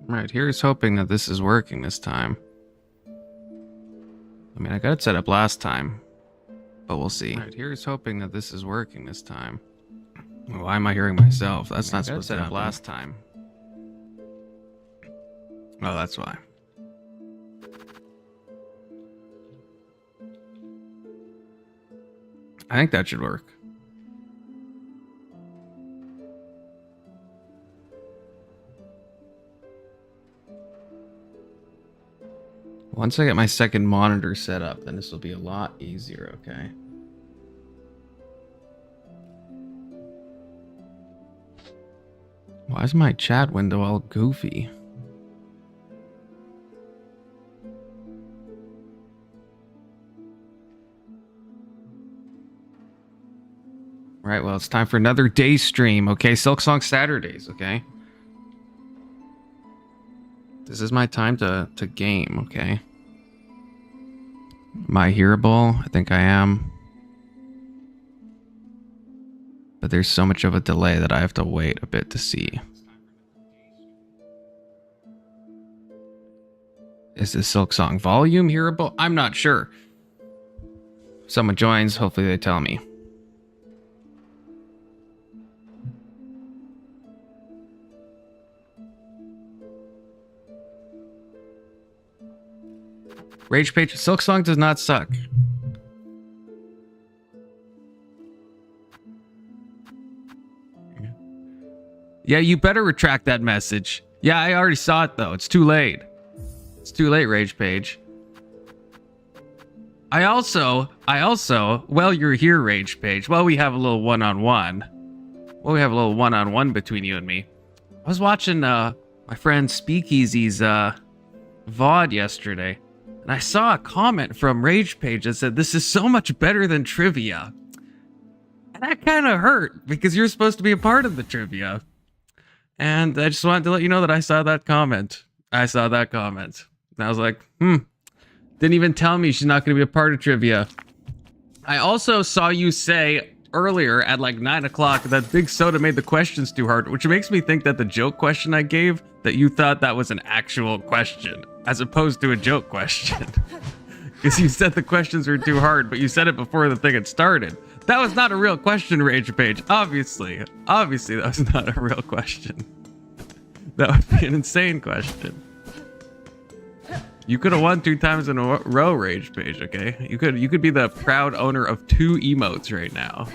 Right, here's hoping that this is working this time. I mean, I got it set up last time, but we'll see. Right, here's hoping that this is working this time. Why am I hearing myself? That's not supposed to happen. Last time. Oh, that's why. I think that should work. Once I get my second monitor set up, then this will be a lot easier, okay? Why is my chat window all goofy? Right, well, it's time for another day stream, okay? Silksong Saturdays, okay? This is my time to game, okay? Am I hearable? I think I am. But there's so much of a delay that I have to wait a bit to see. Is this Silksong volume hearable? I'm not sure. If someone joins, hopefully they tell me. Rage page. Silksong does not suck. Yeah, you better retract that message. Yeah, I already saw it though. It's too late. It's too late, Rage page. I also, well, you're here, Rage page. Well, we have a little one-on-one. Well, we have a little one-on-one between you and me. I was watching my friend Speakeasy's VOD yesterday. And I saw a comment from Rage Page that said, "This is so much better than trivia." And that kind of hurt because you're supposed to be a part of the trivia. And I just wanted to let you know that I saw that comment. I saw that comment. And I was like, didn't even tell me she's not going to be a part of trivia. I also saw you say earlier at like 9 o'clock that Big Soda made the questions too hard, which makes me think that the joke question I gave, that you thought that was an actual question as opposed to a joke question. Because you said the questions were too hard, but you said it before the thing had started. That was not a real question, Rage Page. Obviously that was not a real question. That would be an insane question. You could have won 2 times in a row, Rage Page, okay? You could be the proud owner of 2 emotes right now.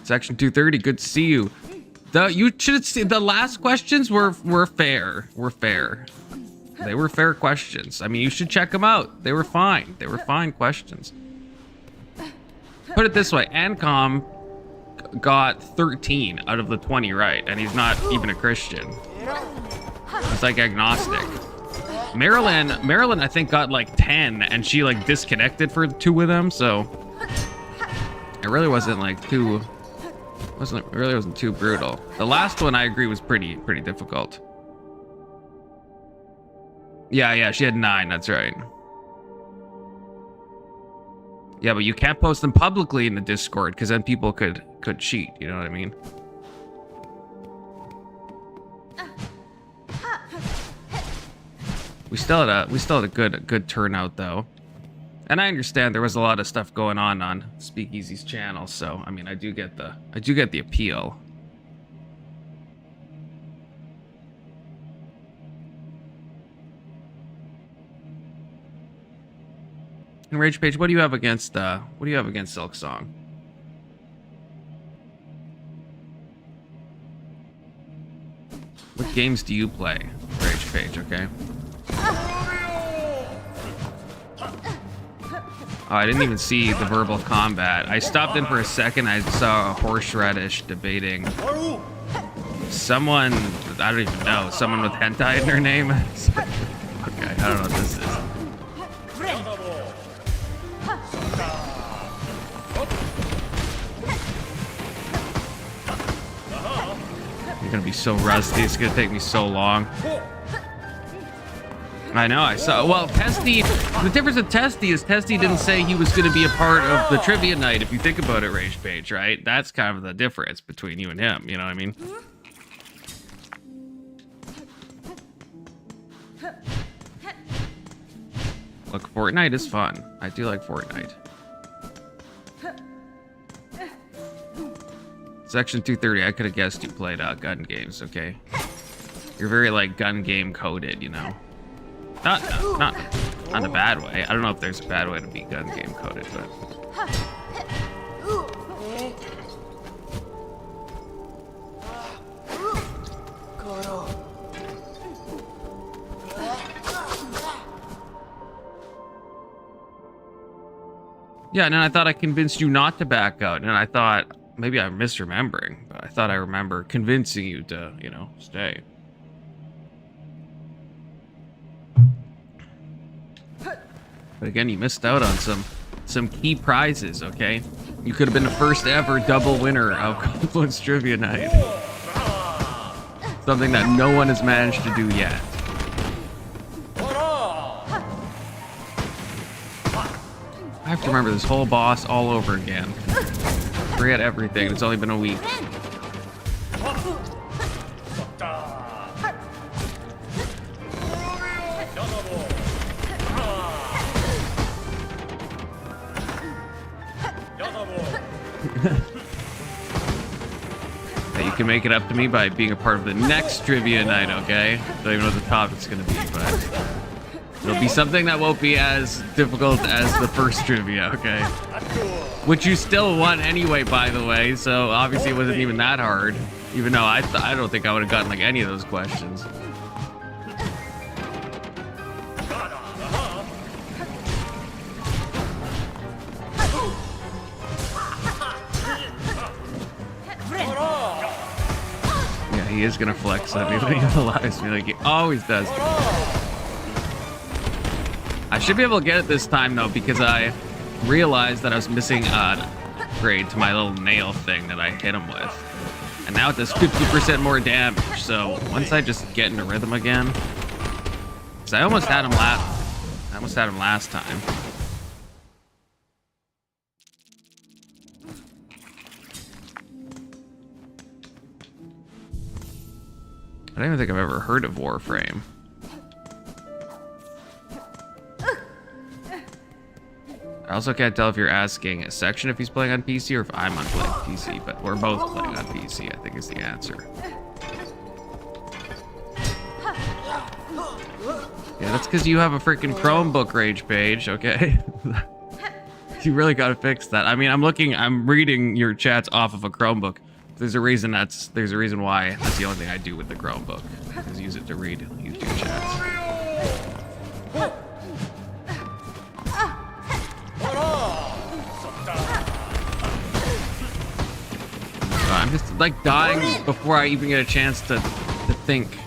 Section 230, good to see you. You should see the last questions were fair. They were fair questions. I mean, you should check them out. They were fine. They were fine questions. Put it this way, Ancom got 13 out of the 20 right, and he's not even a Christian. He's like agnostic. Marilyn, I think, got like 10, and she like disconnected for 2 of them, so it really wasn't like too brutal. The last one I agree was pretty difficult. Yeah, she had 9, that's right. Yeah, but you can't post them publicly in the Discord because then people could cheat, you know what I mean? We still had a good turnout though. And I understand there was a lot of stuff going on Speakeasy's channel, so I mean I do get the appeal. And Rage Page, what do you have against Silksong? What games do you play, Rage Page, okay? Oh, I didn't even see the verbal combat. I stopped in for a second. I saw a horseradish debating someone, I don't even know, someone with hentai in their name. Okay, I don't know what this is. You're gonna be so rusty. It's gonna take me so long. I know, I saw. Well, Testy, the difference with Testy is Testy didn't say he was going to be a part of the trivia night, if you think about it, Rage Page, right? That's kind of the difference between you and him, you know what I mean? Look, Fortnite is fun. I do like Fortnite. Section 230, I could have guessed you played gun games, okay? You're very, like, gun game coded, you know? Not in a bad way. I don't know if there's a bad way to be gun game coded, but... Yeah, and then I thought I convinced you not to back out, and I thought, maybe I'm misremembering, but I thought I remember convincing you to, you know, stay. But again, you missed out on some key prizes, okay? You could have been the first ever double winner of Confluence Trivia Night. Something that no one has managed to do yet. I have to remember this whole boss all over again. Forget everything. It's only been a week. You can make it up to me by being a part of the next trivia night, okay? Don't even know what the topic's gonna be, but it'll be something that won't be as difficult as the first trivia, okay? Which you still won anyway, by the way, so obviously it wasn't even that hard. Even though I don't think I would have gotten like any of those questions. Yeah, he is gonna flex at me when he allows me, like he always does. I should be able to get it this time though, because I realized that I was missing an upgrade to my little nail thing that I hit him with. And now it does 50% more damage, so once I just get into rhythm again, because I almost had him last time. I don't even think I've ever heard of Warframe. I also can't tell if you're asking a section if he's playing on PC or if I'm on playing PC, but we're both playing on PC, I think is the answer. Yeah, that's because you have a freaking Chromebook, Rage Page, okay? You really gotta fix that. I mean, I'm reading your chats off of a Chromebook. There's a reason why that's the only thing I do with the Chromebook, is use it to read YouTube chats. I'm just like dying before I even get a chance to think.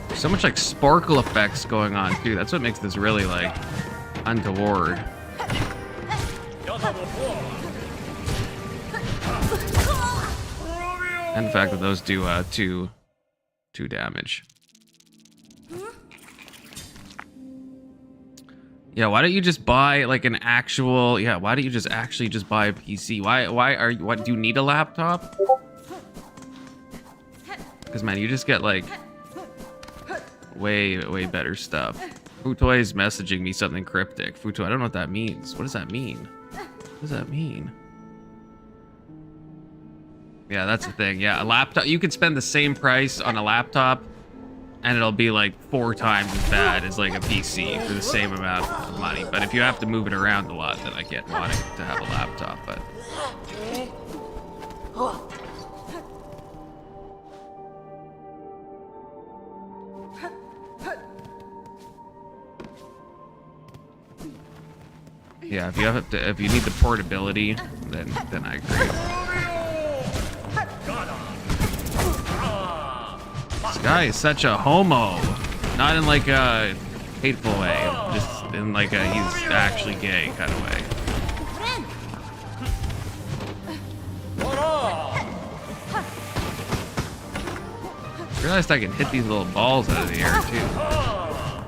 There's so much like sparkle effects going on too. That's what makes this really like untoward. And the fact that those do two damage. Yeah, why don't you just buy like an actual, why don't you just actually just buy a PC? What do you need a laptop? Because man, you just get like way better stuff. Futoy is messaging me something cryptic. Futoy, I don't know what that means. What does that mean? What does that mean? Yeah, that's the thing. Yeah, a laptop, you could spend the same price on a laptop and it'll be like 4 times as bad as like a PC for the same amount of money. But if you have to move it around a lot, then I get wanting to have a laptop, but... Yeah, if you need the portability, then I agree. This guy is such a homo. Not in like a hateful way, just in like a he's actually gay kind of way. realized I can hit these little balls out of the air too. I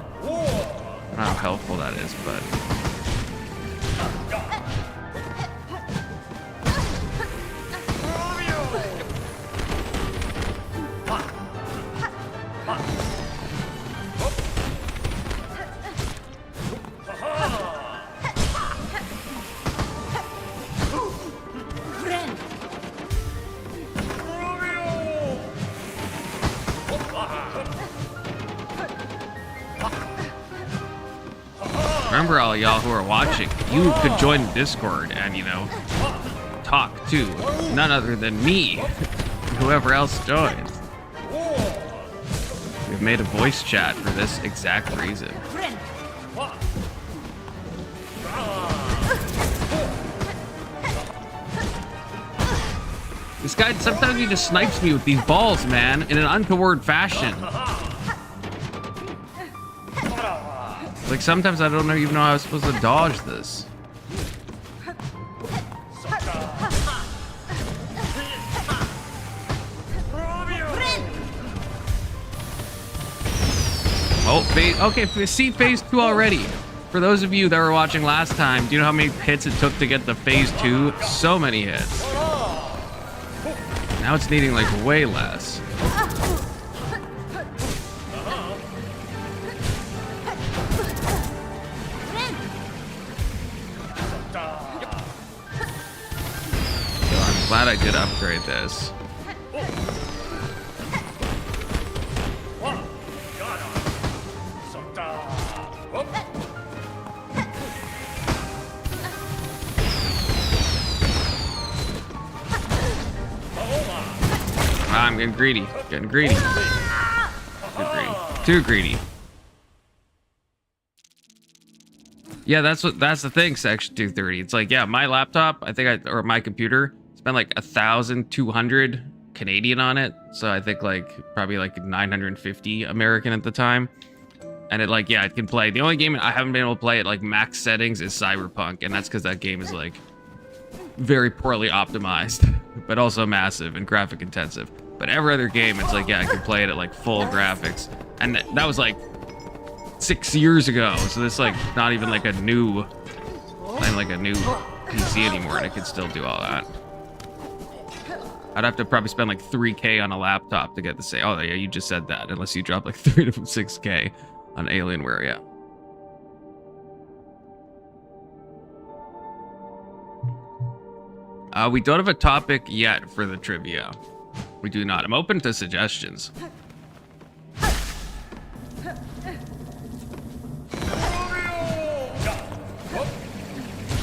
don't know how helpful that is, but remember, all y'all who are watching, you could join Discord and, you know, talk to none other than me, whoever else joins. We've made a voice chat for this exact reason. This guy, sometimes he just snipes me with these balls, man, in an untoward fashion. Like, sometimes I don't even know how I was supposed to dodge this. Oh, okay, see phase 2 already. For those of you that were watching last time, do you know how many hits it took to get to phase 2? So many hits. Now it's needing, like, way less. Glad I did upgrade this. I'm getting greedy. Getting greedy. Too greedy. Yeah, that's the thing, Section 230. It's like, yeah, my laptop, or my computer, spent like 1,200 Canadian on it, so I think like probably like 950 American at the time. And it like, yeah, it can play. The only game I haven't been able to play at like max settings is Cyberpunk, and that's because that game is like very poorly optimized, but also massive and graphic intensive. But every other game, it's like, yeah, I can play it at like full graphics, and that was like 6 years ago. So this like not even like a new PC anymore, and it can still do all that. I'd have to probably spend like 3K on a laptop to get the same. Oh yeah, you just said that. Unless you drop like 3 to 6K on Alienware, yeah. We don't have a topic yet for the trivia. We do not. I'm open to suggestions.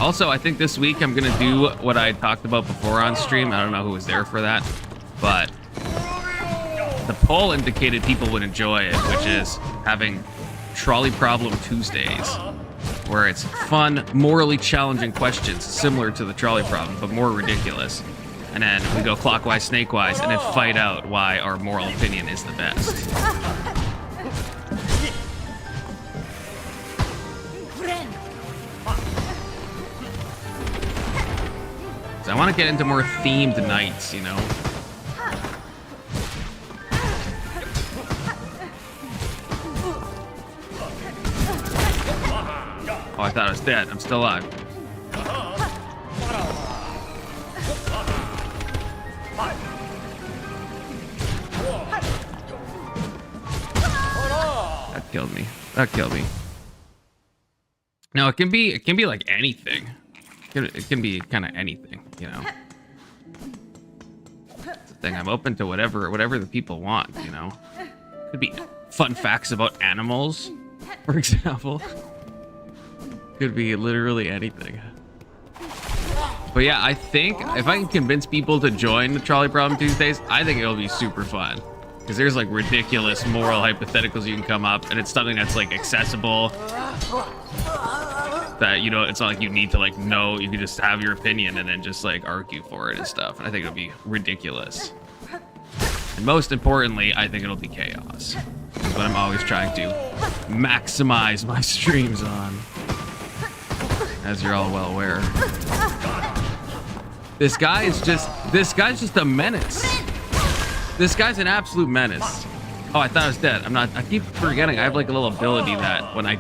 Also, I think this week I'm gonna do what I talked about before on stream. I don't know who was there for that, but the poll indicated people would enjoy it, which is having Trolley Problem Tuesdays, where it's fun, morally challenging questions similar to the trolley problem, but more ridiculous. And then we go clockwise, snakewise, and then fight out why our moral opinion is the best. So I want to get into more themed nights, you know? Oh, I thought I was dead. I'm still alive. That killed me. That killed me. No, it can be like anything. It can be kind of anything, you know. That's the thing. I'm open to whatever the people want, you know. Could be fun facts about animals, for example. Could be literally anything. But yeah, I think if I can convince people to join the Trolley Problem Tuesdays, I think it'll be super fun. Because there's like ridiculous moral hypotheticals you can come up, and it's something that's like accessible. That, you know, it's not like you need to like know, you can just have your opinion and then just like argue for it and stuff. And I think it'll be ridiculous. And most importantly, I think it'll be chaos. That's what I'm always trying to maximize my streams on. As you're all well aware. This guy's just a menace. This guy's an absolute menace. Oh, I thought I was dead. I'm not. I keep forgetting. I have like a little ability that when I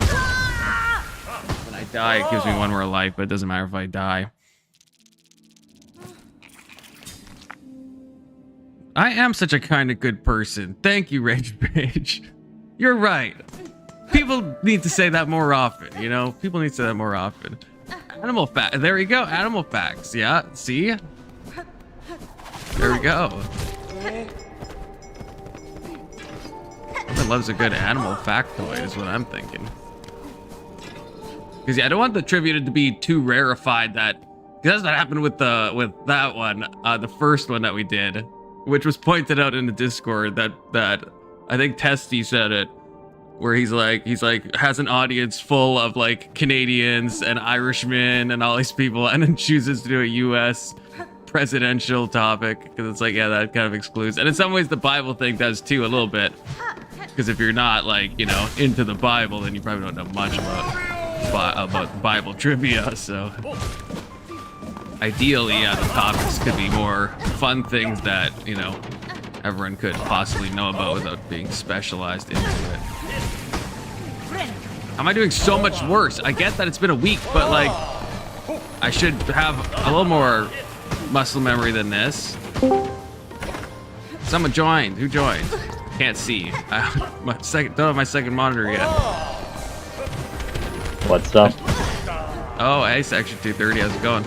die, it gives me one more life, but it doesn't matter if I die. I am such a kind of good person. Thank you, Rage Page. You're right. People need to say that more often, you know? People need to say that more often. Animal fact. There we go. Animal facts. Yeah. See? There we go. Everyone loves a good animal factoid is what I'm thinking. Because yeah, I don't want the trivia to be too rarefied that... Because that's what happened with that one, the first one that we did, which was pointed out in the Discord that I think Testy said it, where he's like has an audience full of like Canadians and Irishmen and all these people, and then chooses to do a U.S. presidential topic because it's like, yeah, that kind of excludes. And in some ways, the Bible thing does too, a little bit, because if you're not like, you know, into the Bible, then you probably don't know much about Bible trivia. So ideally, yeah, the topics could be more fun things that, you know, everyone could possibly know about without being specialized into it. How am I doing so much worse? I get that it's been a week, but like, I should have a little more muscle memory than this. Someone joined. Who joined? Can't see. Don't have my second monitor yet. What's up? Oh, hey, Section 230. How's it going?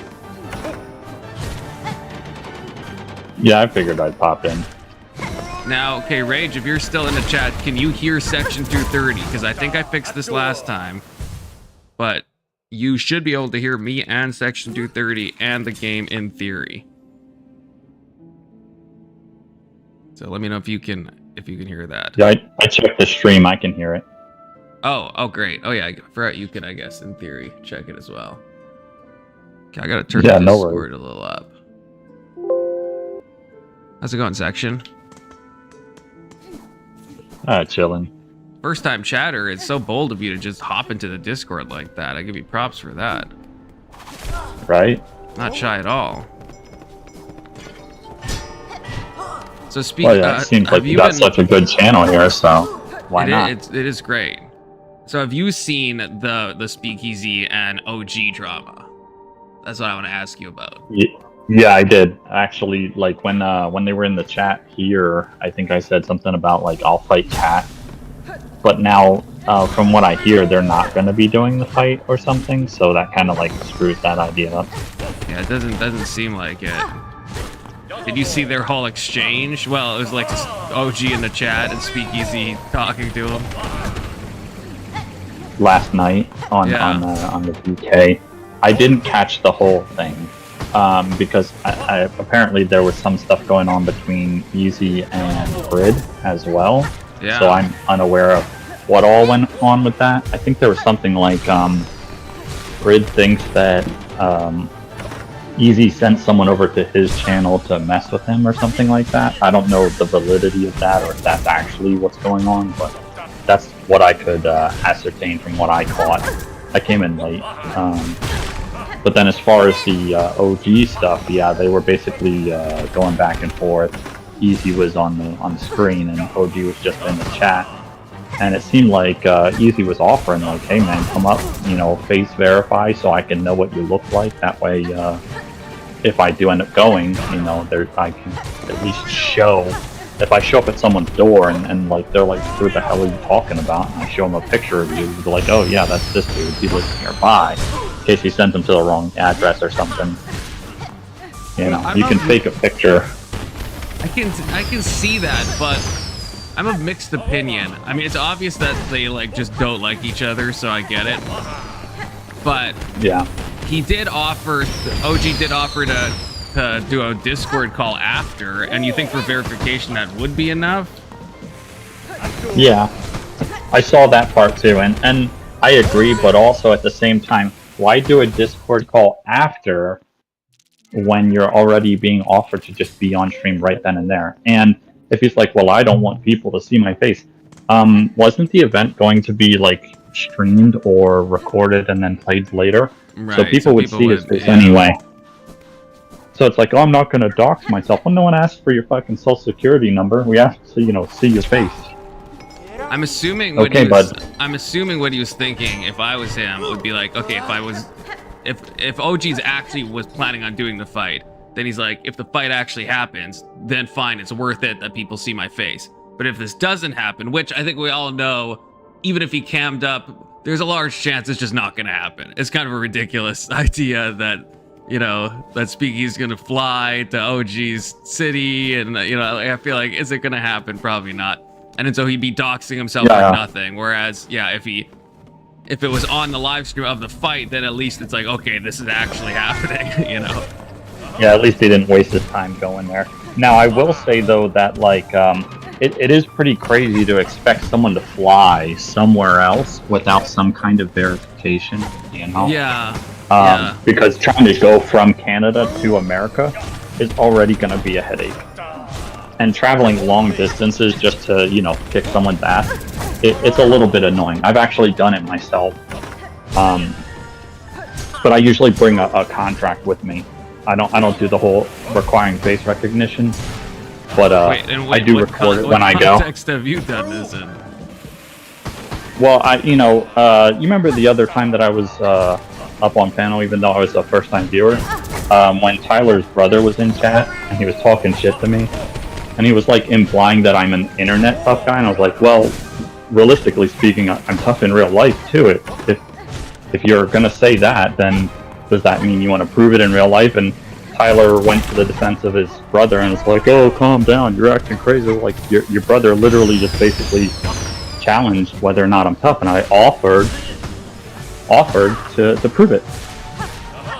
Yeah, I figured I'd pop in. Now, okay, Rage, if you're still in the chat, can you hear Section 230? Because I think I fixed this last time. But you should be able to hear me and Section 230 and the game in theory. So let me know if you can hear that. Yeah, I checked the stream. I can hear it. Oh, great. Oh, yeah, I forgot you can, I guess, in theory, check it as well. Okay, I gotta turn the this Discord a little up. How's it going, Section? Chilling. First time chatter, it's so bold of you to just hop into the Discord like that. I give you props for that. Right? Not shy at all. So speak. Well, yeah, it seems like you got such a good channel here, so why not? It is great. So have you seen the Speakeasy and OG drama? That's what I want to ask you about. Yeah, I did actually. Like when they were in the chat here, I think I said something about like I'll fight Cat, but now from what I hear, they're not going to be doing the fight or something. So that kind of like screws that idea up. Yeah, it doesn't seem like it. Did you see their whole exchange? Well, it was like OG in the chat and Speakeasy talking to him last night on the PK. I didn't catch the whole thing. Because I apparently there was some stuff going on between Easy and Grid as well. Yeah. So I'm unaware of what all went on with that. I think there was something like Grid thinks that Easy sent someone over to his channel to mess with him or something like that. I don't know the validity of that or if that's actually what's going on, but that's what I could ascertain from what I caught. I came in late. But then as far as the OG stuff, yeah, they were basically going back and forth. Easy was on the screen and OG was just in the chat. And it seemed like Easy was offering like, hey man, come up, you know, face verify so I can know what you look like. That way, if I do end up going, you know, I can at least show. If I show up at someone's door and like they're like, who the hell are you talking about? And I show them a picture of you, they're like, oh yeah, that's this dude. He lives nearby. In case you sent them to the wrong address or something. You know, you can fake a picture. I can see that, but I'm of mixed opinion. I mean, it's obvious that they like just don't like each other, so I get it. But yeah, he did offer. OG did offer to do a Discord call after, and you think for verification that would be enough? Yeah, I saw that part too, and I agree, but also at the same time, why do a Discord call after when you're already being offered to just be on stream right then and there? And if he's like, well, I don't want people to see my face, wasn't the event going to be like streamed or recorded and then played later? Right, so people would see his face anyway. So it's like, oh, I'm not going to dox myself. Well, no one asked for your fucking social security number. We asked to, you know, see your face. I'm assuming Okay, bud. I'm assuming what he was thinking. If I was him, it would be like, okay, if OG's actually was planning on doing the fight, then he's like, if the fight actually happens, then fine, it's worth it that people see my face. But if this doesn't happen, which I think we all know, even if he cammed up, there's a large chance it's just not going to happen. It's kind of a ridiculous idea that, you know, that Speaky's going to fly to OG's city, and, you know, I feel like, is it going to happen? Probably not. And so he'd be doxing himself for nothing. Whereas, yeah, if it was on the live stream of the fight, then at least it's like, okay, this is actually happening, you know? Yeah, at least he didn't waste his time going there. Now, I will say, though, that, like, it is pretty crazy to expect someone to fly somewhere else without some kind of verification, you know? Yeah. Because trying to go from Canada to America is already going to be a headache. And traveling long distances just to, you know, kick someone's ass, it's a little bit annoying. I've actually done it myself. But I usually bring a contract with me. I don't do the whole requiring face recognition, but I do record it when I go. What context have you done this in? Well, you remember the other time that I was up on panel, even though I was a first-time viewer, when Tyler's brother was in chat and he was talking shit to me, and he was like implying that I'm an internet tough guy, and I was like, well, realistically speaking, I'm tough in real life too. If you're gonna say that, then does that mean you want to prove it in real life? And Tyler went to the defense of his brother and was like, oh, calm down, you're acting crazy. Like, your brother literally just basically challenged whether or not I'm tough, and I offered to prove it.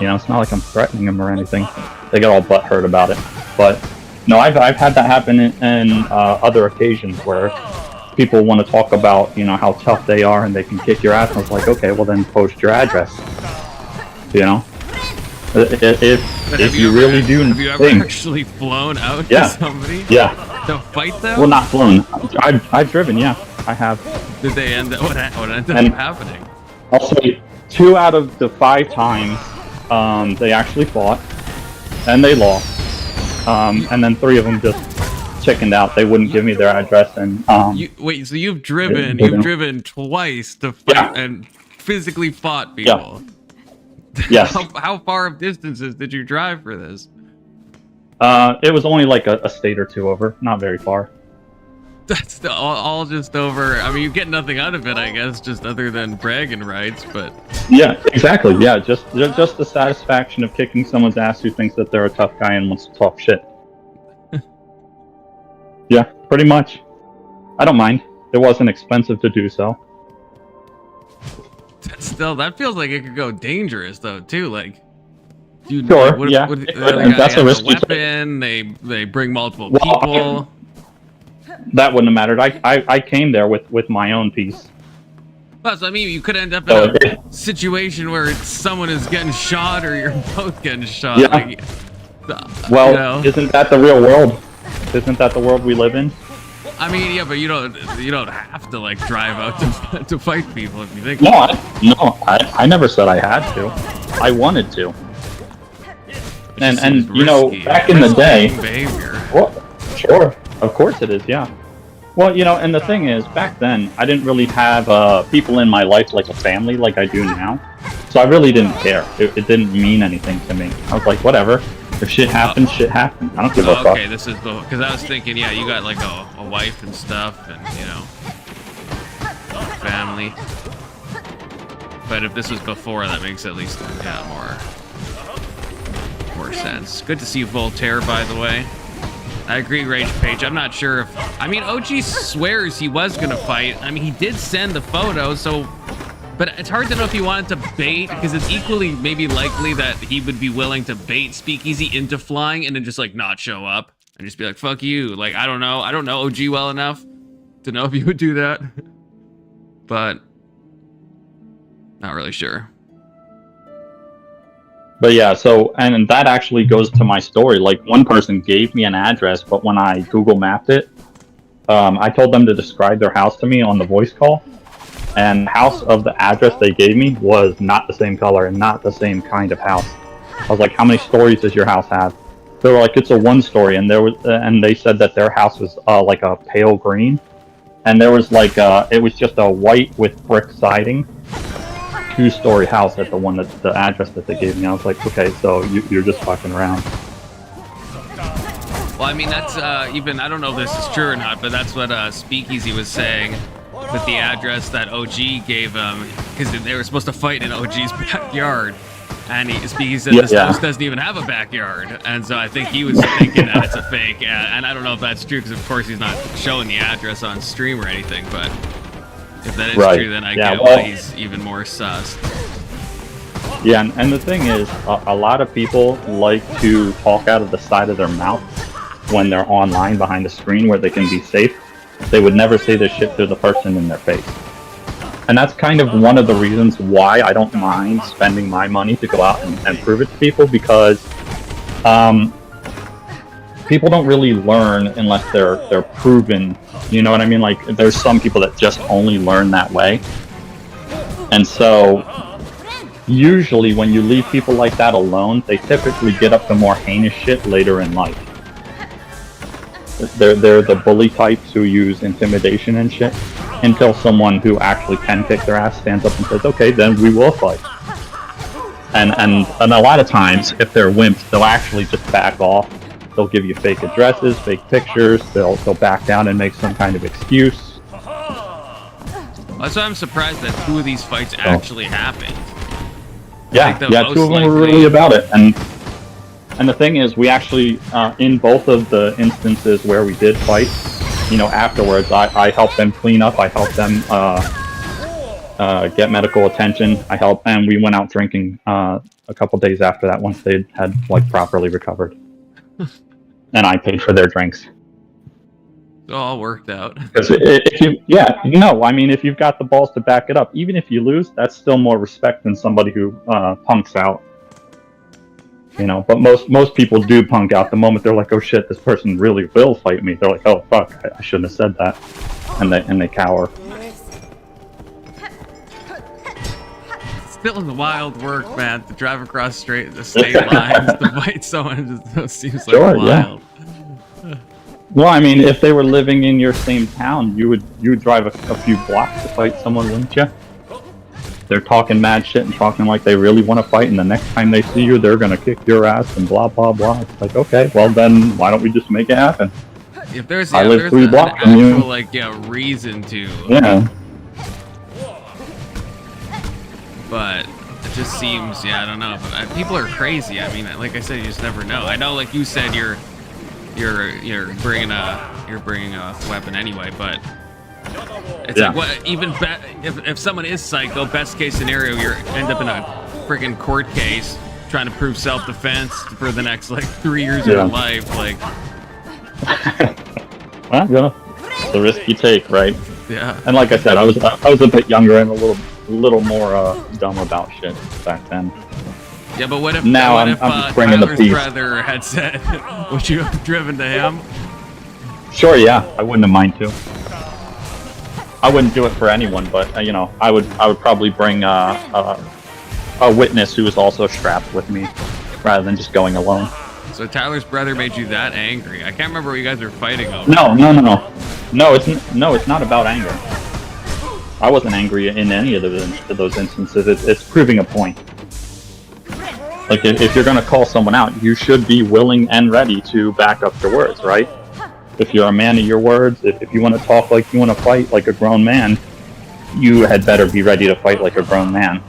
You know, it's not like I'm threatening him or anything. They got all butthurt about it. But no, I've had that happen in other occasions where people want to talk about, you know, how tough they are and they can kick your ass. And I was like, okay, well then post your address. You know, if you really do. Have you ever actually flown out to somebody? Yeah. To fight them? Well, not flown. I've driven. Yeah, I have. Did they end up? What ended up happening? I'll say 2 out of the 5 times they actually fought and they lost. And then 3 of them just chickened out. They wouldn't give me their address. And wait, so you've driven twice to fight and physically fought people? Yeah. Yes. How far of distances did you drive for this? It was only like a state or 2 over, not very far. That's all just over. I mean, you get nothing out of it, I guess, just other than bragging rights. But yeah, exactly. Yeah, just the satisfaction of kicking someone's ass who thinks that they're a tough guy and wants to talk shit. Yeah, pretty much. I don't mind. It wasn't expensive to do so. That feels like it could go dangerous though too. Like, dude, sure, that's a risky weapon. They bring multiple people. That wouldn't have mattered. I came there with my own piece. Well, so I mean, you could end up in a situation where someone is getting shot or you're both getting shot. Yeah. Like, well, you know. Isn't that the real world? Isn't that the world we live in? I mean, yeah, but you don't have to like drive out to fight people if you think. I never said I had to. I wanted to. And you know, back in the day. Behavior. Well, sure, of course it is. Yeah. Well, you know, and the thing is, back then I didn't really have people in my life like a family like I do now. So I really didn't care. It didn't mean anything to me. I was like, whatever. If shit happens, shit happens. I don't give a fuck. Okay, this is because I was thinking, yeah, you got like a wife and stuff, and you know, family. But if this was before, that makes at least more sense. Good to see Voltaire, by the way. I agree, Rage Page. I'm not sure if OG swears he was gonna fight. I mean, he did send the photo, so. But it's hard to know if he wanted to bait, because it's equally maybe likely that he would be willing to bait Speakeasy into flying and then just like not show up and just be like, fuck you. Like, I don't know OG well enough to know if he would do that, but not really sure. But yeah, so, and that actually goes to my story. Like, one person gave me an address, but when I Google mapped it, I told them to describe their house to me on the voice call. And the house of the address they gave me was not the same color and not the same kind of house. I was like, how many stories does your house have? They were like, it's a 1-story, and and they said that their house was like a pale green. and there was like it was just a white with brick siding, 2-story house at the address that they gave me. I was like, okay, so you're just fucking around. Well, I mean, that's even, I don't know if this is true or not, but that's what Speakeasy was saying with the address that OG gave him, because they were supposed to fight in OG's backyard. And Speakeasy said this house doesn't even have a backyard. And so I think he was thinking that it's a fake. And I don't know if that's true, because of course he's not showing the address on stream or anything. But if that is true, then I get why he's even more sus. Yeah, and the thing is, a lot of people like to talk out of the side of their mouth when they're online behind a screen where they can be safe. They would never say this shit to the person in their face. And that's kind of one of the reasons why I don't mind spending my money to go out and prove it to people, because people don't really learn unless they're proven. You know what I mean? Like, there's some people that just only learn that way. And so usually when you leave people like that alone, they typically get up to more heinous shit later in life. They're the bully types who use intimidation and shit, until someone who actually can kick their ass stands up and says, okay, then we will fight. And a lot of times, if they're wimps, they'll actually just back off. They'll give you fake addresses, fake pictures, they'll back down and make some kind of excuse. That's why I'm surprised that 2 of these fights actually happened. Yeah, like 2 of them were really about it. And the thing is, we actually, in both of the instances where we did fight, you know, afterwards, I helped them clean up, I helped them get medical attention, and we went out drinking a couple days after that once they had, like, properly recovered. And I paid for their drinks. It all worked out. Because if you've got the balls to back it up, even if you lose, that's still more respect than somebody who punks out. You know, but most people do punk out the moment they're like, oh shit, this person really will fight me. They're like, oh fuck, I shouldn't have said that, and they cower. Still in the wild work, man, to drive across the state lines to fight someone just seems like wild. Yeah. Well, I mean, if they were living in your same town, you would drive a few blocks to fight someone, wouldn't you? They're talking mad shit and talking like they really want to fight, and the next time they see you, they're gonna kick your ass and blah blah blah. It's like, okay, well then, why don't we just make it happen? If there's, I live 3 blocks from you. Like, reason to. Yeah. But it just seems, I don't know. But people are crazy. I mean, like I said, you just never know. I know, like you said, you're bringing a weapon anyway, but. It's like, what, even if someone is psycho, best case scenario, you end up in a freaking court case trying to prove self-defense for the next, like, 3 years of your life. Like, well, the risk you take, right? Yeah. And like I said, I was a bit younger and a little more dumb about shit back then. Yeah, but what if I'm bringing Tyler's the peace. brother had said, would you have driven to him? Sure, yeah, I wouldn't have mind to. I wouldn't do it for anyone, but you know, I would probably bring a witness who was also strapped with me, rather than just going alone. So Tyler's brother made you that angry? I can't remember what you guys were fighting over. No, it's not about anger. I wasn't angry in any of those instances. It's proving a point. Like, if you're gonna call someone out, you should be willing and ready to back up your words, right? If you're a man of your words, if you want to talk like you want to fight like a grown man, you had better be ready to fight like a grown man.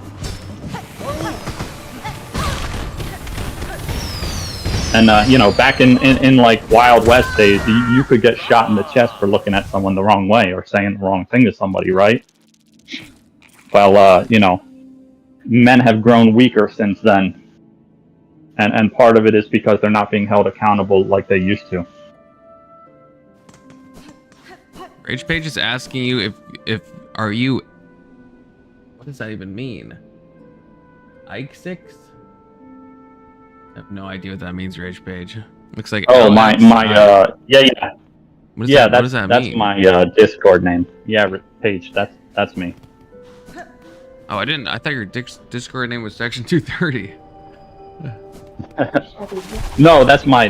And you know, back in like Wild West days, you could get shot in the chest for looking at someone the wrong way or saying the wrong thing to somebody, right? Well, you know, men have grown weaker since then, and part of it is because they're not being held accountable like they used to. Rage Page is asking you if are you, what does that even mean? Ike 6? I have no idea what that means, Rage Page. Looks like yeah. What does that mean? That's my Discord name. Yeah, Page, that's me. Oh, I thought your Discord name was Section 230. No, that's my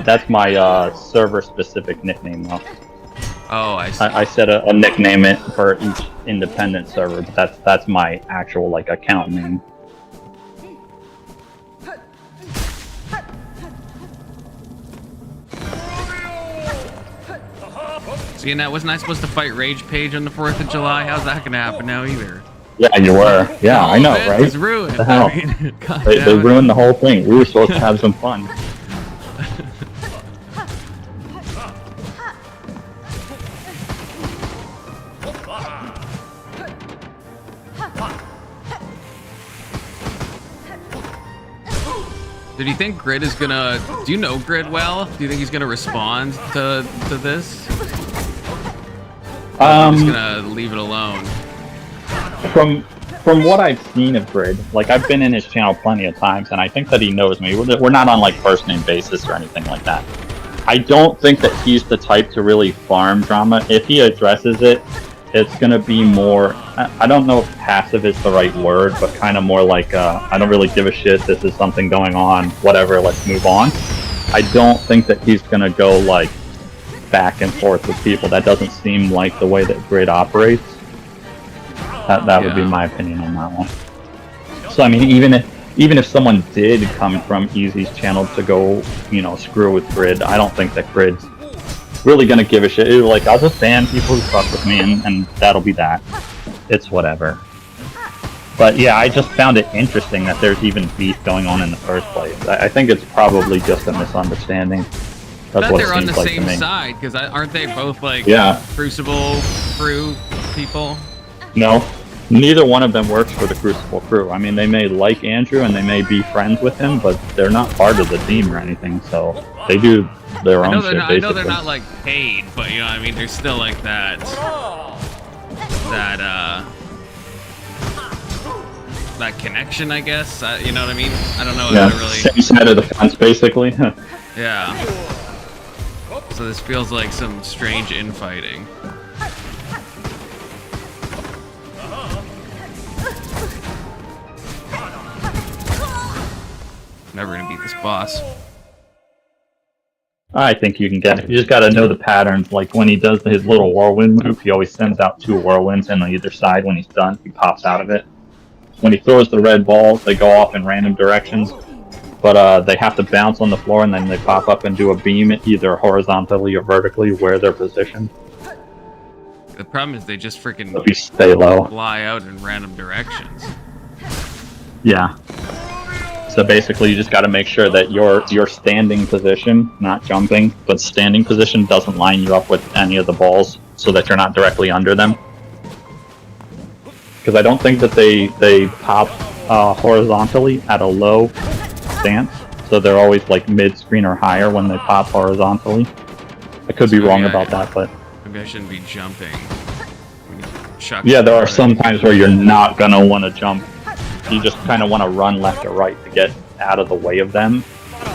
server specific nickname though. Oh, I see. I set a nickname it for each independent server, but that's my actual like account name. See, now wasn't I supposed to fight Rage Page on the 4th of July? How's that gonna happen now either? Yeah, you were. Yeah, I know, right? It's ruined. What the hell? I mean, They ruined the whole thing. We were supposed to have some fun. Do you think Grid is gonna? Do you know Grid well? Do you think he's gonna respond to this? I'm just gonna leave it alone. From what I've seen of Grid, like I've been in his channel plenty of times, and I think that he knows me. We're not on like first name basis or anything like that. I don't think that he's the type to really farm drama. If he addresses it, it's gonna be more. I don't know if passive is the right word, but kind of more like I don't really give a shit. This is something going on. Whatever. Let's move on. I don't think that he's gonna go like back and forth with people. That doesn't seem like the way that Grid operates. That would be my opinion on that one. So I mean, even if someone did come from Easy's channel to go, screw with Grid, I don't think that Grid's really gonna give a shit. Like, I'll just ban people who fuck with me, and that'll be that. It's whatever. But yeah, I just found it interesting that there's even beef going on in the first place. I think it's probably just a misunderstanding. That's what they're on the like same side, because aren't they both like Crucible crew people? No, neither one of them works for the Crucible crew. I mean, they may like Andrew and they may be friends with him, but they're not part of the team or anything. So they do their own shit. I know they're not like paid, but you know, I mean, there's still like that connection, I guess. You know what I mean? I don't know. Yeah, if really... same side of the fence, basically. Yeah. So this feels like some strange infighting. Never gonna beat this boss. I think you can get it. You just gotta know the patterns. Like when he does his little whirlwind move, he always sends out 2 whirlwinds, and on either side, when he's done, he pops out of it. When he throws the red balls, they go off in random directions, but they have to bounce on the floor, and then they pop up and do a beam, either horizontally or vertically, where they're positioned. The problem is they just freaking So if you stay low, fly out in random directions. Yeah. So basically, you just got to make sure that your standing position, not jumping, but standing position doesn't line you up with any of the balls, so that you're not directly under them. Because I don't think that they pop horizontally at a low stance, so they're always like mid-screen or higher when they pop horizontally. I could be wrong about that, but maybe I shouldn't be jumping. Yeah, there are some times where you're not gonna want to jump. You just kind of want to run left or right to get out of the way of them,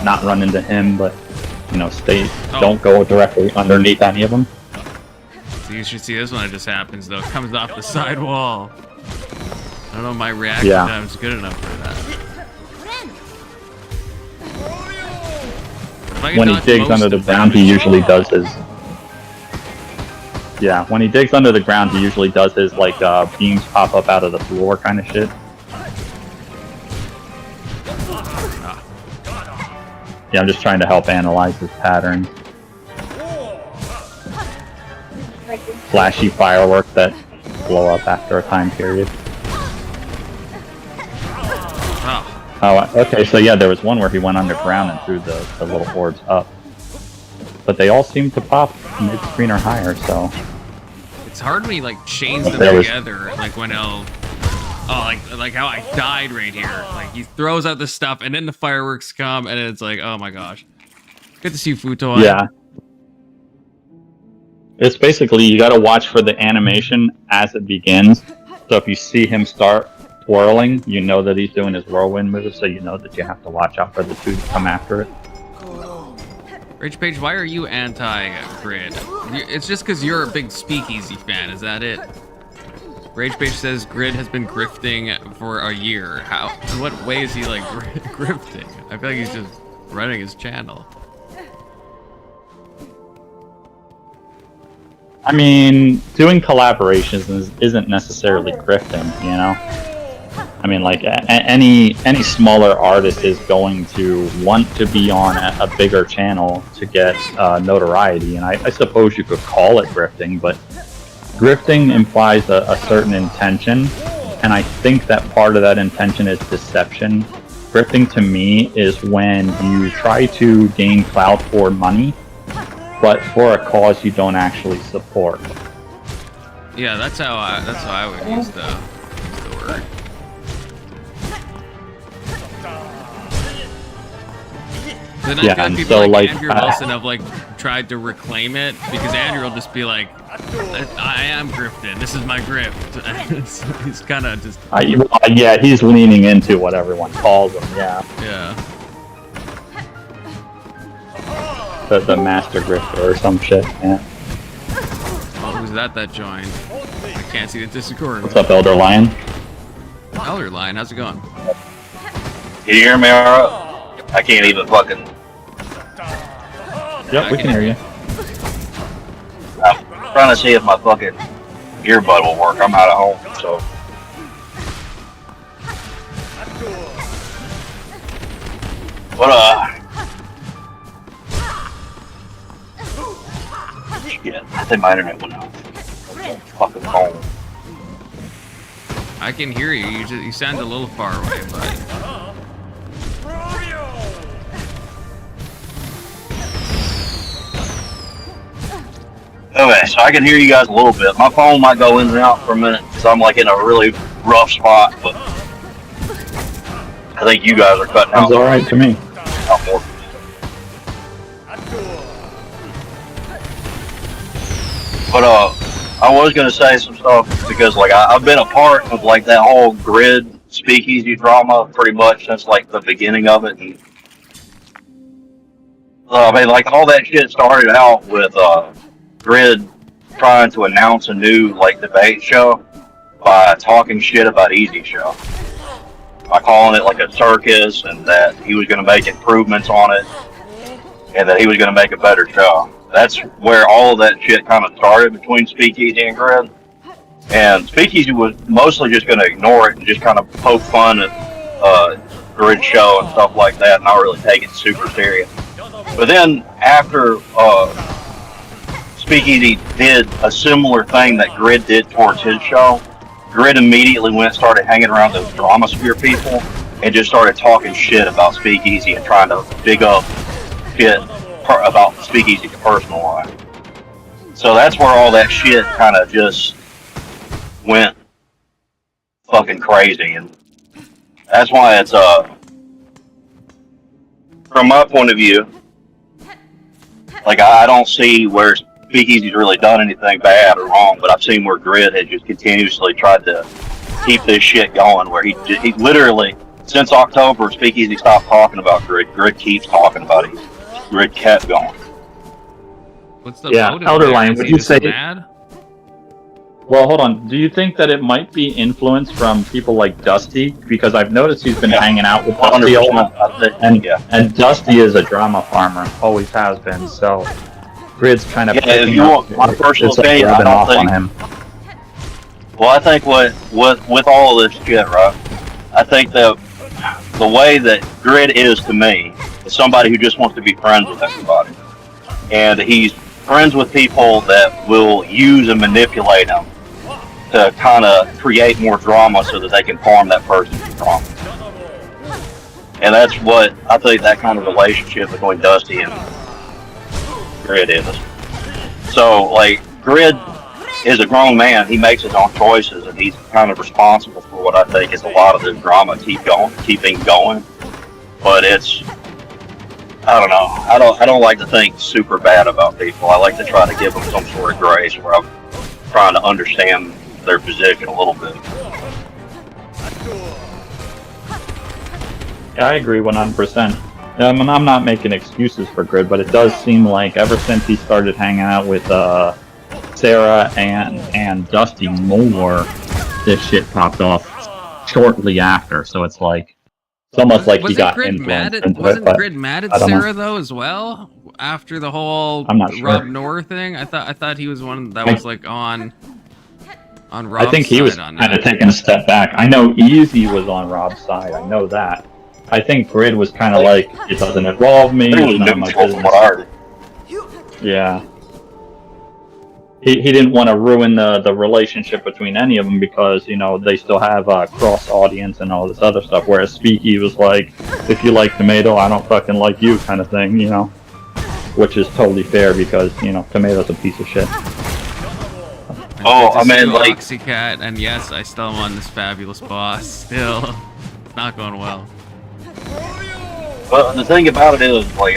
not run into him, but don't go directly underneath any of them. So you should see this when it just happens though. It comes off the side wall. I don't know if my reaction time is good enough for that. When he digs under the ground, he usually does his. Yeah, when he digs under the ground, he usually does his like beams pop up out of the floor kind of shit. Yeah, I'm just trying to help analyze his pattern. Flashy fireworks that blow up after a time period. Oh, okay, so yeah, there was one where he went underground and threw the little orbs up. But they all seem to pop mid-screen or higher, so... It's hard when he, like, chains them together, like when he'll... Oh, like how I died right here. Like, he throws out the stuff, and then the fireworks come, and it's like, oh my gosh. Good to see Futo. Yeah. It's basically, you gotta watch for the animation as it begins. So if you see him start whirling, you know that he's doing his whirlwind move, so you know that you have to watch out for the 2 to come after it. Rage Page, why are you anti-Grid? It's just because you're a big Speakeasy fan, is that it? Rage Page says Grid has been grifting for a year. How? In what way is he like grifting? I feel like he's just running his channel. I mean, doing collaborations isn't necessarily grifting, you know? I mean, like, any smaller artist is going to want to be on a bigger channel to get notoriety, and I suppose you could call it grifting, but grifting implies a certain intention, and I think that part of that intention is deception. Grifting to me is when you try to gain clout for money, but for a cause you don't actually support. Yeah, that's how I would use the word. Then I feel like people like Andrew Wilson have like tried to reclaim it, because Andrew will just be like, I am grifting. This is my grift. So he's kind of just. Yeah, he's leaning into what everyone calls him. Yeah. Yeah. The master grifter or some shit. Yeah. Oh, who's that joined? I can't see the Discord. What's up, Elder Lion? Elder Lion, how's it going? Can you hear me alright? I can't even fucking. Yep, we can hear you. I'm trying to see if my fucking earbud will work. I'm out of home, so. But shit, I think my internet went out. Fucking home. I can hear you. You sound a little far away, but. Okay, so I can hear you guys a little bit. My phone might go in and out for a minute because I'm like in a really rough spot, but I think you guys are cutting out. Sounds alright to me. Out more. But I was gonna say some stuff because like I've been a part of like that whole Grid speakeasy drama pretty much since like the beginning of it, and I mean like all that shit started out with Grid trying to announce a new like debate show by talking shit about Easy Show, by calling it like a circus, and that he was going to make improvements on it, and that he was going to make a better show. That's where all of that shit kind of started between Speakeasy and Grid. And Speakeasy was mostly just going to ignore it and just kind of poke fun at Grid show and stuff like that, not really take it super serious. But then after Speakeasy did a similar thing that Grid did towards his show, Grid immediately started hanging around those Drama Sphere people and just started talking shit about Speakeasy and trying to dig up shit about Speakeasy's personal life. So that's where all that shit kind of just went fucking crazy, and that's why it's from my point of view, like I don't see where Speakeasy's really done anything bad or wrong, but I've seen where Grid has just continuously tried to keep this shit going, where he literally, since October, Speakeasy stopped talking about Grid. Grid keeps talking about it. Grid kept going. What's the motive Elder there? Lion, Is would he you just say? mad? Well, hold on. Do you think that it might be influence from people like Dusty? Because I've noticed he's been hanging out with Dusty a lot, and Dusty is a drama farmer, always has been. So Grid's kind of if you want my personal opinion, I don't think. On him. Well, I think with all of this shit, right? I think that the way that Grid is to me is somebody who just wants to be friends with everybody, and he's friends with people that will use and manipulate him to kind of create more drama so that they can farm that person's drama. And that's what I think that kind of relationship between Dusty and Grid is. So, like, Grid is a grown man. He makes his own choices, and he's kind of responsible for what I think is a lot of this drama keeping going. But it's, I don't know. I don't like to think super bad about people. I like to try to give them some sort of grace where I'm trying to understand their position a little bit. Yeah, I agree 100%. I'm not making excuses for Grid, but it does seem like ever since he started hanging out with Sarah and Dusty more, this shit popped off shortly after. So it's like, it's almost like he got influenced into it. Wasn't Grid mad at Sarah though as well? after the whole I'm not sure. Rob Noor thing? I thought he was one that was like on Rob's I think he was side on kind that. of taking a step back. I know Easy was on Rob's side. I know that. I think Grid was kind of like, it doesn't involve me. It's none of my business. Yeah. He didn't want to ruin the relationship between any of them because, you know, they still have cross audience and all this other stuff. Whereas Speaky was like, if you like Tomato, I don't fucking like you kind of thing, you know? Which is totally fair because, you know, Tomato's a piece of shit. Oh, I mean, like... Oxycat, and yes, I still am on this fabulous boss. Still. It's not going well. But the thing about it is, like,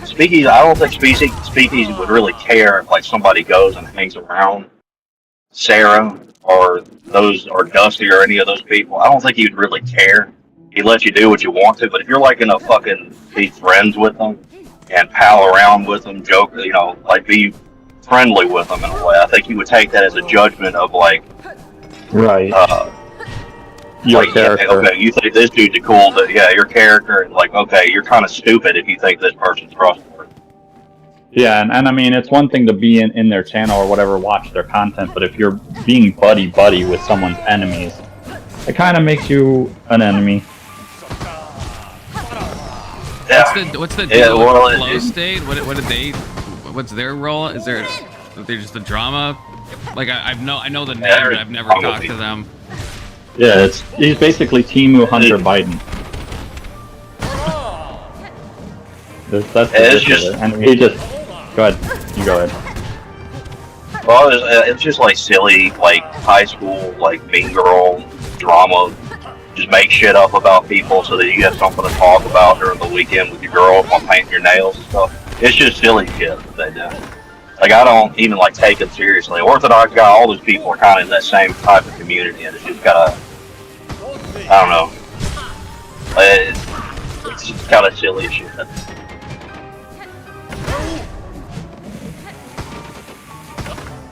Speakeasy, I don't think Speakeasy would really care if, like, somebody goes and hangs around Sarah or Dusty or any of those people. I don't think he'd really care. He'd let you do what you want to, but if you're, like, gonna fucking be friends with them and pal around with them, joke, you know, like, be friendly with them in a way, I think he would take that as a judgment of, like... Right. Your like, character. yeah, okay, you think this dude's cool, but yeah, your character, and like, okay, you're kind of stupid if you think this person's trustworthy. Yeah, and I mean, it's one thing to be in their channel or whatever, watch their content, but if you're being buddy-buddy with someone's enemies, it kind of makes you an enemy. Yeah. What's the Yeah, deal well, with Flow State? What did they... What's their role? Are they just the drama? Like, I know the name, but I've never talked to them. Yeah, he's basically Temu Hunter Biden. That's the it's just, of it. And he just... Go ahead. You go ahead. Well, it's just like silly, like high school, like mean girl drama. Just make shit up about people so that you have something to talk about during the weekend with your girl while painting your nails and stuff. It's just silly shit that they do. Like, I don't even, like, take them seriously. Orthodox guy, all those people are kind of in that same type of community, and it's just kind of, I don't know. It's just kind of silly shit.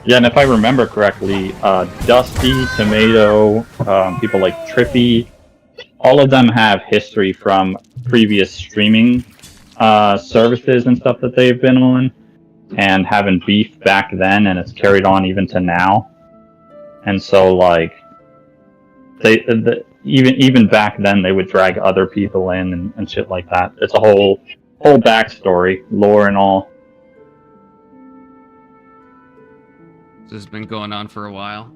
Yeah, and if I remember correctly, Dusty, Tomato, people like Trippy, all of them have history from previous streaming services and stuff that they've been on, and having beef back then, and it's carried on even to now. And so, like, even back then, they would drag other people in and shit like that. It's a whole backstory, lore and all. This has been going on for a while.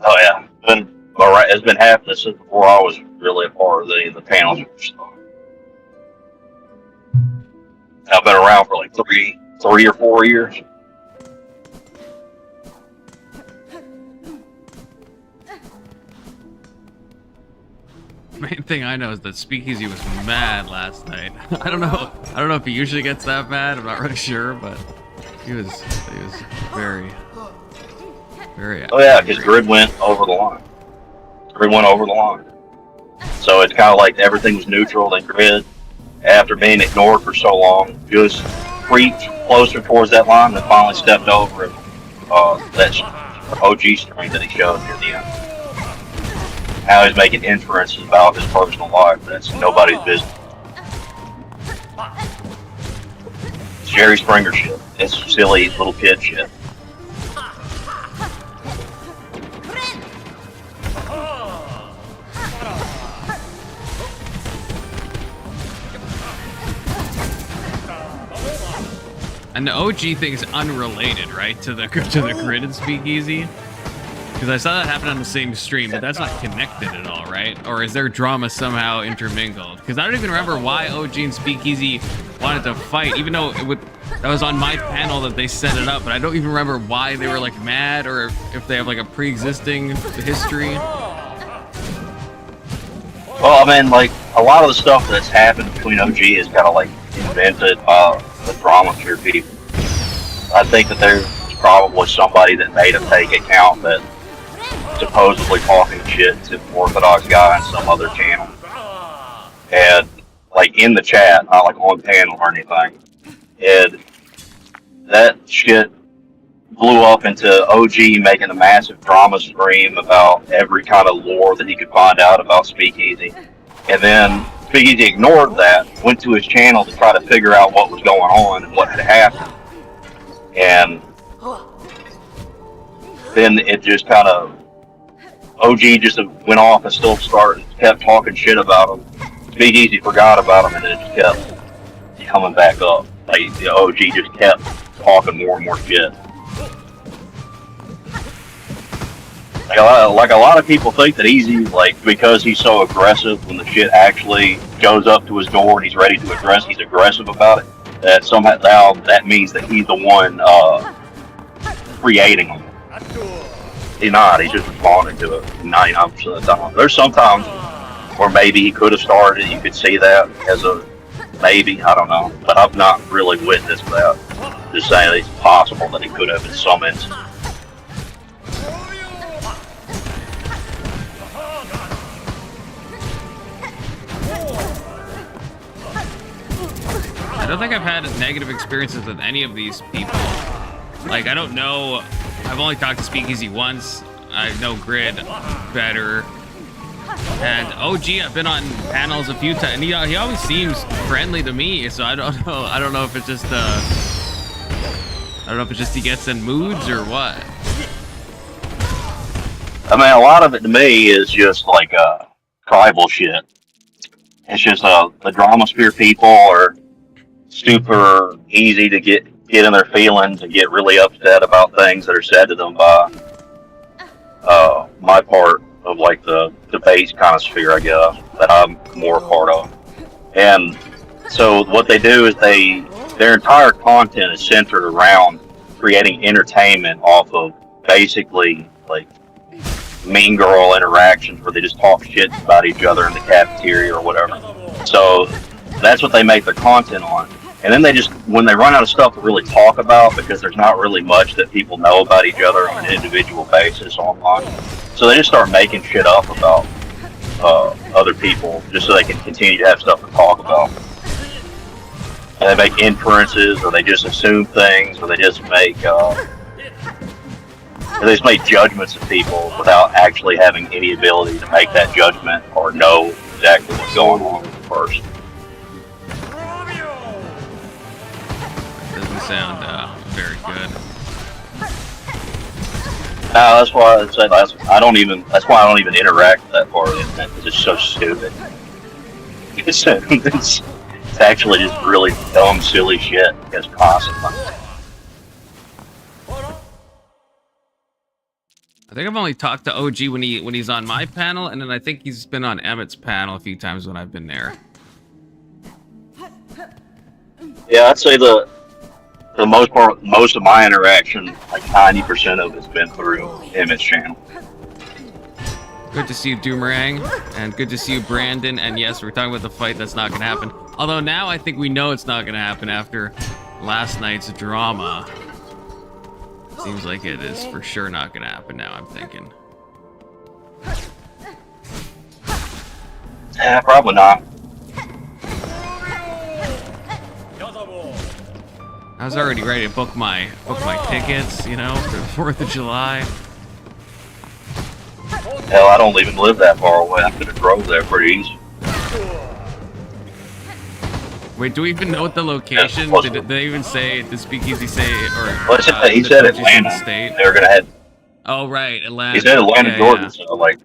Oh yeah, it's been happening since before I was really a part of the panels. I've been around for like three or 4 years. Main thing I know is that Speakeasy was mad last night. I don't know if he usually gets that mad. I'm not really sure, but he was very angry. Oh yeah, because Grid went over the line. So it's kind of like everything was neutral. Then Grid, after being ignored for so long, just creeped closer towards that line and finally stepped over that OG string that he showed near the end. Now he's making inferences about his personal life. That's nobody's business. It's Jerry Springer shit. It's silly little kid shit. And the OG thing's unrelated, right, to the Grid and Speakeasy? Because I saw that happen on the same stream, but that's not connected at all, right? Or is their drama somehow intermingled? Because I don't even remember why OG and Speakeasy wanted to fight, even though that was on my panel that they set it up, but I don't even remember why they were like mad or if they have like a pre-existing history. Well, I mean, like, a lot of the stuff that's happened between OG is kind of like invented by the drama pure people. I think that there's probably somebody that made him take account that supposedly talking shit to the Orthodox guy on some other channel. And, like, in the chat, not like on panel or anything. And that shit blew up into OG making a massive drama stream about every kind of lore that he could find out about Speakeasy. And then Speakeasy ignored that, went to his channel to try to figure out what was going on and what had happened. And then it just kind of, OG just went off and still kept talking shit about him. Speakeasy forgot about him and then it just kept coming back up. Like the OG just kept talking more and more shit. Like a lot of people think that Easy, like, because he's so aggressive when the shit actually goes up to his door and he's ready to address, he's aggressive about it, that somehow that means that he's the one creating them. He's not, he's just responding to it 99% of the time. There's sometimes where maybe he could have started it, you could see that as a maybe, I don't know, but I've not really witnessed that. Just saying it's possible that he could have in some instances. I don't think I've had negative experiences with any of these people. Like, I don't know. I've only talked to Speakeasy once. I know Grid better. And OG, I've been on panels a few times, and he always seems friendly to me. So I don't know. I don't know if it's just he gets in moods or what. I mean, a lot of it to me is just like tribal shit. It's just the Dramasphere people are super easy to get in their feelings and get really upset about things that are said to them by my part of like the debate kind of sphere, I guess, that I'm more a part of. And so what they do is their entire content is centered around creating entertainment off of basically like mean girl interactions where they just talk shit about each other in the cafeteria or whatever. So that's what they make their content on. And then they just, when they run out of stuff to really talk about, because there's not really much that people know about each other on an individual basis online, so they just start making shit up about other people just so they can continue to have stuff to talk about. And they make inferences, or they just assume things, or they just make judgments of people without actually having any ability to make that judgment or know exactly what's going on with the person. Doesn't sound very good. No, that's why I say that's why I don't even interact with that part of the internet, because it's so stupid. It's actually just really dumb, silly shit. It's constantly. I think I've only talked to OG when he's on my panel, and then I think he's been on Emmett's panel a few times when I've been there. Yeah, I'd say the most of my interaction, like 90% of it's been through Emmett's channel. Good to see you, Doomerang, and good to see you, Brandon. And yes, we're talking about the fight that's not going to happen. Although now I think we know it's not going to happen after last night's drama. Seems like it is for sure not going to happen now, I'm thinking. Yeah, probably not. I was already ready to book my tickets, you know, for the 4th of July. Hell, I don't even live that far away. I could have drove there pretty easy. Wait, do we even know what the location? Did they even say? Did Speakeasy say it? Or he said Atlanta. State? They were gonna head. Oh right, Atlanta. He said Atlanta, yeah, Georgia. Yeah.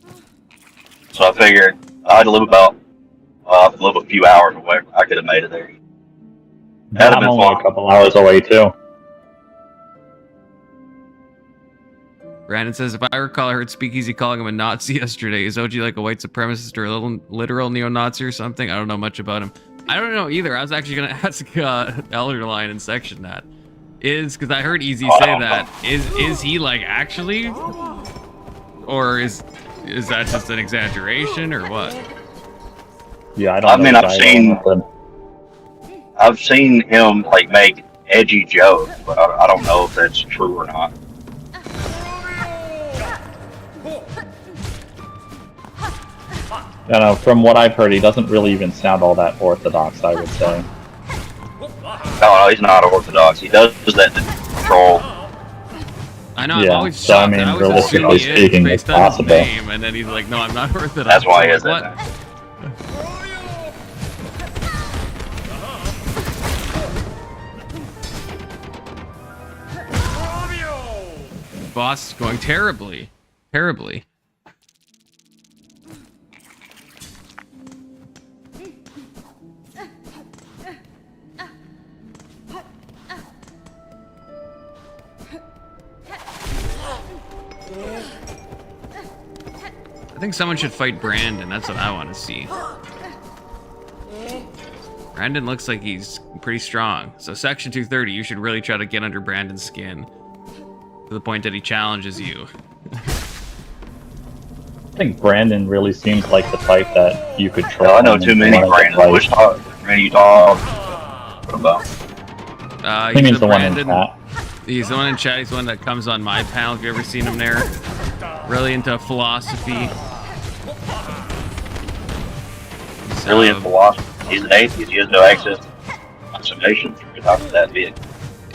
So I figured I had to live a few hours away. I could have made it there. That'd have been only a couple hours away too. Brandon says, if I recall, I heard Speakeasy calling him a Nazi yesterday. Is OG like a white supremacist or a literal neo-Nazi or something? I don't know much about him. I don't know either. I was actually going to ask Elderline in section that. Because I heard Easy say that. Is he like actually? Or is that just an exaggeration or what? Yeah, I don't know. I've seen him like make edgy jokes, but I don't know if that's true or not. You know, from what I've heard, he doesn't really even sound all that orthodox, I would say. No, he's not orthodox. He does that to control. I know, yeah, I'm always shocked. I always realistically speaking, it's possible. Name, and then he's like, no, I'm not orthodox. That's why he is that. boss is going terribly. Terribly. I think someone should fight Brandon. That's what I want to see. Brandon looks like he's pretty strong. So Section 230, you should really try to get under Brandon's skin. To the point that he challenges you. I think Brandon really seems like the type that you could try. I know too many Brandons. Which dog? Randy dog. What about? He means the one in chat. He's the one in chat. He's the one that comes on my panel. Have you ever seen him there? Really into philosophy. Really into philosophy. He's an atheist. He has no access to conservation. How could that be?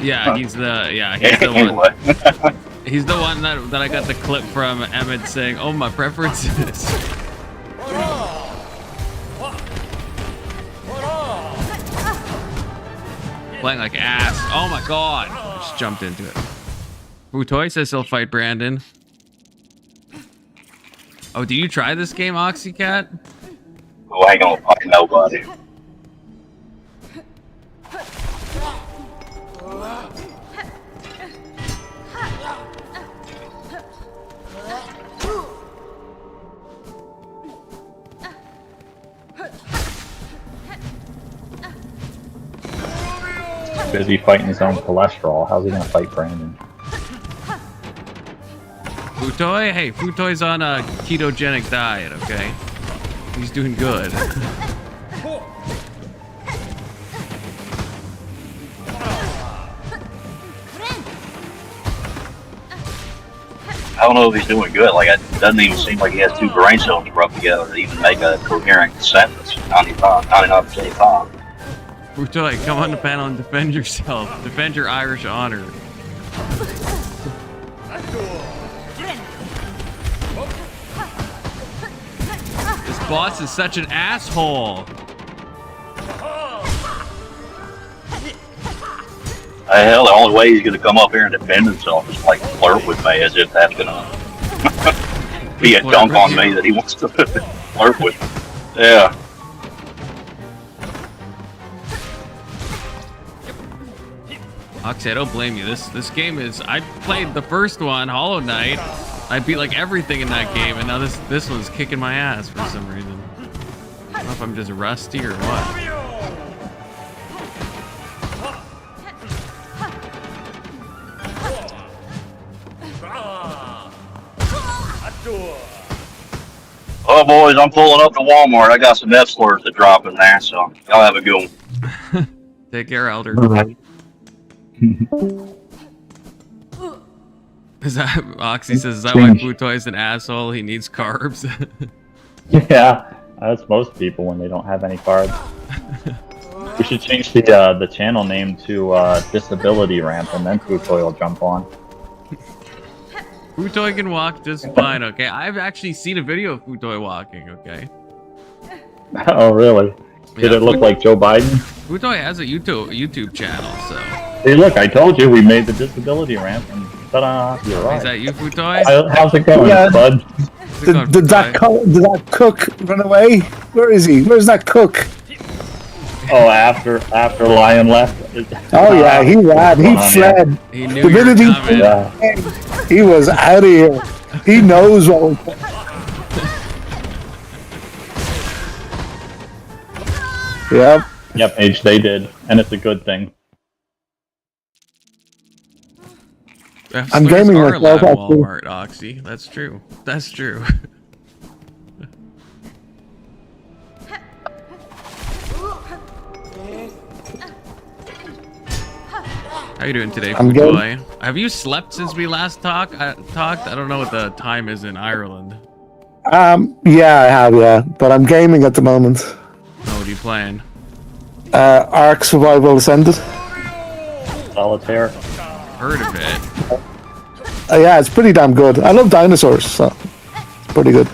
Yeah, he's the Anyway. one. He's the one that I got the clip from Emmett saying, "Oh, my preferences." Playing like ass. Oh my god! Just jumped into it. Futoy says he'll fight Brandon. Oh, do you try this game, Oxycat? Oh, I ain't gonna fucking nobody. Busy fighting his own cholesterol. How's he gonna fight Brandon? Futoy? Hey, Futoy's on a ketogenic diet, okay? He's doing good. I don't know if he's doing good. Like, it doesn't even seem like he has two brain cells rubbed together to even make a coherent sentence. 99% of the time. Futoy, come on the panel and defend yourself. Defend your Irish honor. This boss is such an asshole. Hell, the only way he's gonna come up here and defend himself is like flirt with me, as if that's gonna be a dunk on me that he wants to flirt with me. Yeah. Oxy, I don't blame you. This game is. I played the first one, Hollow Knight. I beat like everything in that game, and now this one's kicking my ass for some reason. I don't know if I'm just rusty or what. Oh boys, I'm pulling up to Walmart. I got some F slurs to drop in there, so y'all have a good one. Take care, Elder. Is that Oxy says? Is that why Futoy's an asshole? He needs carbs. Yeah, that's most people when they don't have any carbs. We should change the channel name to Disability Ramp, and then Futoy will jump on. Futoy can walk just fine, okay? I've actually seen a video of Futoy walking, okay? Oh, really? Did it look like Joe Biden? Futoy has a YouTube channel, so... Hey, look, I told you we made the disability ramp, and ta-da, you're right. Is that you, Futoy? How's it going, bud? Did that cook run away? Where is he? Where's that cook? Oh, after Lion left. Oh yeah, he ran. He fled. He knew The you were minute he coming. Yeah. He was out of here. He knows what was. Yep. Yep, H, they did, and it's a good thing. I'm gaming myself myself, at actually. Walmart, Oxy. That's true. That's true. How you doing today, I'm good. Futoy? Have you slept since we last talked? I don't know what the time is in Ireland. Yeah, I have, yeah, but I'm gaming at the moment. Oh, what are you playing? Ark Survival Ascended. Solitaire. Heard of it. Yeah, it's pretty damn good. I love dinosaurs, so it's pretty good.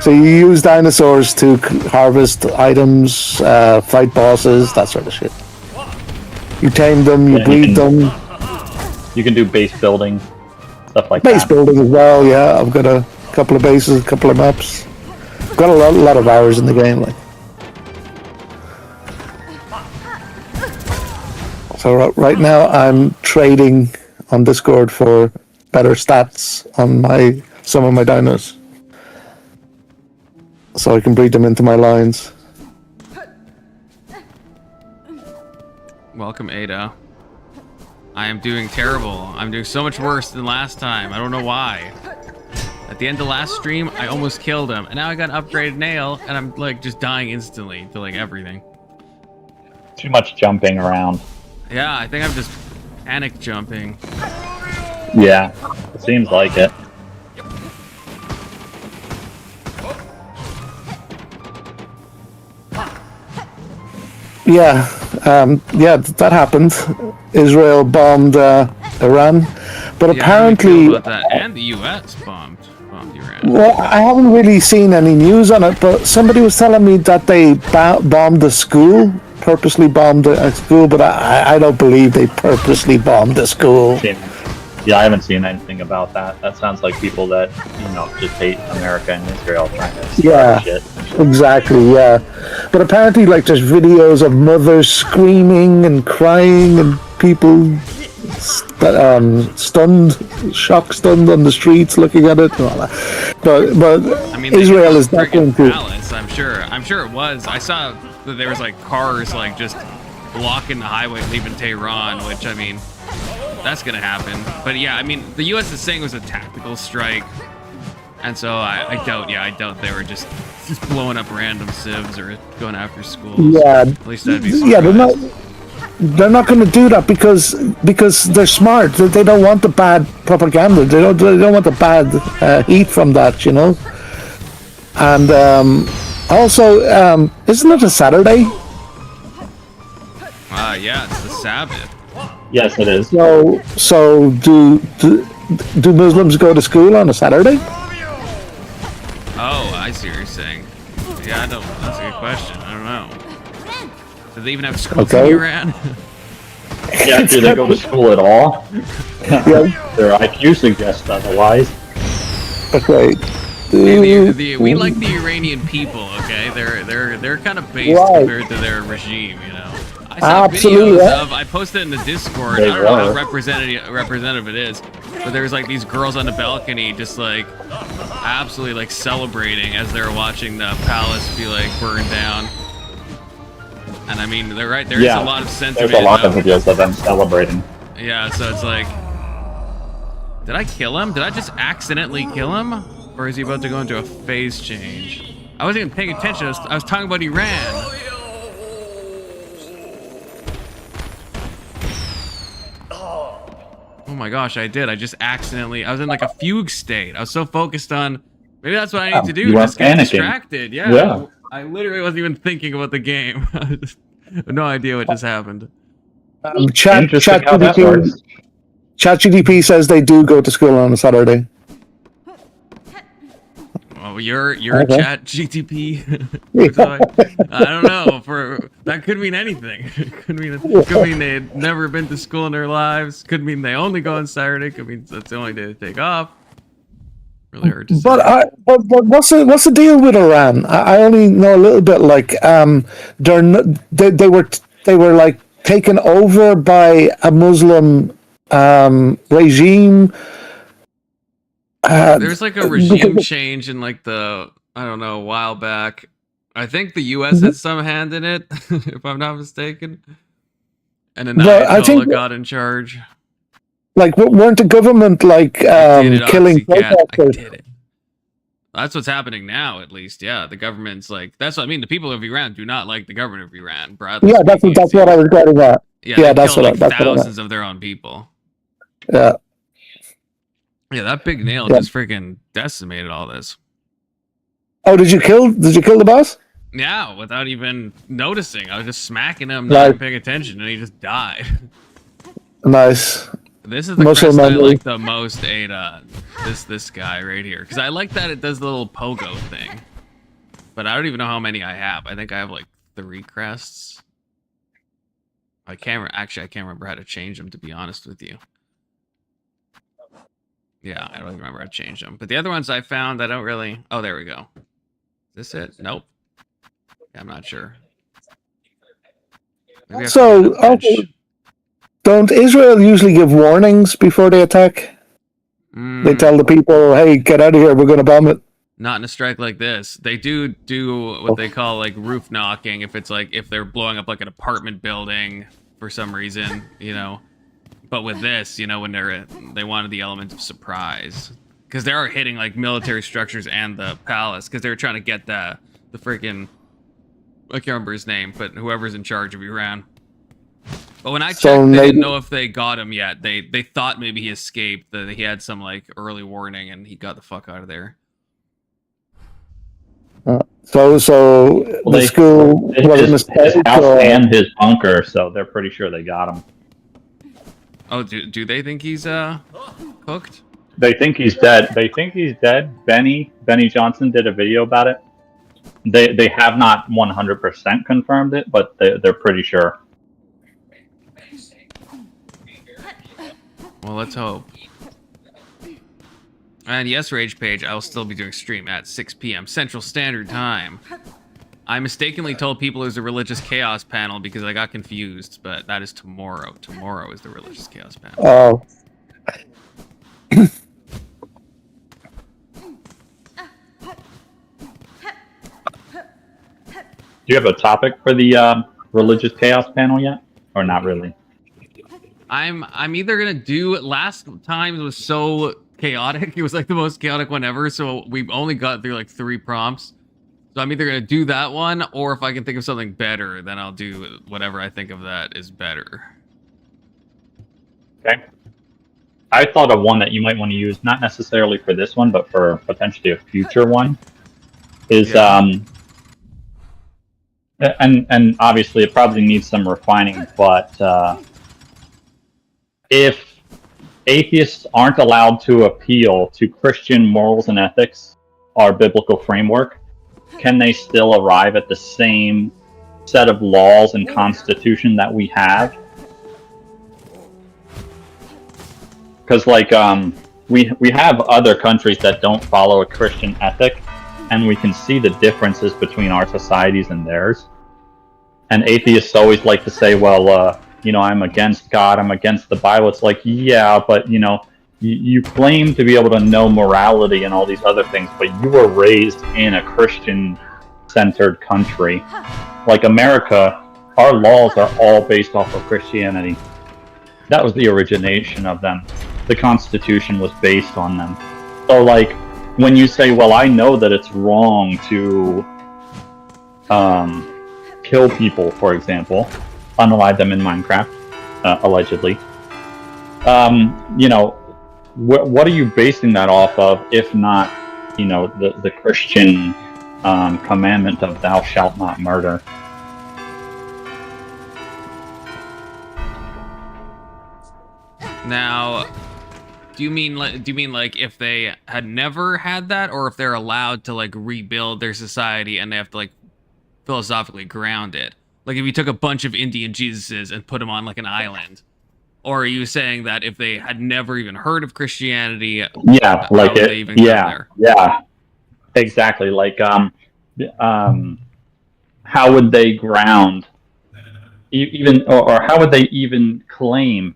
So you use dinosaurs to harvest items, fight bosses, that sort of shit. You tame them, you breed them. You can do base building. stuff like Base that. building as well. Yeah, I've got a couple of bases, a couple of maps. I've got a lot of hours in the game. Like, so right now I'm trading on Discord for better stats on some of my dinos, so I can breed them into my lines. Welcome, Ada. I am doing terrible. I'm doing so much worse than last time. I don't know why. At the end of last stream, I almost killed him, and now I got an upgraded nail, and I'm like just dying instantly to like everything. Too much jumping around. Yeah, I think I'm just panic jumping. Yeah, it seems like it. Yeah, that happened. Israel bombed Iran, but Yeah, apparently, about that. And the U.S. bombed Iran. well, I haven't really seen any news on it. But somebody was telling me that they bombed a school, purposely bombed a school. But I don't believe they purposely bombed a school. Yeah, I haven't seen anything about that. That sounds like people that, just hate America and Israel trying to start shit. Exactly, yeah. But apparently, like, there's videos of mothers screaming and crying and people stunned on the streets looking at it and all that. But I mean, Israel is not going to. Palace, I'm sure it was. I saw that there was like cars like just blocking the highway leaving Tehran, which I mean, that's gonna happen. But yeah, I mean, the U.S. is saying it was a tactical strike, and so I doubt they were just blowing up random civs or going after schools. Yeah, at least I'd be surprised. Yeah, they're not going to do that because they're smart. They don't want the bad propaganda. They don't want the bad heat from that, And also, isn't it a Saturday? Yeah, it's the Sabbath. Yes, it is. So do Muslims go to school on a Saturday? Oh, I see what you're saying. Yeah, that's a good question. I don't know. Do they even have schools in Iran? Yeah, do they go to school at all? Yeah. Their IQ suggests otherwise. Okay. We like the Iranian people, okay? They're kind of based compared to their regime, I saw videos of. I posted it in the Discord. I don't know how representative it is, but there's like these girls on the balcony, just like absolutely like celebrating as they're watching the palace be like burned down. And I mean, they're right. There's a lot of sentiment. There's a lot of videos of them celebrating. Yeah, so it's like, did I kill him? Did I just accidentally kill him, or is he about to go into a phase change? I wasn't even paying attention. I was talking about Iran. Oh my gosh, I did. I just accidentally. I was in like a fugue state. I was so focused on. Maybe that's what I need to do. Just get distracted. Yeah. I literally wasn't even thinking about the game. I just have no idea what just happened. ChatGPT says they do go to school on a Saturday. Oh, you're Chat GTP. I don't know. That could mean anything. Could mean they'd never been to school in their lives. Could mean they only go on Saturday. Could mean that's the only day they take off. Really hard to say. But what's the deal with Iran? I only know a little bit. Like they were like taken over by a Muslim regime. There's like a regime change in like a while back. I think the U.S. had some hand in it, if I'm not mistaken. And then Ayatollah got in charge. Like, weren't the government like killing protesters? I did it. That's what's happening now, at least. Yeah, the government's like, that's what I mean. The people of Iran do not like the government of Iran. Yeah, that's what I was getting at. Yeah, that's what thousands of their own people. Yeah. Yeah, that big nail just freaking decimated all this. Oh, did you kill the boss? Yeah, without even noticing. I was just smacking him, not even paying attention, and he just died. Nice. This is the crest I like the most, Ada. This guy right here. Because I like that it does the little pogo thing. But I don't even know how many I have. I think I have like 3 crests. I can't remember how to change them, to be honest with you. Yeah, I don't even remember how to change them. But the other ones I found, I don't really... Oh, there we go. Is this it? Nope. Yeah, I'm not sure. Maybe I have to So, do the bench. don't Israel usually give warnings before they attack? They tell the people, hey, get out of here, we're going to bomb it. Not in a strike like this. They do what they call like roof knocking if it's like if they're blowing up like an apartment building for some reason, you know. But with this, you know, when they wanted the element of surprise because they are hitting like military structures and the palace because they were trying to get the freaking I can't remember his name, but whoever's in charge of Iran. But when I checked, they didn't know if they got him yet. They thought maybe he escaped. That he had some like early warning and he got the fuck out of there. So the school was a mistake. His house and his bunker, so they're pretty sure they got him. Oh, do they think he's hooked? They think he's dead. They think he's dead. Benny Johnson did a video about it. They have not 100% confirmed it, but they're pretty sure. Well, let's hope. And yes, Rage Page, I will still be doing stream at 6 p.m. Central Standard Time. I mistakenly told people it was a religious chaos panel because I got confused, but that is tomorrow. Tomorrow is the religious chaos panel. Oh. Do you have a topic for the religious chaos panel yet, or not really? I'm either gonna do last time was so chaotic. It was like the most chaotic one ever. So we only got through like 3 prompts. So I'm either gonna do that one, or if I can think of something better, then I'll do whatever I think of that is better. Okay. I thought of one that you might want to use, not necessarily for this one, but for potentially a future one. Is and obviously it probably needs some refining, but if atheists aren't allowed to appeal to Christian morals and ethics, our biblical framework, can they still arrive at the same set of laws and constitution that we have? Because like we have other countries that don't follow a Christian ethic, and we can see the differences between our societies and theirs. And atheists always like to say, well, you know, I'm against God, I'm against the Bible. It's like, yeah, but you know, you claim to be able to know morality and all these other things, but you were raised in a Christian-centered country. Like America, our laws are all based off of Christianity. That was the origination of them. The Constitution was based on them. So like, when you say, well, I know that it's wrong to kill people, for example, unalive them in Minecraft, allegedly, you know, what are you basing that off of, if not, you know, the Christian commandment of thou shalt not murder? Now, do you mean like if they had never had that, or if they're allowed to like rebuild their society and they have to like philosophically ground it? Like if you took a bunch of Indian Jesuses and put them on like an island, or are you saying that if they had never even heard of Christianity, yeah, like it, yeah, exactly. Like how would they ground? Even or how would they even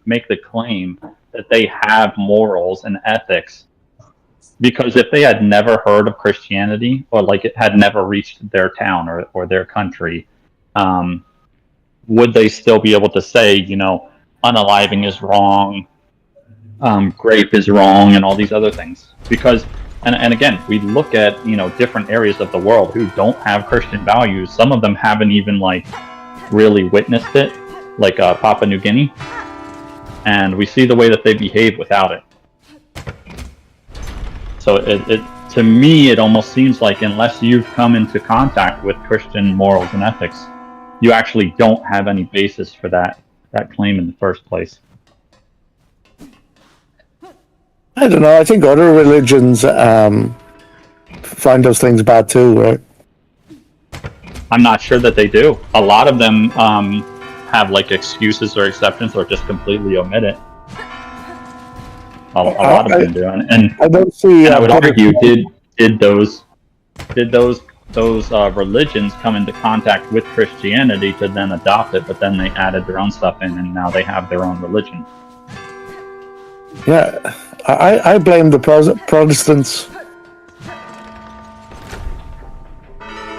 make the claim that they have morals and ethics? Because if they had never heard of Christianity, or like it had never reached their town or their country, would they still be able to say, you know, unaliving is wrong, grape is wrong, and all these other things? Because and again, we look at, you know, different areas of the world who don't have Christian values. Some of them haven't even like really witnessed it, like Papua New Guinea, and we see the way that they behave without it. So it to me, it almost seems like unless you've come into contact with Christian morals and ethics, you actually don't have any basis for that claim in the first place. I don't know. I think other religions find those things bad too, right? I'm not sure that they do. A lot of them have like excuses or exceptions, or just completely omit it. A lot of them do, and I don't see. I would argue, did those religions come into contact with Christianity to then adopt it, but then they added their own stuff in, and now they have their own religion. Yeah, I blame the Protestants.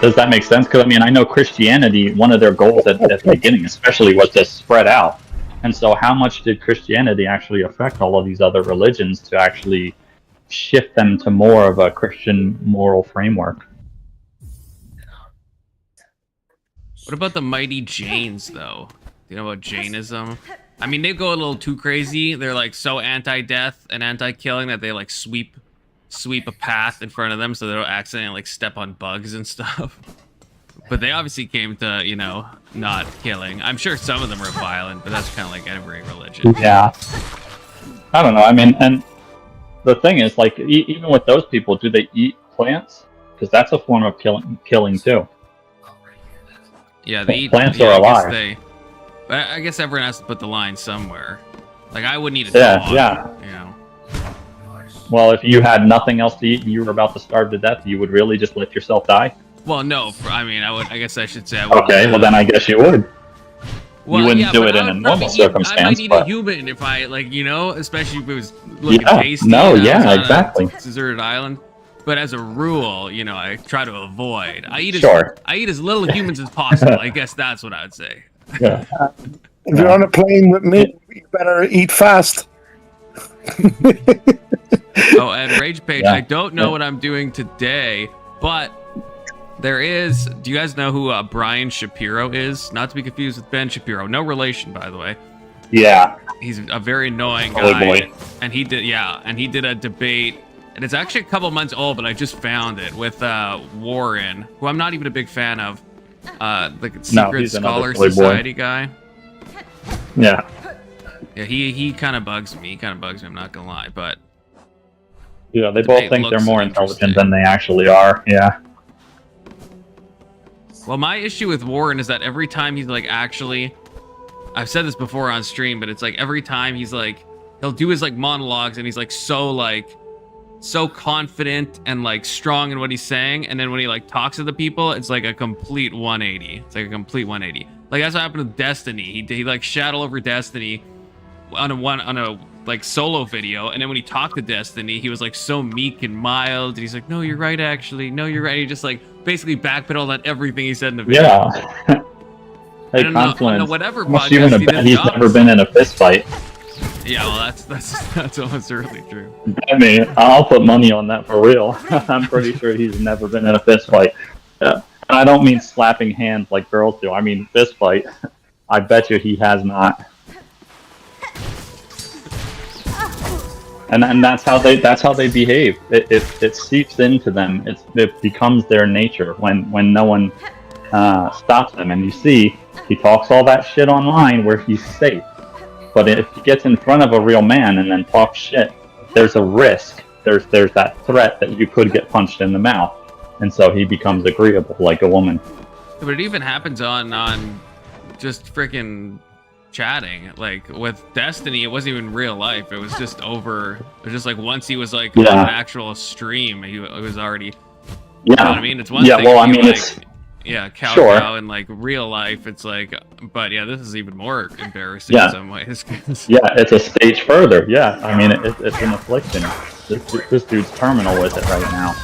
Does that make sense? Because I mean, I know Christianity, one of their goals at the beginning especially was to spread out. And so how much did Christianity actually affect all of these other religions to actually shift them to more of a Christian moral framework? What about the mighty Jains, though? Do you know about Jainism? I mean, they go a little too crazy. They're like so anti-death and anti-killing that they like sweep a path in front of them so they don't accidentally like step on bugs and stuff. But they obviously came to, you know, not killing. I'm sure some of them are violent, but that's kind of like every religion. Yeah. I don't know. I mean, and the thing is, like, even with those people, do they eat plants? Because that's a form of killing too. Yeah, they eat plants are alive. I guess everyone has to put the line somewhere. Like, I wouldn't eat a dog. Yeah. You know. Well, if you had nothing else to eat and you were about to starve to death, you would really just let yourself die? Well, no. I mean, I guess I should say I would. Okay, well then I guess you would. Well, you wouldn't do it in a normal circumstance. I might eat but... a human if I, like, you know, especially if it was looking tasty. No, yeah, exactly. A deserted island. But as a rule, you know, I try to avoid. I eat as little humans as possible. I guess that's what I would say. Yeah. If you're on a plane with me, you better eat fast. Oh, and Rage Page, I don't know what I'm doing today, but there is. Do you guys know who Brian Shapiro is? Not to be confused with Ben Shapiro. No relation, by the way. Yeah. He's a very annoying guy. Oh boy. And he did a debate, and it's actually a couple months old, but I just found it with Warren, who I'm not even a big fan of. The Secret Scholar Society guy. Yeah. Yeah, he kind of bugs me. I'm not gonna lie, but yeah, they both think they're more intelligent than they actually are. Yeah. Well, my issue with Warren is that every time he's like, actually, I've said this before on stream, but it's like every time he's like, he'll do his like monologues and he's like so confident and like strong in what he's saying, and then when he like talks to the people, it's like a complete 180. It's like a complete 180. Like that's what happened with Destiny. He like shat all over Destiny on a like solo video, and then when he talked to Destiny, he was like so meek and mild, and he's like, no, you're right, actually, no, you're right. He just like basically backpedaled on everything he said in the video. Yeah. Hey, Confluence. Whatever podcast you gonna bet he's never been in a fist fight. Yeah, well, that's almost certainly true. I mean, I'll put money on that for real. I'm pretty sure he's never been in a fist fight. Yeah. And I don't mean slapping hands like girls do. I mean fist fight. I bet you he has not. And that's how they behave. It seeps into them. It becomes their nature when no one stops them. And you see, he talks all that shit online where he's safe. But if he gets in front of a real man and then talks shit, there's a risk. There's that threat that you could get punched in the mouth. And so he becomes agreeable like a woman. But it even happens on just freaking chatting. Like with Destiny, it wasn't even real life. It was just over. It was just like once he was like on an actual stream, he was already. Yeah. You know what I mean? It's one thing. Well, I mean, like, it's cow in like real life. It's like, but yeah, this is even more embarrassing in some ways. Yeah, it's a stage further. Yeah, I mean, it's an affliction. This dude's terminal with it right now.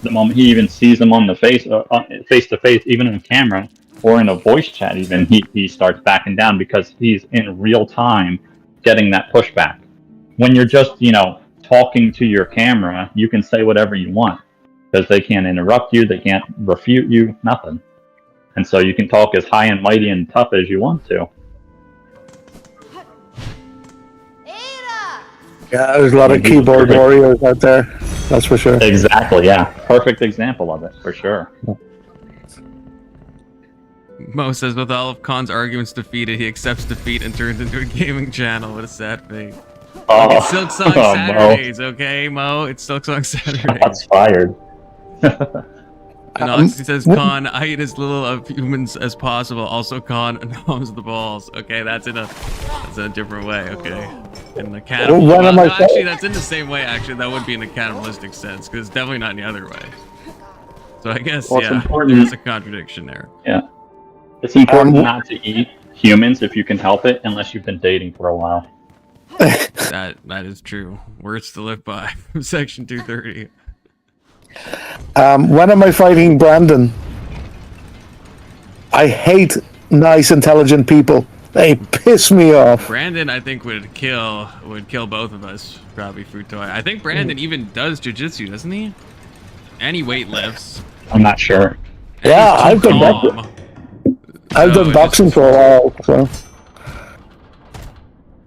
The moment he even sees him on the face to face, even in camera or in a voice chat, even he starts backing down because he's in real time getting that pushback. When you're just talking to your camera, you can say whatever you want because they can't interrupt you, they can't refute you, nothing. And so you can talk as high and mighty and tough as you want to. Yeah, there's a lot of keyboard warriors out there. That's for sure. Exactly, yeah. Perfect example of it, for sure. Mo says, with all of Khan's arguments defeated, he accepts defeat and turns into a gaming channel. What a sad fate. Oh, it's Silksong Saturdays, okay, Mo? It's Silksong Saturdays. Shots fired. And Oxy says, Con, I eat as little of humans as possible. Also, Con knows the balls. Okay, that's in a different way. Okay, in the cannibal. Well, no, actually, that's in the same way. Actually, that would be in a cannibalistic sense, because it's definitely not in the other way. So I guess there's a contradiction there. Yeah, it's important not to eat humans if you can help it, unless you've been dating for a while. That is true. Words to live by from Section 230. When am I fighting Brandon? I hate nice, intelligent people. They piss me off. Brandon, I think, would kill both of us, probably Fruitoy. I think Brandon even does jiu-jitsu, doesn't he? And he weight lifts. I'm not sure. And yeah, I've done boxing for a while. So.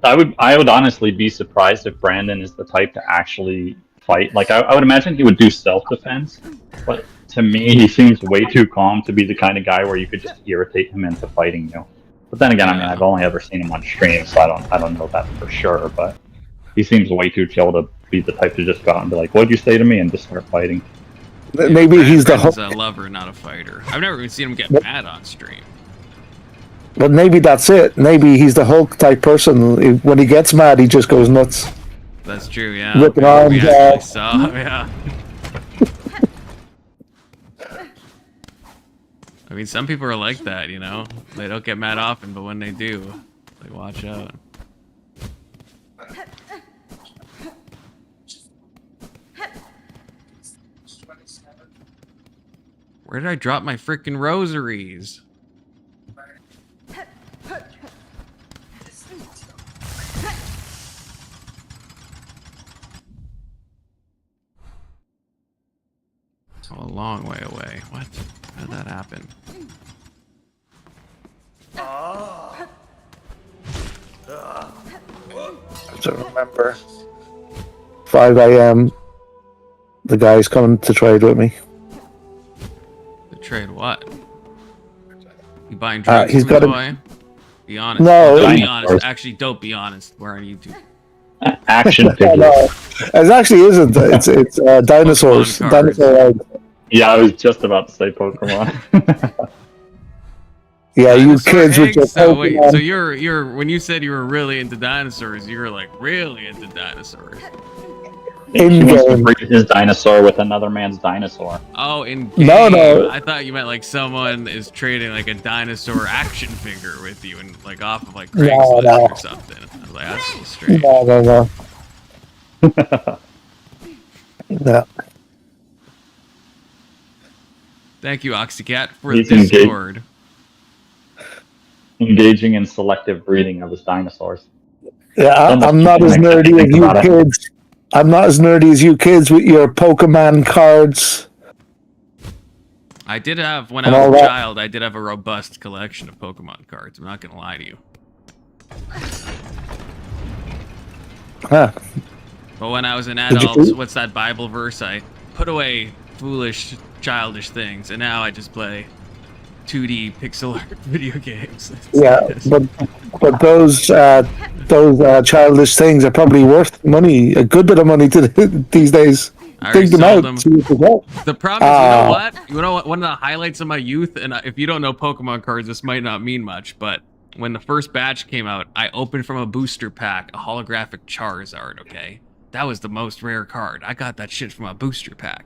I would honestly be surprised if Brandon is the type to actually fight. Like, I would imagine he would do self-defense, but to me, he seems way too calm to be the kind of guy where you could just irritate him into fighting you. But then again, I mean, I've only ever seen him on stream, so I don't know that for sure, but he seems way too chill to be the type to just go out and be like, what'd you say to me? And just start fighting. Maybe he's the a lover, not a fighter. I've never even seen him get mad on stream. But maybe that's it. Maybe he's the Hulk type person. When he gets mad, he just goes nuts. That's true, yeah. Ripping arms yeah. I mean, some people are like that, you know? They don't get mad often, but when they do, like, watch out. Where did I drop my frickin' rosaries? Oh, a long way away. What? How did that happen? I don't remember. 5 a.m. The guy's coming to trade with me. To trade what? You buying drugs? He's got a... Be honest. No, don't be honest. Actually, don't be honest. We're on YouTube. Action figures. No, it actually isn't. It's dinosaurs. Dinosaur. Yeah, I was just about to say Pokemon. Yeah, dinosaur you kids with your so Pokemon. wait, so you're when you said you were really into dinosaurs, you were like really into dinosaurs. He wants to breed his dinosaur with another man's dinosaur. Oh, in game. No. I thought you meant like someone is trading like a dinosaur action figure with you and like off of like Craigslist or something. I was like, that's so strange. No. No. Thank you, Oxycat, for the Discord. Engaging in selective breeding of his dinosaurs. Yeah, I'm not as nerdy as you kids. I'm not as nerdy as you kids with your Pokemon cards. I did have, when I was a child, I did have a robust collection of Pokemon cards. I'm not going to lie to you. Huh. But when I was an adult, what's that Bible verse? I put away foolish, childish things, and now I just play 2D pixel art video games. Yeah, but those childish things are probably worth money, a good bit of money these days. Dig them out. The problem is, you know what? One of the highlights of my youth, and if you don't know Pokemon cards, this might not mean much, but when the first batch came out, I opened from a booster pack a holographic Charizard, okay? That was the most rare card. I got that shit from a booster pack.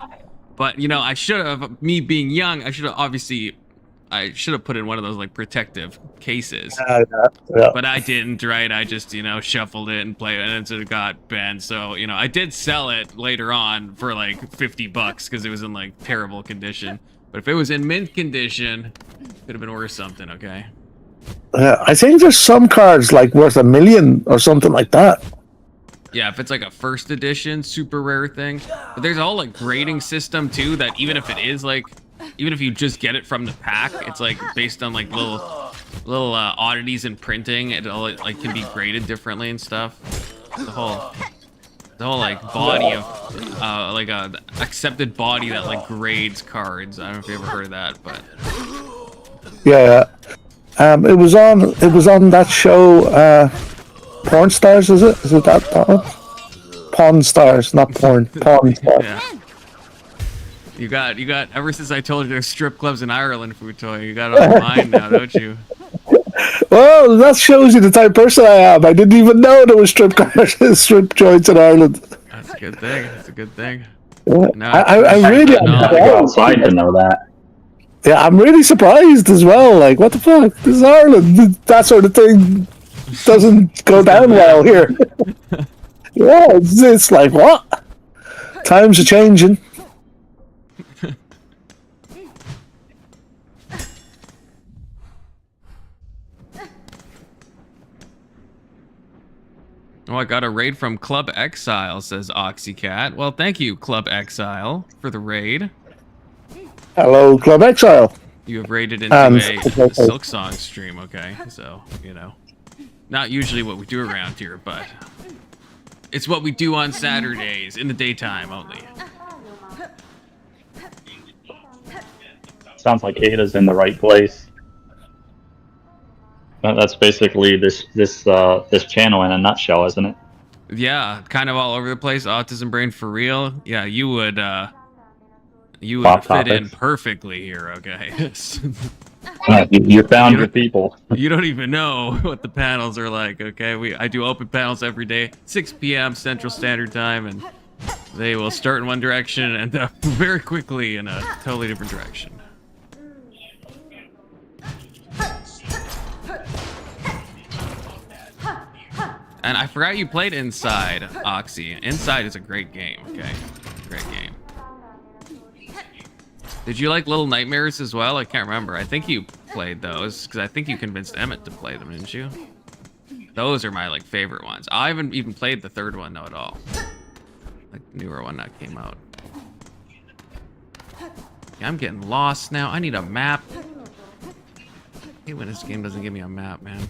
But, you know, I should have, me being young, I should have put in one of those, like, protective cases. Yeah. But I didn't, right? I just, you know, shuffled it and played it, and it got banned. So, you know, I did sell it later on for, like, $50 because it was in, like, terrible condition. But if it was in mint condition, it could have been worth something, okay? I think there's some cards, like, worth $1 million or something like that. Yeah, if it's like a first edition, super rare thing. But there's a whole like grading system too that even if it is like, even if you just get it from the pack, it's like based on like little oddities in printing. It all like can be graded differently and stuff. The whole like body of like a accepted body that like grades cards. I don't know if you ever heard of that, but yeah. It was on that show. Porn Stars, is it? Is it that one? Pawn Stars, not porn. Pawn Stars. You got. Ever since I told you there's strip clubs in Ireland, Futoy, you got it on your mind now, don't you? Well, that shows you the type of person I am. I didn't even know there was strip joints in Ireland. That's a good thing. That's a good thing. Yeah. No, I really I had to go outside to know that. Yeah, I'm really surprised as well. Like, what the fuck? This is Ireland. That sort of thing doesn't go down well here. Yeah, it's like, what? Times are changing. Oh, I got a raid from Club Exile, says Oxycat. Well, thank you, Club Exile, for the raid. Hello, Club Exile. You have raided into a Silksong stream, okay? So, you know. Not usually what we do around here, but it's what we do on Saturdays, in the daytime only. Sounds like Ada's in the right place. That's basically this channel in a nutshell, isn't it? Yeah, kind of all over the place. Autism Brain for real. Yeah, you would fit in perfectly here, okay? You found your people. You don't even know what the panels are like, okay? I do open panels every day, 6 p.m. Central Standard Time, and they will start in one direction and end up very quickly in a totally different direction. And I forgot you played Inside, Oxy. Inside is a great game, okay? Great game. Did you like Little Nightmares as well? I can't remember. I think you played those, because I think you convinced Emmett to play them, didn't you? Those are my, like, favorite ones. I haven't even played the third one, though, at all. Like, the newer one that came out. Yeah, I'm getting lost now. I need a map. I hate when this game doesn't give me a map, man.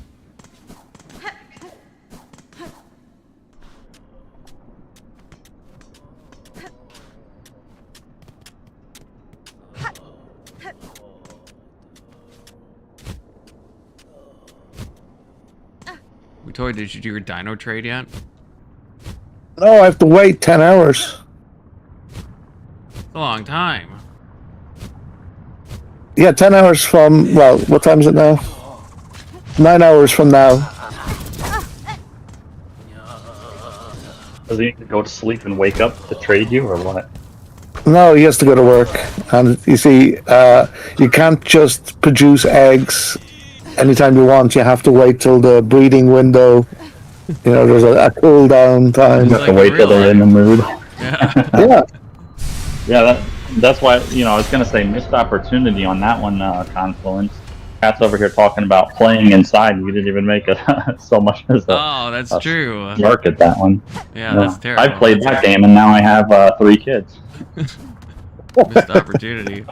Toy, did you do your dino trade yet? No, I have to wait 10 hours. It's a long time. Yeah, 10 hours from, well, what time is it now? 9 hours from now. Does he need to go to sleep and wake up to trade you, or what? No, he has to go to work. And you see, you can't just produce eggs anytime you want. You have to wait till the breeding window. You know, there's a cool down time. You have to wait till they're in the mood. Yeah. Yeah. That's why, you know, I was going to say missed opportunity on that one, Confluence. Cat's over here talking about playing inside. You didn't even make it so much as that's true. Mark at that one. Yeah, that's terrible. I played that game and now I have 3 kids. Missed opportunity.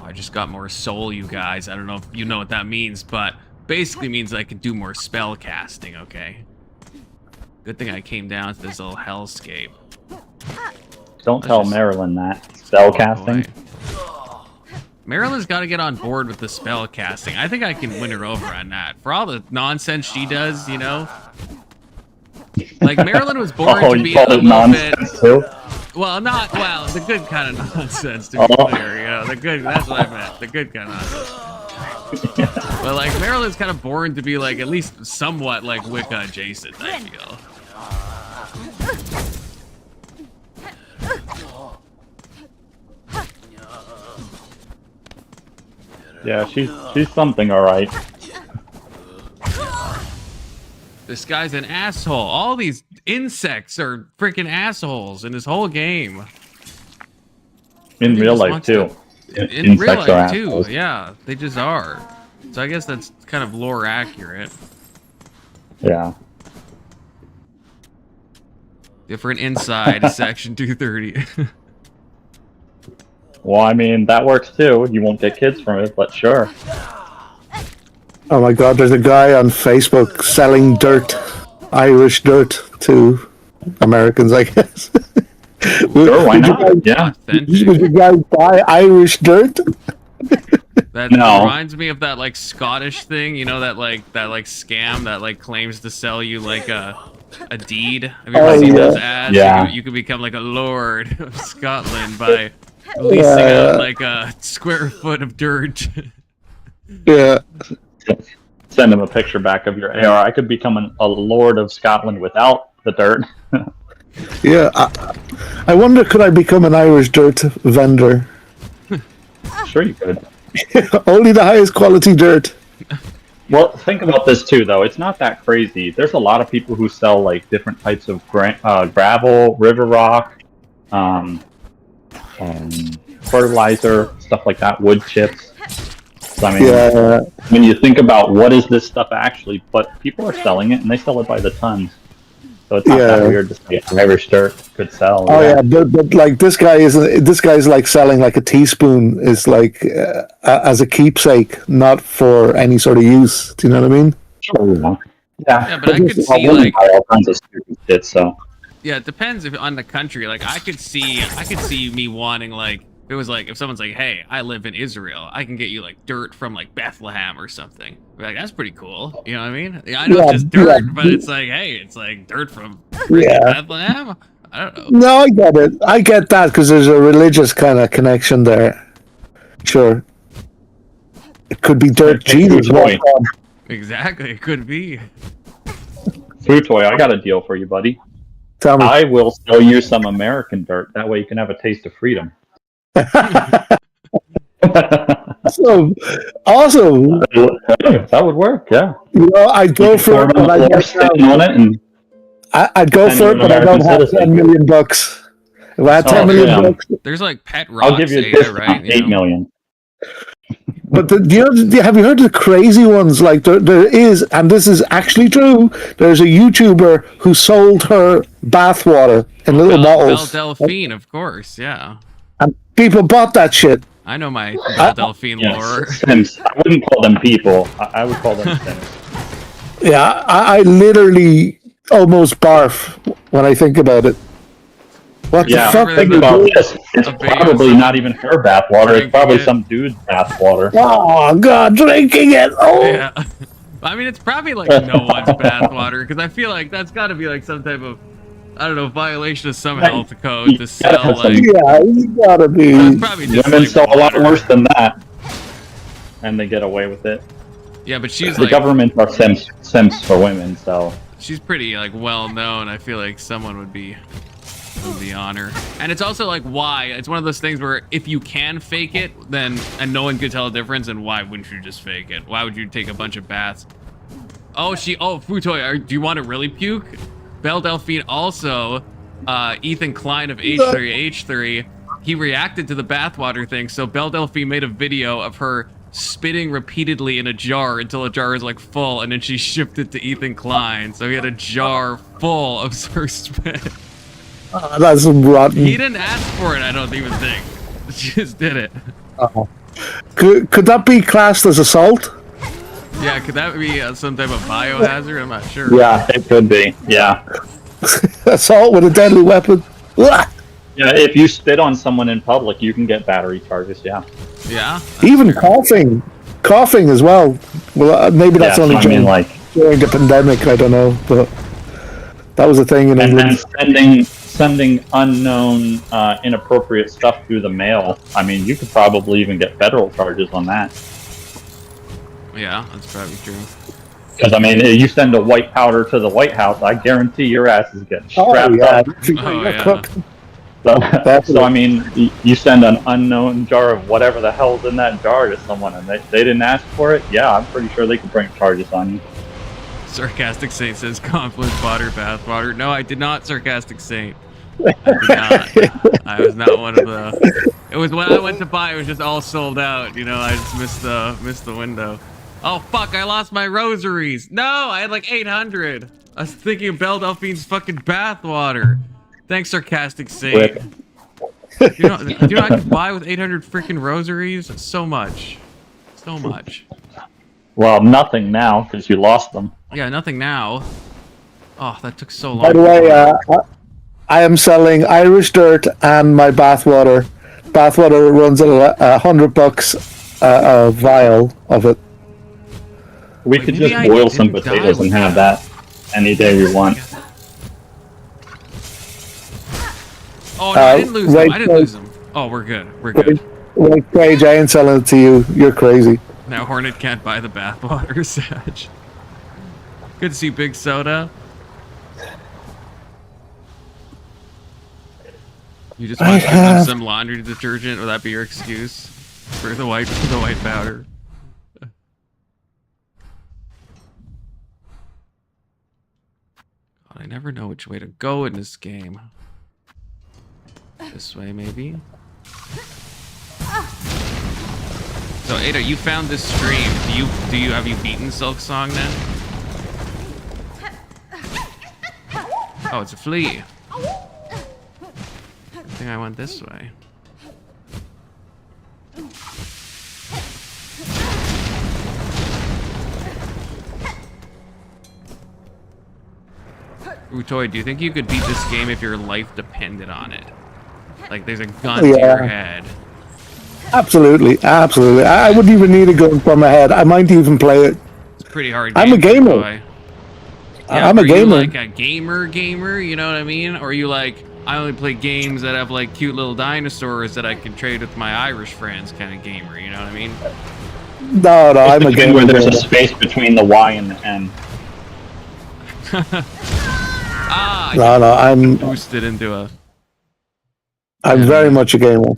I just got more soul, you guys. I don't know if you know what that means, but basically means I can do more spell casting, okay? Good thing I came down to this little hellscape. Don't tell Marilyn that. Spell casting? Marilyn's got to get on board with the spell casting. I think I can win her over on that. For all the nonsense she does, you know? Like, Marilyn was born to be a little bit... Too? Well, the good kind of nonsense, to be clear, you know, that's what I meant, the good kind of nonsense. But, like, Marilyn's kind of born to be, like, at least somewhat, like, Wicca adjacent, I feel. Yeah, she's something, alright. This guy's an asshole. All these insects are freaking assholes in this whole game. In real life, too. In real life, too. Yeah, they just are. So I guess that's kind of lore accurate. Yeah. Different inside section 230. Well, I mean, that works, too. You won't get kids from it, but sure. Oh my god, there's a guy on Facebook selling dirt. Irish dirt to Americans, I guess. Sure, why not? Yeah. Would you guys buy Irish dirt? That reminds me of that, like, Scottish thing, you know, that scam that, like, claims to sell you, like, a deed. Have you ever seen those ads? Yeah. You could become like a lord of Scotland by leasing out like a square foot of dirt. Yeah. Send him a picture back of your AR. I could become a lord of Scotland without the dirt. Yeah. I wonder, could I become an Irish dirt vendor? Sure you could. Only the highest quality dirt. Well, think about this too, though. It's not that crazy. There's a lot of people who sell like different types of gravel, river rock, fertilizer, stuff like that, wood chips. So, I mean, when you think about what is this stuff actually, but people are selling it and they sell it by the tons. So it's not that weird to say Irish dirt could sell. Oh yeah, but like this guy's like selling like a teaspoon is like as a keepsake, not for any sort of use. Do you know what I mean? Sure. Yeah, but I could see like all kinds of stupid shit. So yeah, it depends on the country. Like I could see me wanting like it was like if someone's like, hey, I live in Israel, I can get you like dirt from like Bethlehem or something. Like that's pretty cool. You know what I mean? Yeah, I know it's just dirt, but it's like, hey, it's like dirt from Bethlehem. I don't know. No, I get it. I get that because there's a religious kind of connection there. Sure, it could be dirt. Jesus, exactly. It could be. Fruitoy, I got a deal for you, buddy. Tell me. I will sell you some American dirt. That way you can have a taste of freedom. So awesome. That would work, yeah. You know, I'd go for it, but I'd go for it, but I don't have $10 million. If I had $10 million bucks, there's like pet rocks. I'll give you this, right? $8 million. But have you heard of the crazy ones? Like there is, and this is actually true. There's a YouTuber who sold her bathwater in little bottles. Belle Delphine, of course, yeah. And people bought that shit. I know my Belle Delphine lore. Sims. I wouldn't call them people. I would call them Sims. Yeah, I literally almost barf when I think about it. What the fuck? Think about this. It's probably not even her bathwater. It's probably some dude's bathwater. Oh God, drinking it! Oh. Yeah. I mean, it's probably like no one's bathwater because I feel like that's got to be like some type of, I don't know, violation of some health code to sell like. Yeah, you gotta be. Women sell a lot worse than that, and they get away with it. Yeah, but she's the like government are Sims for women, so she's pretty like well known. I feel like someone would be on her. And it's also like why? It's one of those things where if you can fake it, then and no one could tell the difference, then why wouldn't you just fake it? Why would you take a bunch of baths? Oh, Fruitoy, do you want to really puke? Belle Delphine also, Ethan Klein of H3H3, he reacted to the bathwater thing, so Belle Delphine made a video of her spitting repeatedly in a jar until a jar is like full, and then she shipped it to Ethan Klein, so he had a jar full of her spit. That's rotten. He didn't ask for it, I don't even think. She just did it. Could that be classed as assault? Yeah, could that be some type of biohazard? I'm not sure. Yeah, it could be. Yeah. Assault with a deadly weapon. Yeah, if you spit on someone in public, you can get battery charges. Yeah. Yeah. Even coughing as well. Well, maybe that's only during the pandemic. I don't know, but that was a thing in England. And sending unknown, inappropriate stuff through the mail. I mean, you could probably even get federal charges on that. Yeah, that's probably true. Because, I mean, you send a white powder to the White House, I guarantee your ass is getting strapped up. Oh, yeah. So, I mean, you send an unknown jar of whatever the hell's in that jar to someone, and they didn't ask for it, yeah, I'm pretty sure they could bring charges on you. Sarcastic Saint says, Confluence Water, Bathwater. No, I did not, Sarcastic Saint. I did not. I was not one of the... It was when I went to buy, it was just all sold out, you know, I just missed the window. Oh, fuck, I lost my rosaries. No, I had like 800. I was thinking of Belle Delphine's fucking bathwater. Thanks, Sarcastic Saint. You know I could buy with 800 freaking rosaries? So much. So much. Well, nothing now, because you lost them. Yeah, nothing now. Oh, that took so long. By the way, I am selling Irish dirt and my bathwater. Bathwater runs at $100 a vial of it. We could just boil some potatoes and have that any day we want. Oh no, I didn't lose right, him. I didn't lose him. Oh, we're good. We're Right, good. right, Craig, I ain't selling it to you. You're crazy. Now Hornet can't buy the bathwater, Sag. Good to see Big Soda. You just want to give them some laundry detergent? Will that be your excuse for the white powder? God, I never know which way to go in this game. This way, maybe. So Ada, you found this stream. Have you beaten Silksong then? Oh, it's a flea. I think I went this way. Utoy, do you think you could beat this game if your life depended on it? Like there's a gun to your head. Absolutely, absolutely. I wouldn't even need a gun for my head. I might even play it. It's a pretty hard. I'm a gamer. Yeah, I'm a gamer. Are you like a gamer? You know what I mean? Or are you like, I only play games that have like cute little dinosaurs that I can trade with my Irish friends kind of gamer? You know what I mean? No, I'm a gamer. Where there's a space between the Y and the N. No, I'm boosted into a. I'm very much a gamer.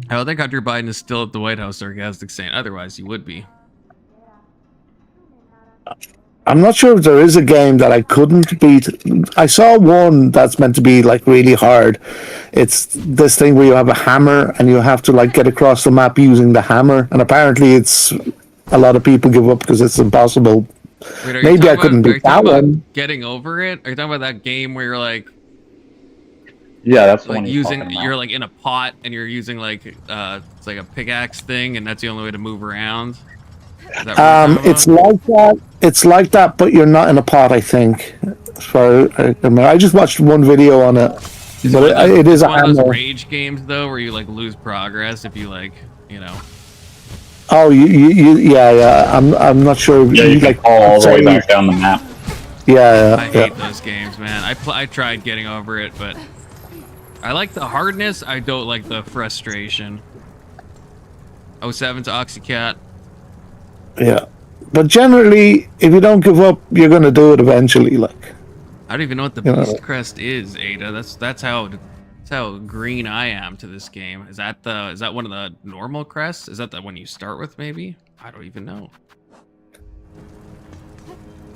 I don't think Hunter Biden is still at the White House, sarcastic saying. Otherwise, he would be. I'm not sure if there is a game that I couldn't beat. I saw one that's meant to be like really hard. It's this thing where you have a hammer and you have to like get across the map using the hammer. And apparently, it's a lot of people give up because it's impossible. Wait, maybe I couldn't beat that one. Getting over it? Are you talking about that game where you're like? Yeah, that's the like one using. You're like in a pot and you're using like it's like a pickaxe thing, and that's the only way to move around. It's like that. It's like that, but you're not in a pot. I think. As far as I just watched one video on it. But it is one of those rage games though, where you like lose progress if you like, you know. Oh, yeah. I'm not sure. Yeah, you like all the way back down the map. Yeah. I hate those games, man. I tried getting over it, but I like the hardness. I don't like the frustration. 07 to Oxycat. Yeah, but generally, if you don't give up, you're gonna do it eventually. Like, I don't even know what the Beast Crest is, Ada. That's how green I am to this game. Is that one of the normal crests? Is that the one you start with? Maybe I don't even know.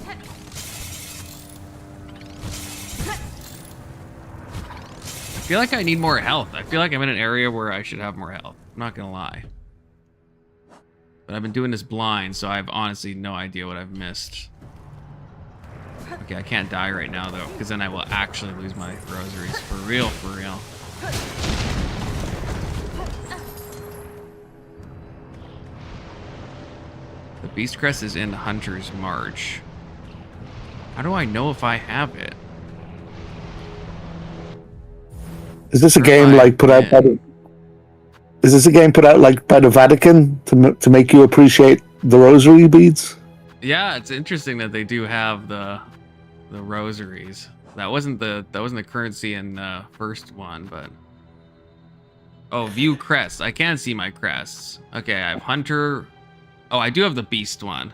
I feel like I need more health. I feel like I'm in an area where I should have more health. I'm not gonna lie. But I've been doing this blind, so I have honestly no idea what I've missed. Okay, I can't die right now, though, because then I will actually lose my rosaries. For real, for real. The Beast Crest is in Hunter's March. How do I know if I have it? Is this a game like put out by the... Is this a game put out like by the Vatican to make you appreciate the rosary beads? Yeah, it's interesting that they do have the rosaries. That wasn't the currency in the first one, but view crests. I can see my crests. Okay, I have Hunter. Oh, I do have the Beast one.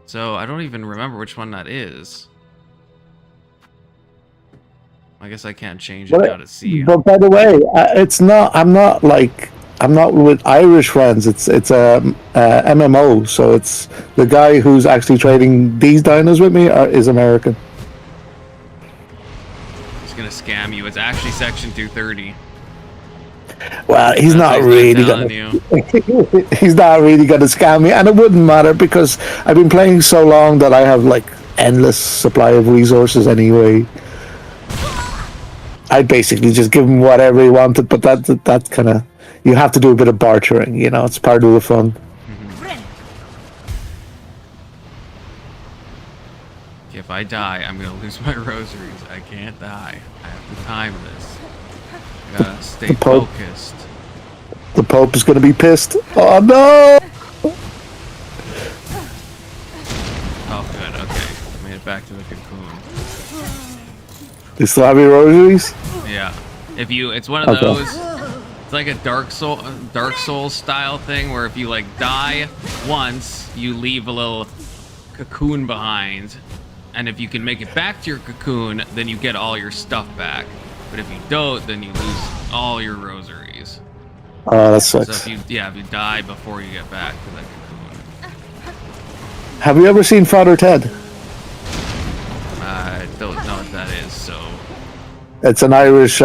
So I don't even remember which one that is. I guess I can't change it now to see. But by the way, it's not. I'm not with Irish friends. It's a MMO. So it's the guy who's actually trading these dinos with me is American. He's gonna scam you. It's actually Section 230. Well, he's not really gonna. He's not really gonna scam me, and it wouldn't matter because I've been playing so long that I have like endless supply of resources anyway. I'd basically just give him whatever he wanted, but that kind of, you have to do a bit of bartering, you know, it's part of the fun. If I die, I'm gonna lose my rosaries. I can't die. I have to time this. I gotta stay focused. The Pope is gonna be pissed. Oh no! Oh good, okay. I made get back to the cocoon. You still have your rosaries? Yeah. If you, it's one of Okay. those. It's like a Dark Souls style thing where if you like die once, you leave a little cocoon behind, and if you can make it back to your cocoon, then you get all your stuff back. But if you don't, then you lose all your rosaries. Oh, that So sucks. if you die before you get back to that cocoon. Have you ever seen Father Ted? I don't know what that is, so It's an Irish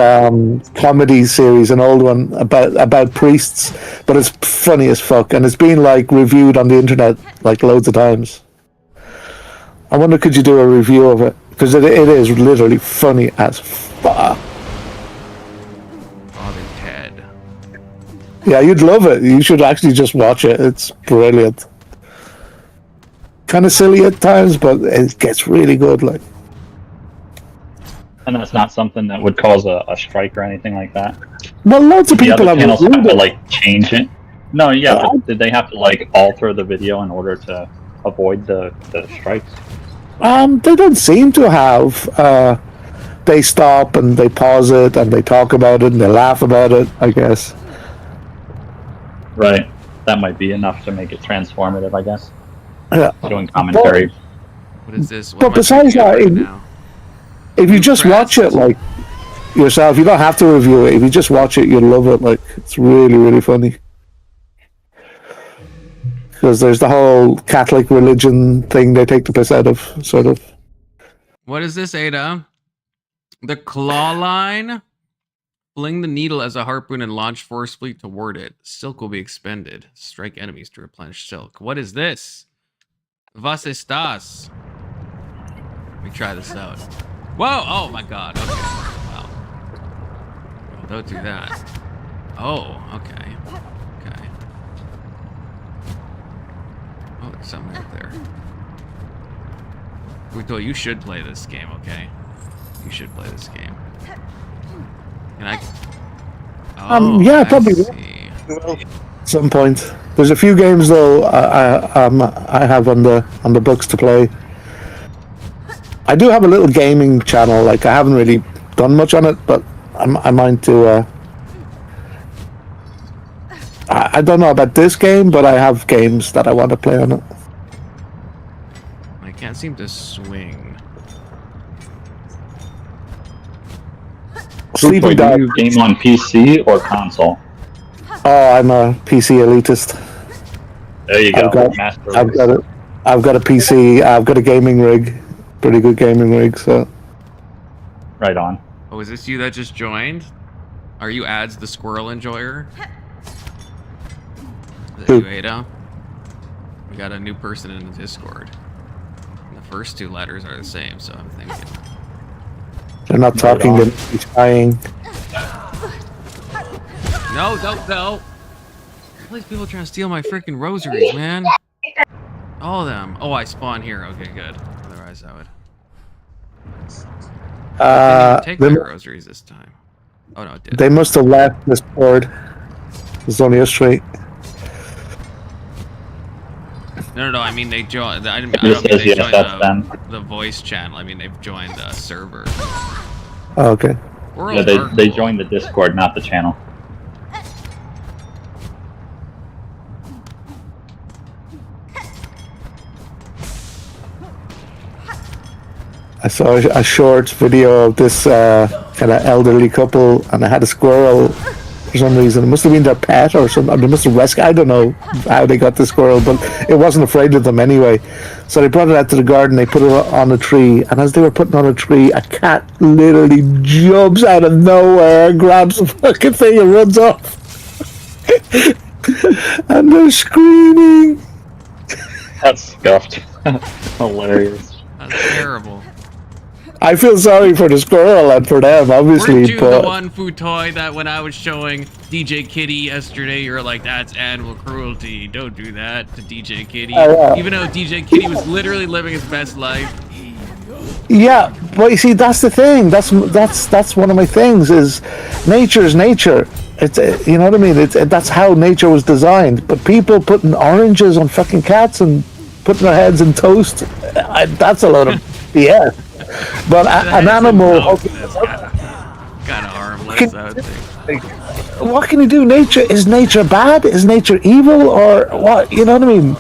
comedy series, an old one about priests, but it's funny as fuck, and it's been like reviewed on the internet like loads of times. I wonder, could you do a review of it? Because it is literally funny as fuck. Father Ted. Yeah, you'd love it. You should actually just watch it. It's brilliant. Kind of silly at times, but it gets really good. Like, And that's not something that would cause a strike or anything like that. well, loads of The people other have channels have reviewed to it. like change it. No, yeah, but did they have to like alter the video in order to avoid the strikes? They don't seem to have. They stop and they pause it and they talk about it and they laugh about it, I guess. Right. That might be enough to make it transformative, I guess. Yeah. Doing commentary. What is this? What But am I besides thinking of that, right if- now? If you just watch it, like, yourself, you don't have to review it. If you just watch it, you'll love it. Like, it's really, really funny. Because there's the whole Catholic religion thing they take the piss out of, sort of. What is this, Ada? The claw line? Fling the needle as a harpoon and launch forcefully toward it. Silk will be expended. Strike enemies to replenish silk. What is this? Was estas? Let me try this out. Whoa! Oh my god. Okay. Wow. Oh, don't do that. Oh, okay. Okay. Oh, there's something right there. Uto, you should play this game, okay? You should play this game. Can I? Oh, yeah, I probably will. see. At some point. There's a few games, though, I have on the books to play. I do have a little gaming channel. Like, I haven't really done much on it, but I mind to. I don't know about this game, but I have games that I want to play on it. I can't seem to swing. Do Sleeping Dog. you game on PC or console? Oh, I'm a PC elitist. There you go. I've got- Master I've race. got it. I've got a PC. I've got a gaming rig. Pretty good gaming rig. So Right on. Oh, is this you that just joined? Are you Ads the Squirrel Enjoyer? Is that Who? you, Ada? We got a new person in the Discord. And the first two letters are the same, so I'm thinking. they're not talking. They're trying. No, don't, no! All these people trying to steal my freaking rosaries, man. All of them. Oh, I spawn here. Okay, good. Otherwise, I would. I didn't even take They, my rosaries this time. Oh no, it did. they must have left this board. There's only us three. No. I mean, they joined. I don't It mean just says they yes, joined that's them. the voice channel. I mean, they've joined the server. Oh, okay. Yeah, they joined the Discord, not the channel. I saw a short video of this kind of elderly couple, and they had a squirrel for some reason. It must have been their pet or something. They must have rescued. I don't know how they got the squirrel, but it wasn't afraid of them anyway. So they brought it out to the garden. They put it on a tree, and as they were putting on a tree, a cat literally jumps out of nowhere, grabs the fucking thing, and runs off. And they're screaming. That's scuffed. Hilarious. That's terrible. I feel sorry for the squirrel and for them, obviously, Weren't you the but one food toy that when I was showing DJ Kitty yesterday, you were like, that's animal cruelty. Don't do that to DJ Kitty. Yeah. Even though DJ Kitty was literally living his best life. yeah, but you see, that's the thing. That's one of my things. Is nature's nature. It's you know what I mean. That's how nature was designed. But people putting oranges on fucking cats and putting their heads in toast. That's a lot of Yeah, but an animal. Kind of harmless, I would think. What can you do? Is nature bad? Is nature evil, or what? You know what I mean?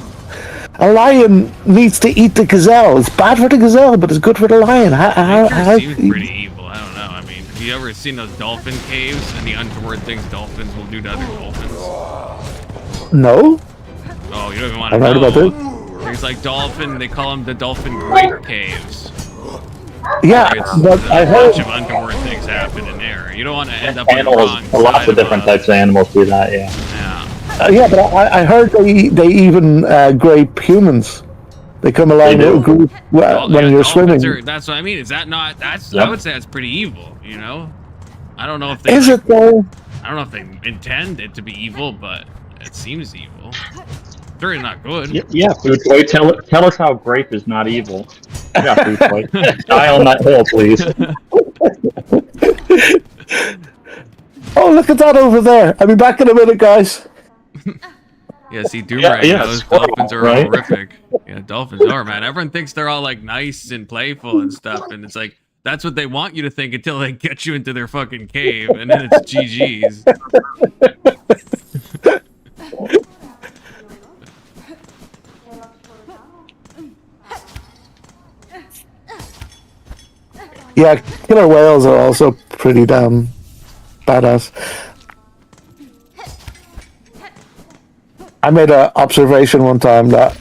A lion needs to eat the gazelle. It's bad for the gazelle, but it's good for the lion. Nature seems pretty evil. I don't know. I mean, have you ever seen those dolphin caves and the untoward things dolphins will do to other dolphins? No. Oh, you don't even want to I've know. heard about this. There's like dolphin. They call them the dolphin grape caves. Yeah, but I A heard. bunch of untoward things happen in there. You don't want to end up on the Animals, wrong lots side of different a- types of animals do that. Yeah. Yeah. Yeah, but I heard they even grape humans. They come along They do? with a group Well, when yeah, you're dolphins swimming. that's what I mean. Is that not? That's. Yep. I would say that's pretty evil. You know. I don't know if they. Is like, it though? I don't know if they intend it to be evil, but it seems evil. Sure, not good. Yeah, Food Toy, tell us how grape is not evil. Yeah, Food Toy. Die on that hill, please. Oh, look at that over there. I'll be back in a minute, guys. Yeah, see, Yeah, those squirrel, dolphins are right? horrific. Yeah, dolphins are, man. Everyone thinks they're all like nice and playful and stuff, and it's like that's what they want you to think until they get you into their fucking cave, and then it's GG's. Yeah, killer whales are also pretty damn badass. I made an observation one time that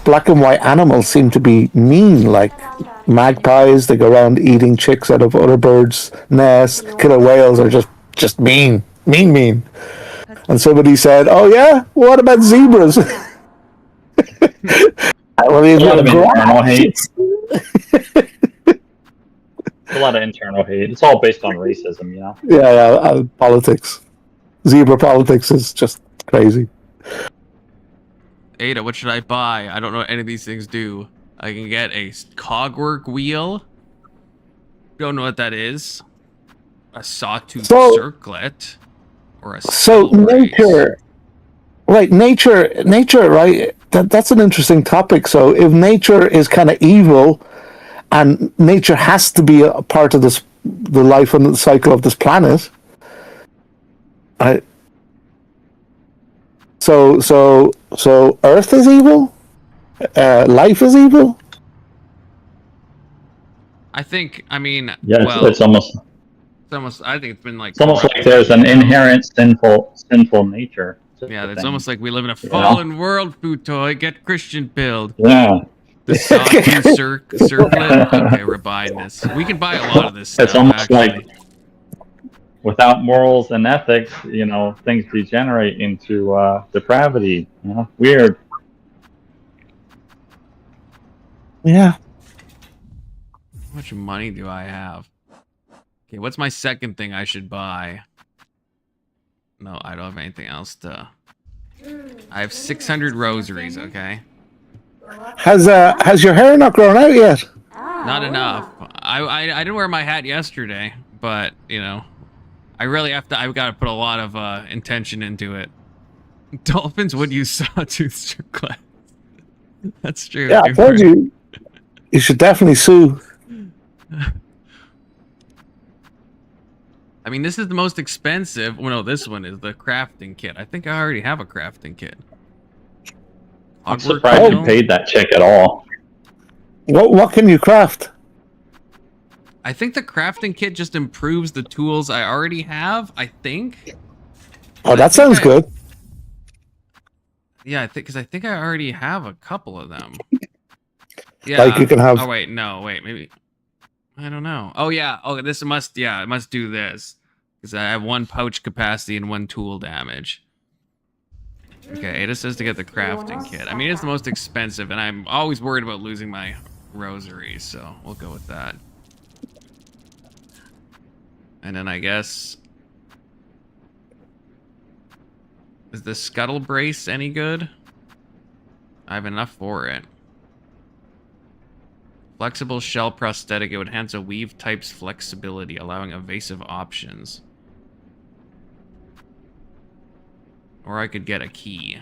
black and white animals seem to be mean, like magpies. They go around eating chicks out of other birds' nests. Killer whales are just mean. And somebody said, "Oh yeah, what about zebras?" Well, A lot of internal hate. A lot of internal hate. It's all based on racism, you know. Yeah, politics. Zebra politics is just crazy. Ada, what should I buy? I don't know what any of these things do. I can get a cogwork wheel. Don't know what that is. A sawtooth circlet. Or a So steel brace. nature, right? That's an interesting topic. So if nature is kind of evil, and nature has to be a part of the life and the cycle of this planet, right? So Earth is evil. Life is evil. I think. I mean, Yeah, well, it's almost I think it's been like. it's almost like corrupted, there's an you know? inherent sinful nature. to Yeah, the it's thing. almost like we live in a You know? fallen world, Food Toy. Get Christian build. Yeah. The sawtooth circlet. Okay, we're buying this. We can buy a lot of this stuff. It's almost actually. like without morals and ethics, you know, things degenerate into depravity. You know, weird. Yeah. How much money do I have? Okay, what's my second thing I should buy? No, I don't have anything else to. I have 600 rosaries. Okay, Has your hair not grown out yet? not enough. I didn't wear my hat yesterday, but you know, I really have to. I've got to put a lot of intention into it. Dolphins would use sawtooth circlet. That's true. Yeah, I told you. You should definitely sue. I mean, this is the most expensive. Well, no, this one is the crafting kit. I think I already have a crafting kit. I'm Hogwarts surprised you Journal? paid that chick at all. What can you craft? I think the crafting kit just improves the tools I already have. I think. Oh, that sounds good. Yeah, I think because I think I already have a couple of them. Yeah. Like you can have. Oh wait, no, wait, maybe. I don't know. Oh yeah. Oh, this must. Yeah, it must do this because I have 1 pouch capacity and 1 tool damage. Okay, it says to get the crafting kit. I mean, it's the most expensive, and I'm always worried about losing my rosaries, so we'll go with that. And then I guess. Is the scuttle brace any good? I have enough for it. Flexible shell prosthetic. It would enhance a weave type's flexibility, allowing evasive options. Or I could get a key.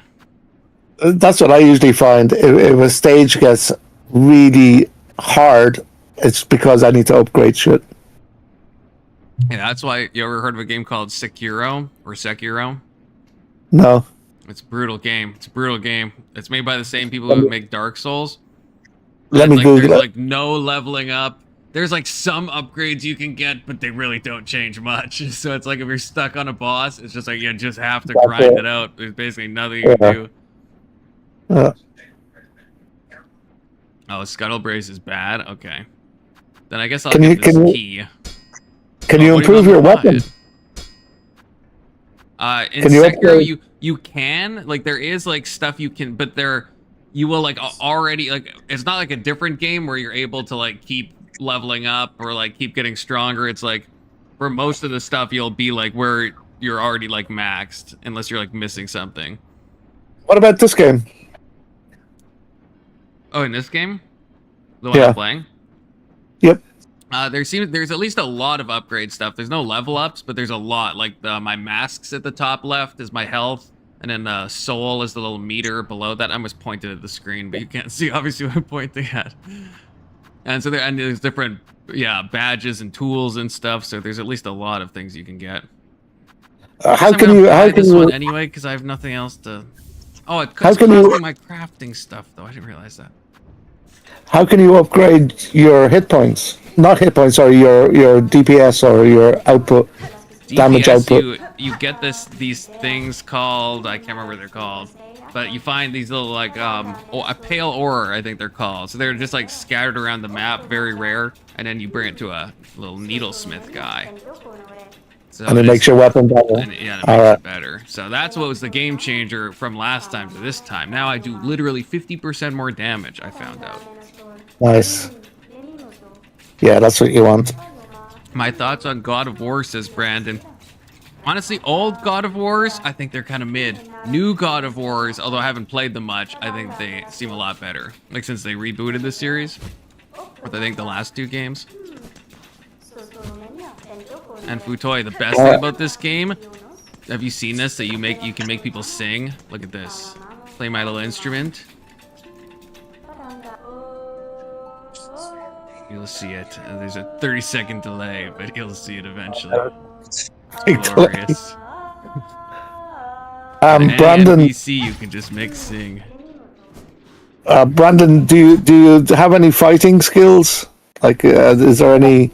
That's what I usually find. If a stage gets really hard It's because I need to upgrade shit. Yeah, that's why. You ever heard of a game called Sekiro or Sekiro? No. It's a brutal game. It's a brutal game. It's made by the same people who make Dark Souls. Let me like, Google there's it. like no leveling up. There's like some upgrades you can get, but they really don't change much. So it's like if you're stuck on a boss, it's just like you just have to grind it out. There's basically nothing you can do. Oh, Scuttle Brace is bad? Okay. Then I guess I'll get this key. Can you improve your weapon? In Sekiro, you can, like, there is like stuff you can, but you will like already, like, it's not like a different game where you're able to like keep leveling up or like keep getting stronger. It's like for most of the stuff you'll be like where you're already like maxed unless you're like missing something. What about this game? Oh, in this game? The one I'm playing? Yep. There's at least a lot of upgrade stuff. There's no level ups, but there's a lot. Like my masks at the top left is my health, and then soul is the little meter below that. I'm just pointed at the screen, but you can't see obviously what I'm pointing at. And so there's different badges and tools and stuff. So there's at least a lot of things you can get. How can you one anyway? Because I have nothing else to. Oh, it's my crafting stuff though. I didn't realize that. How can you upgrade your hit points? Not hit points, sorry, your DPS or your output, damage output. You get these things called, I can't remember what they're called, but you find these little like a pale ore, I think they're called. So they're just like scattered around the map, very rare, and then you bring it to a little needlesmith guy. So and it makes your weapon better. And, yeah, it makes it better. So that's what was the game changer from last time to this time. Now I do literally 50% more damage, I found out. Nice. Yeah, that's what you want. My thoughts on God of War, says Brandon. Honestly, old God of Wars, I think they're kind of mid. New God of Wars, although I haven't played them much, I think they seem a lot better. Like since they rebooted the series. With I think the last 2 games. And Futoy, the best thing about this game, have you seen this? That you can make people sing? Look at this. Play my little instrument. You'll see it. There's a 30-second delay, but you'll see it eventually. It's glorious. Brandon, NPC you can just make sing. Brandon, do you have any fighting skills? Like, is there any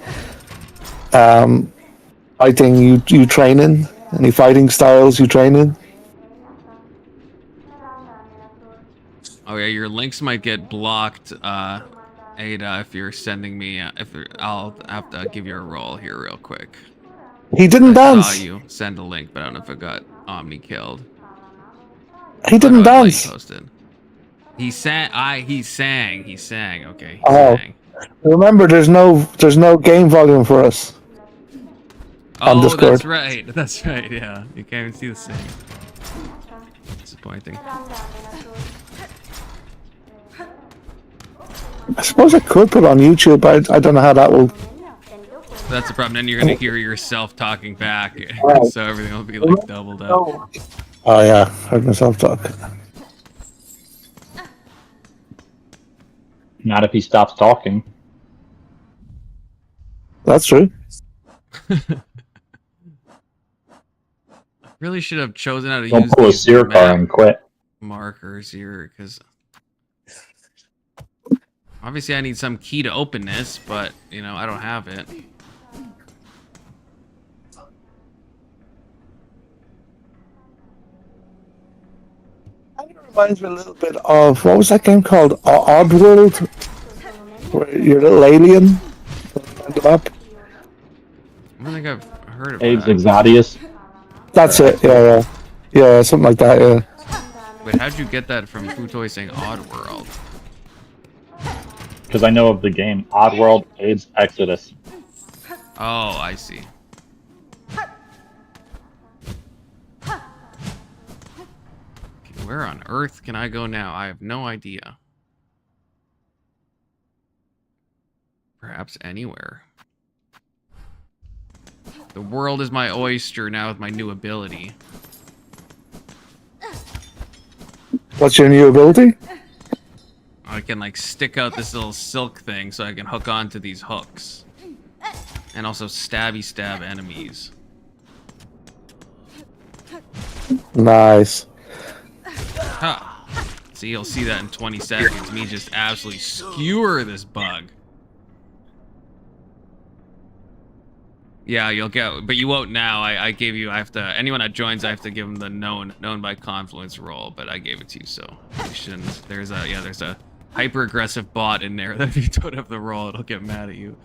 fighting you train in? Any fighting styles you train in? Oh yeah, your links might get blocked. Ada, if you're sending me, I'll have to give you a roll here real quick. He didn't dance. I saw you send a link, but I don't know if it got Omni killed. He didn't dance. He sang. He sang. Okay. He sang. Remember, there's no game volume for us. Oh, that's right. That's right. Yeah, you can't even see the sing. Disappointing. I suppose I could put on YouTube, but I don't know how that will. That's the problem. Then you're gonna hear yourself talking back, so everything will be like doubled up. Oh yeah, heard myself talk. Not if he stops talking. That's true. Really should have chosen how to Don't use pull a sear car and quit. Markers here, because obviously I need some key to open this, but you know I don't have it. It reminds me a little bit of, what was that game called? Oddworld? Where you're a little alien around the map. I don't think I've heard of Aids that. Exodius. That's it, yeah, something like that, yeah. Wait, how'd you get that from Futoy saying Oddworld? Because I know of the game Oddworld AIDS Exodus. Oh, I see. Okay, where on earth can I go now? I have no idea. Perhaps anywhere. The world is my oyster now with my new ability. What's your new ability? I can like stick out this little silk thing so I can hook onto these hooks. And also stabby stab enemies. Nice. Huh. See, you'll see that in 20 seconds. Me just absolutely skewer this bug. Yeah, you'll get, but you won't now. I gave you, I have to, anyone that joins, I have to give them the known by confluence roll, but I gave it to you, so you shouldn't. There's a hyper aggressive bot in there that if you don't have the roll, it'll get mad at you.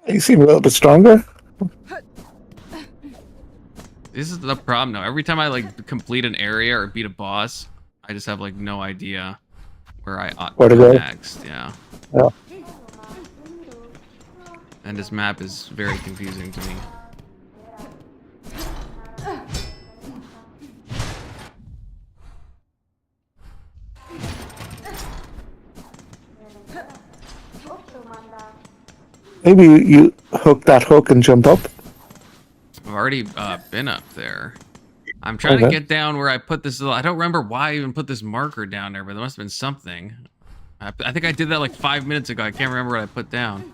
You seem a little bit stronger. This is the problem now. Every time I like complete an area or beat a boss, I just have like no idea where I ought to go next. Yeah. And this map is very confusing to me. Maybe you hook that hook and jump up. I've already been up there. I'm trying to get down where I put this little... I don't remember why I even put this marker down there, but there must have been something. I think I did that like 5 minutes ago. I can't remember what I put down.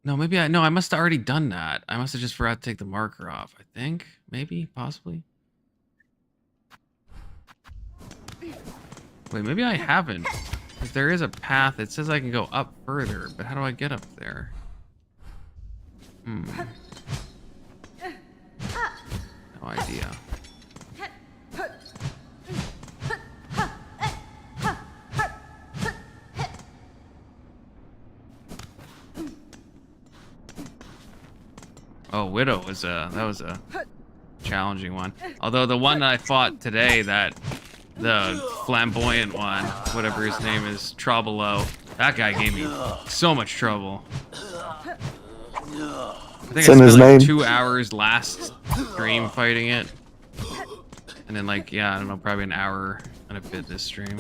No, maybe I must have already done that. I must have just forgot to take the marker off. I think, maybe, possibly. Wait, maybe I haven't. Because there is a path. It says I can go up further, but how do I get up there? No idea. Oh, Widow was that was a challenging one. Although the one that I fought today, the flamboyant one, whatever his name is, Trouble, that guy gave me so much trouble. I think I spent like 2 hours last stream fighting it. And then like, yeah, I don't know, probably an hour and a bit this stream.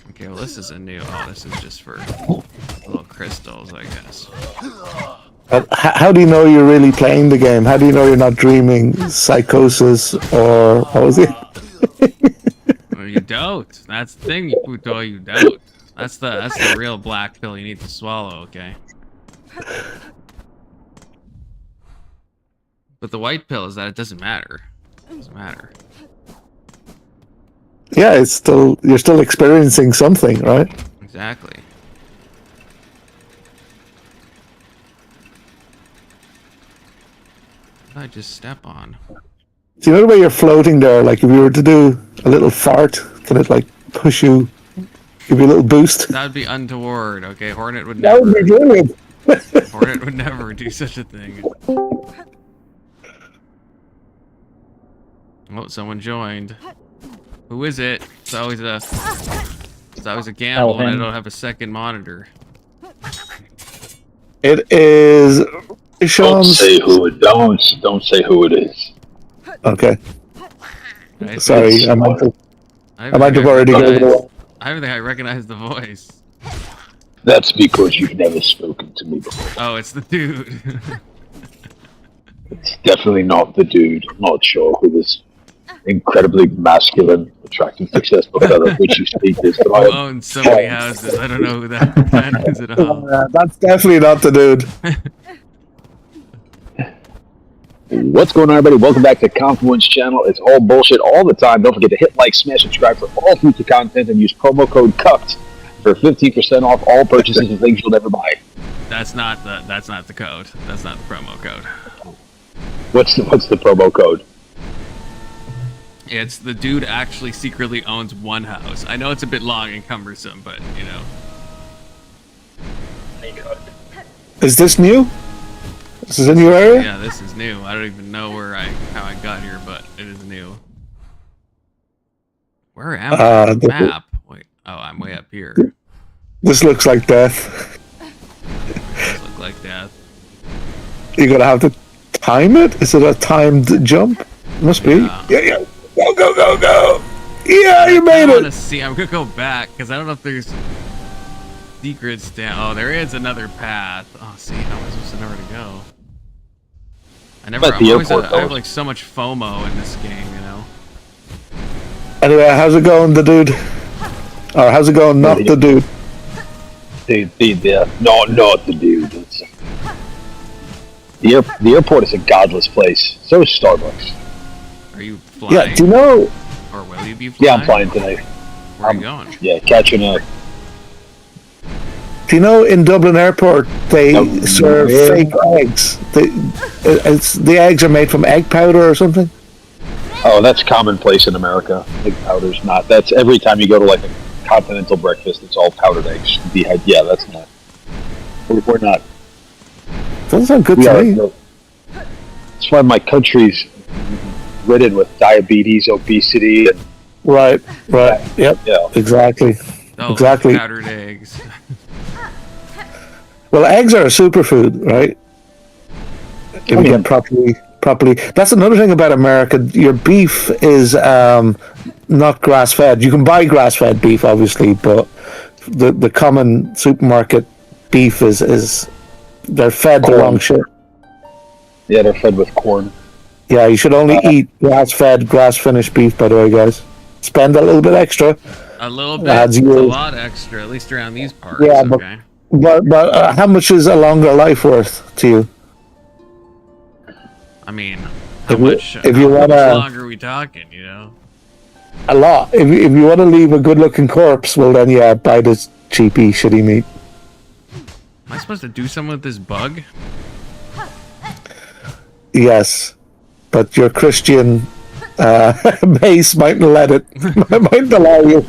Okay, well this is a new, this is just for little crystals, I guess. How do you know you're really playing the game? How do you know you're not dreaming psychosis or what was it? Well, you don't. That's the thing, Puto, you don't. That's the real black pill you need to swallow, okay? But the white pill is that it doesn't matter. It doesn't matter. Yeah, you're still experiencing something, right? Exactly. What did I just step on? Do you know the way you're floating there? Like if you were to do a little fart, can it like push you, give you a little boost? That would be untoward, okay? Hornet would never. That would be brilliant. Hornet would never do such a thing. Oh, someone joined. Who is it? It's always a gamble, and I don't have a second monitor. It is Don't Sean's. say who it is. Okay. Right, Sorry, I might have already go. I don't think I recognize the voice. That's because you've never spoken to me before. Oh, it's the dude. It's definitely not the dude. I'm not sure who this incredibly masculine, attractive, successful fellow of which you speak is. Who owns so many houses? I don't know who that man is at all. That's definitely not the dude. What's going on, everybody? Welcome back to Confluence Channel. It's all bullshit all the time. Don't forget to hit like, smash, subscribe for all future content, and use promo code CUCKED for 15% off all purchases of things you'll never buy. That's not the code. That's not the promo code. What's the promo code? It's the dude actually secretly owns one house. I know it's a bit long and cumbersome, but you know. Is this new? This is a new area? Yeah, this is new. I don't even know how I got here, but it is new. Where am I on the map? Wait, oh, I'm way up here. This looks like death. This looks like death. You're gonna have to time it? Is it a timed jump? Must be. Yeah. Go. Yeah, you made I want to it. see. I'm gonna go back because I don't know if there's secrets down. Oh, there is another path. Oh, see, how am I supposed to know where to go? But the airport I have goes. like so much FOMO in this game, you know. Anyway, how's it going, the dude? Or how's it going, not the dude? No, not the dude. The airport is a godless place. So is Starbucks. Are you flying? Yeah, do you know? Or will you be flying? Yeah, I'm flying today. Where are you going? Yeah, catching up. Do you know in Dublin Airport they No, serve yeah. fake eggs? The eggs are made from egg powder or something. Oh, that's commonplace in America. Egg powder's not. That's every time you go to like a continental breakfast, it's all powdered eggs. Yeah, that's not. We're not. Doesn't sound good We to are. me. That's why my country's ridden with diabetes, obesity, and Right. Yep. yeah. Exactly. Oh, Exactly. powdered eggs. Well, eggs are a superfood, right? If you get properly. That's another thing about America. Your beef is not grass-fed. You can buy grass-fed beef, obviously, but the common supermarket beef is they're fed the wrong shit. Yeah, they're fed with corn. Yeah, you should only eat grass-fed, grass-finished beef, by the way, guys. Spend a little bit extra. A little bit. Adds It's a you- lot extra, at least around these parts. Yeah, okay. but how much is a longer life worth to you? I mean, how If you how much wanna- longer are we talking? You know. A lot. If you want to leave a good-looking corpse, well then, yeah, buy this cheapy, shitty meat. Am I supposed to do something with this bug? Yes, but your Christian base mightn't let it. Mightn't allow you.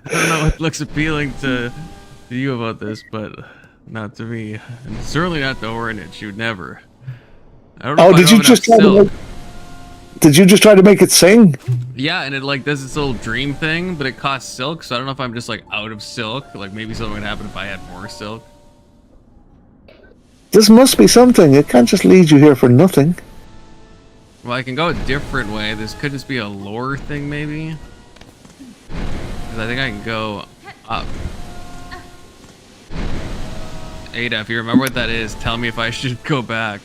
I don't know what looks appealing to you about this, but not to me. And certainly not to Ornage. You would never. I don't know. Oh, if I did you have just enough try to silk. make? Did you just try to make it sing? Yeah, and it like does this little dream thing, but it costs silk, so I don't know if I'm just like out of silk. Like maybe something would happen if I had more silk. This must be something. It can't just lead you here for nothing. Well, I can go a different way. This could just be a lore thing, maybe. Because I think I can go up. Ada, if you remember what that is, tell me if I should go back.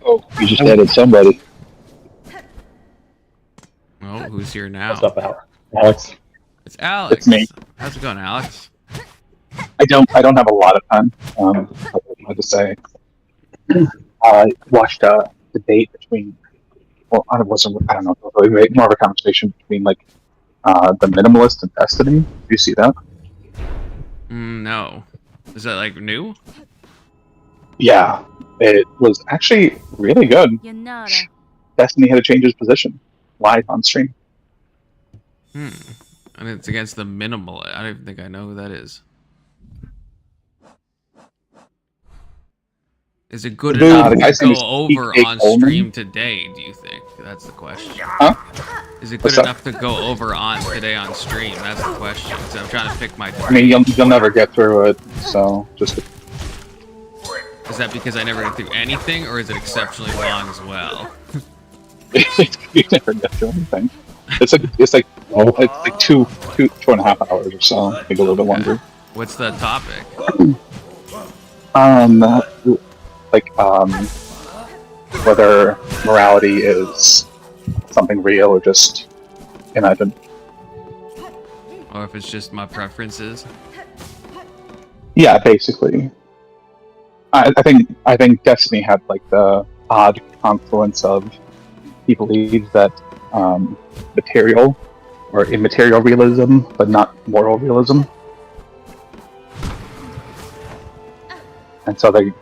Oh, you just added somebody. Oh, who's here now? What's up, Alex? It's Alex. It's me. How's it going, Alex? I don't have a lot of time. I have to say, I watched a debate between. Well, I don't know. Really more of a conversation between like the minimalist and Destiny. Do you see that? No. Is that like new? Yeah, it was actually really good. Yanara. Destiny had to change his position live on stream. And it's against the minimal. I don't even think I know who that is. Is it good Dude, enough the guy's to name go is over Pete on Coleman. stream today, do you think? That's the question. Huh? Is it What's good up? enough to go over on today on stream? That's the question. So I'm trying to pick my I mean, you'll never get through it. So just Is that because I never get through anything, or is it exceptionally long as well? you never get through anything. It's like two and a half hours or so. Maybe a little bit longer. What's the topic? Whether morality is something real or just imagined. Or if it's just my preferences? Yeah, basically. I think Destiny had like the odd confluence of he believes that material or immaterial realism, but not moral realism. And so the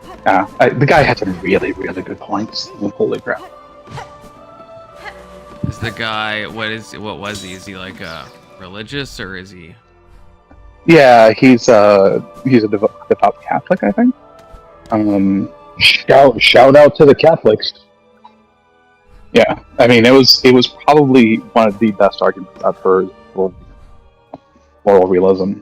guy had some really, really good points. Holy crap! Is the guy what was he? Is he like religious, or is he? Yeah, he's a devout Catholic, I think. Shout out to the Catholics. Yeah, I mean it was probably one of the best arguments I've heard. moral realism.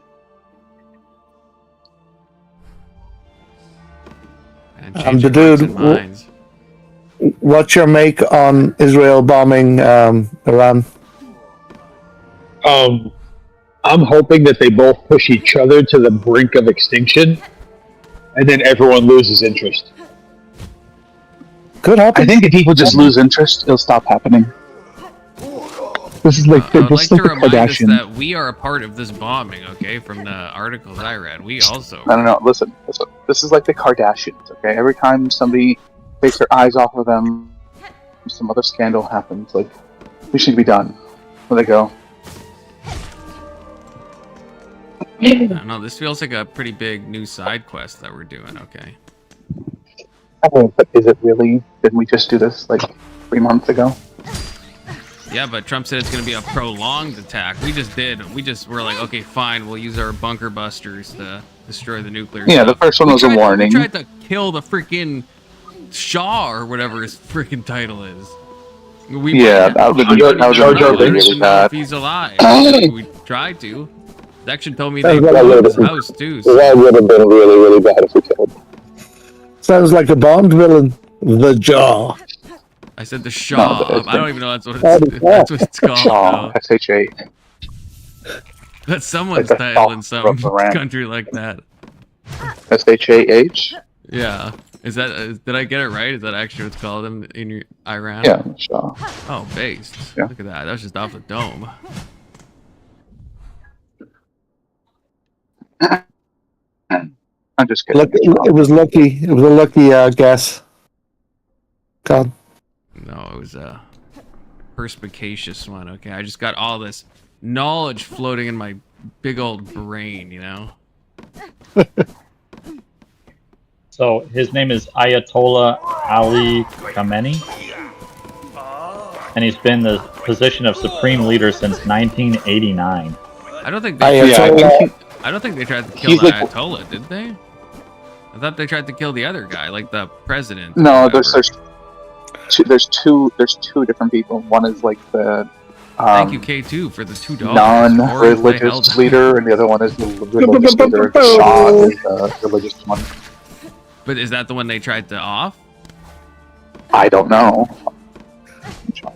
And The change dude, hearts and minds. what's your make on Israel bombing Iran? I'm hoping that they both push each other to the brink of extinction, and then everyone loses interest. Could happen. I think if people just lose interest, it'll stop happening. This is like I would this like is like to the remind us Kardashians. that we are a part of this bombing, okay? From the articles I read. We also... No. Listen. This is like the Kardashians. Okay, every time somebody takes their eyes off of them, some other scandal happens. Like, we should be done. Where they go? I don't know, this feels like a pretty big new side quest that we're doing, okay? I mean, but is it really? Didn't we just do this like 3 months ago? Yeah, but Trump said it's going to be a prolonged attack. We were like, okay, fine, we'll use our bunker busters to destroy the nuclear Yeah, stuff. the first one was a warning. We tried to kill the freaking Shah or whatever his freaking title is. That was really bad. If he's alive. We tried to. Section told me That they was blew like- up his house too. So. That would have been really, really bad if we killed. Sounds like a Bond villain. The Jaw. I said the Shah. No, I don't even know that's what Oh, that's what it's called. Shaw, though. SHA. That's someone's Like the title in South some of Iran. country like that. SHAH? Yeah. Is that did I get it right? Is that actually what's called in Iran? Yeah, Shaw. Oh, based. Yeah. Look at that. That was just off the dome. I'm just kidding. Look, it was lucky. It was a lucky guess. God. No, it was a perspicacious one. Okay, I just got all this knowledge floating in my big old brain, you know. So his name is Ayatollah Ali Khamenei, and he's been the position of supreme leader since 1989. I don't think they. Ayatollah. I don't think they tried to kill He's the like- Ayatollah, did they? I thought they tried to kill the other guy, like the president. or No, whatever. there's two different people. One is like the Thank you, K2, for the $2. non-religious leader, and the other one is the religious leader. The Shah is the religious one. But is that the one they tried to off? I don't know. Because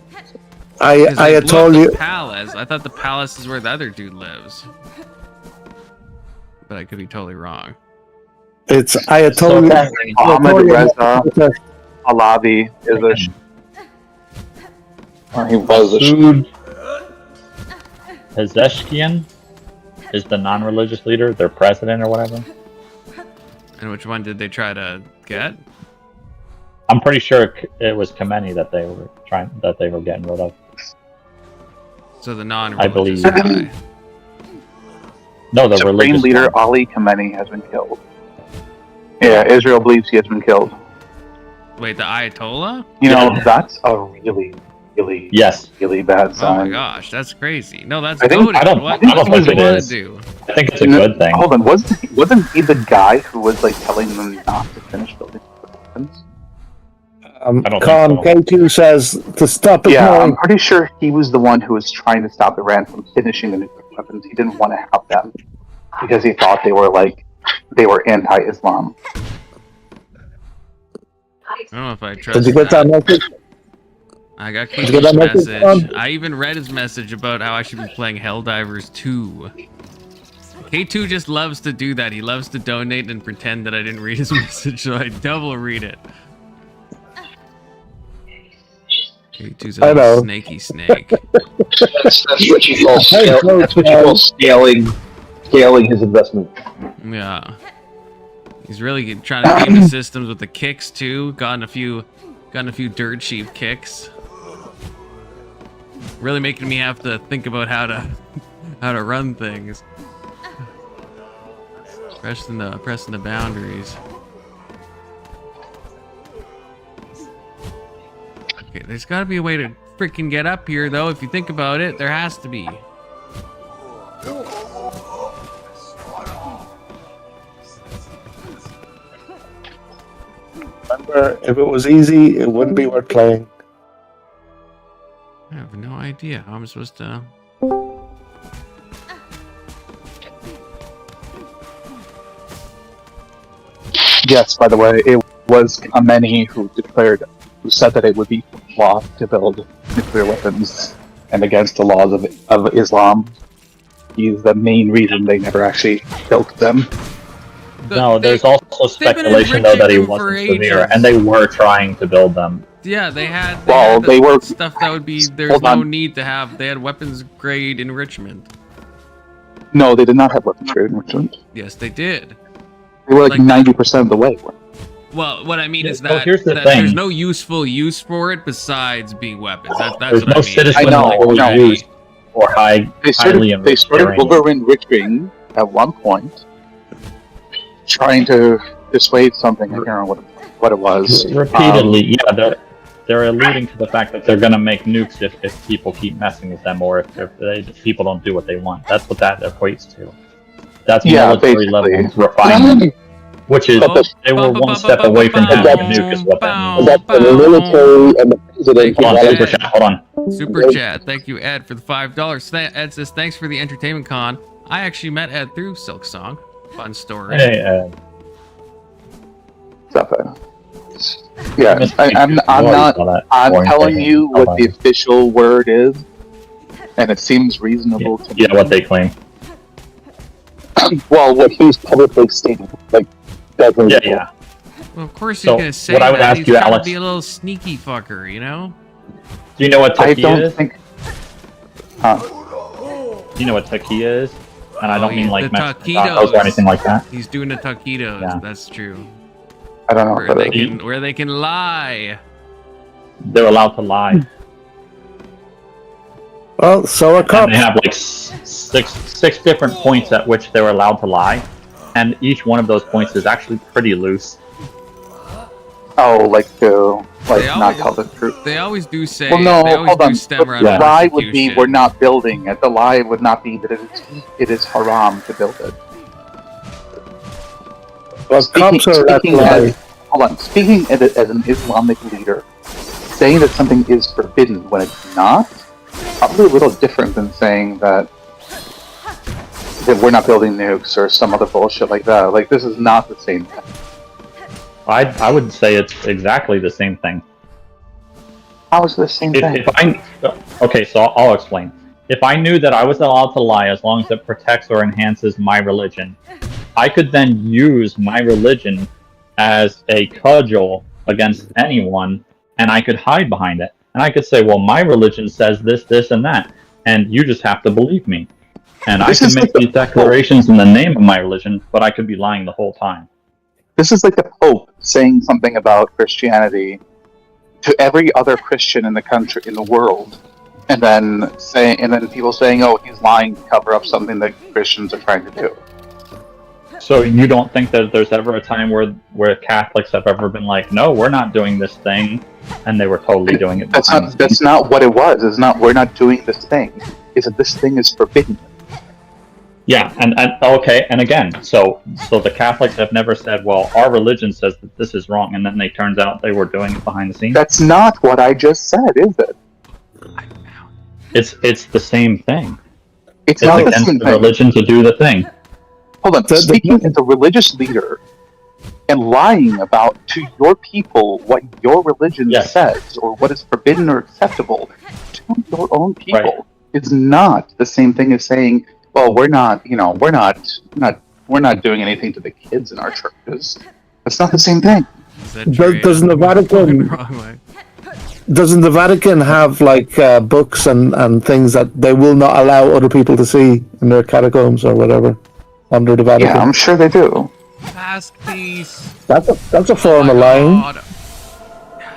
they blew up Ayatollah. the palace. I thought the palace is where the other dude lives. But I could be totally wrong. It's Ayatollah. Mohammed Reza Ayatollah. Pahlavi is a. He was a Masoud Pezeshkian is the non-religious leader, their president or whatever. And which one did they try to get? I'm pretty sure it was Khamenei that they were getting rid of. So the non-religious believe- guy. No, the Supreme religious leader one. Ali Khamenei has been killed. Yeah, Israel believes he has been killed. Wait, the Ayatollah? You know, that's a really, really, Yes, really bad Oh sign. my gosh, that's crazy. No, that's I think- goated. I don't- What I don't what think do it they is. do? I think it's a good thing. Hold on, wasn't he the guy who was like telling them not to finish building weapons? I don't Con think K2 says to stop Yeah, ignoring. I'm pretty sure he was the one who was trying to stop Iran from finishing the nuclear weapons. He didn't want to have them because he thought they were anti-Islam. I don't know if I trust Did you get that message? I got Did you get Keith's that message, message. Tom? I even read his message about how I should be playing Helldivers 2. K2 just loves to do that. He loves to donate and pretend that I didn't read his message, so I double read it. K2's I a know. snaky snake. That's what you call scaling his investment. Yeah. He's really trying to game the systems with the kicks too. Gotten a few dirt sheep kicks. Really making me have to think about how to run things. Pressing the boundaries. Okay, there's got to be a way to freaking get up here though. If you think about it, there has to be. Remember, if it was easy, it wouldn't be worth playing. I have no idea how I'm supposed to. Yes, by the way, it was Khamenei who said that it would be law to build nuclear weapons and against the laws of Islam. He's the main reason they never actually built them. No, there's also speculation though that he wasn't severe, and they were trying to build them. Yeah, they had. They were stuff that would be. There's no need to have. They had weapons grade enrichment. No, they did not have weapons grade enrichment. Yes, they did. They were like 90% of the way. Well, what I mean is Well, that, here's the that thing. there's no useful use for it besides being weapons. That's There's what no I mean. citizen I know, like used for They highly started enriching. over enriching at one point, trying to dissuade something. I can't remember what it was. Repeatedly, they're alluding to the fact that they're going to make nukes if people keep messing with them, or if people don't do what they want. That's what that equates to. That's military level refinement, which is they were one step away from having a nuke, is what that means. That's the military and the president. Hold on, super chat. Hold on. Super chat. Thank you, Ed, for the $5. Ed says, thanks for the entertainment con. I actually met Ed through Silksong. Fun story. Hey, Stuff. Yeah, I'm telling you what the official word is, and it seems reasonable to me. Yeah, what they claim. Well, what he's publicly stated, like, doesn't. Yeah. Well, of course So, he's gonna say what I would that. ask He's you, trying to Alex- be a little sneaky fucker, you know? Do you know what I takia don't is? think. Do you know what takia is? And I don't mean like the Mexican taquitos. tacos or anything like that. He's doing the taquitos. Yeah. That's true. I don't know. Where they can lie. They're allowed to lie. Well, so are And cops. they have like six different points at which they're allowed to lie, and each one of those points is actually pretty loose. Oh, like They not always- tell the truth. They always do say. Well, no, they always hold do on. stem But around the lie would be persecution. we're not building it. The lie would not be that it is haram to build it. Well, cops are at lie. Hold on. Speaking as an Islamic leader, saying that something is forbidden when it's not, probably a little different than saying that we're not building nukes or some other bullshit like that. Like, this is not the same thing. I would say it's exactly the same thing. How is it the same thing? Okay, so I'll explain. If I knew that I was allowed to lie as long as it protects or enhances my religion, I could then use my religion as a cudgel against anyone, and I could hide behind it. And I could say, well, my religion says this, this, and that, and you just have to believe me. And I can make these declarations in the name of my religion, but I could be lying the whole time. This is like the Pope saying something about Christianity to every other Christian in the country, in the world, and then people saying, "Oh, he's lying to cover up something that Christians are trying to do." So you don't think that there's ever a time where Catholics have ever been like, "No, we're not doing this thing," and they were totally doing it? That's not what it was. It's not. We're not doing this thing. It's that this thing is forbidden. Yeah, and okay, and again, so the Catholics have never said, well, our religion says that this is wrong, and then they turns out they were doing it behind the scenes. That's not what I just said, is it? It's the same thing. It's not the against same the thing. religion to do the thing. Hold on. Speaking as a religious leader and lying about to your people what your religion says or what is forbidden or acceptable to your own people is not the same thing as saying, well, we're not doing anything to the kids in our churches. That's not the same thing. Doesn't the Vatican have like books and things that they will not allow other people to see in their catacombs or whatever under the Vatican? Yeah, I'm sure they do. Fast piece. That's a form of lying.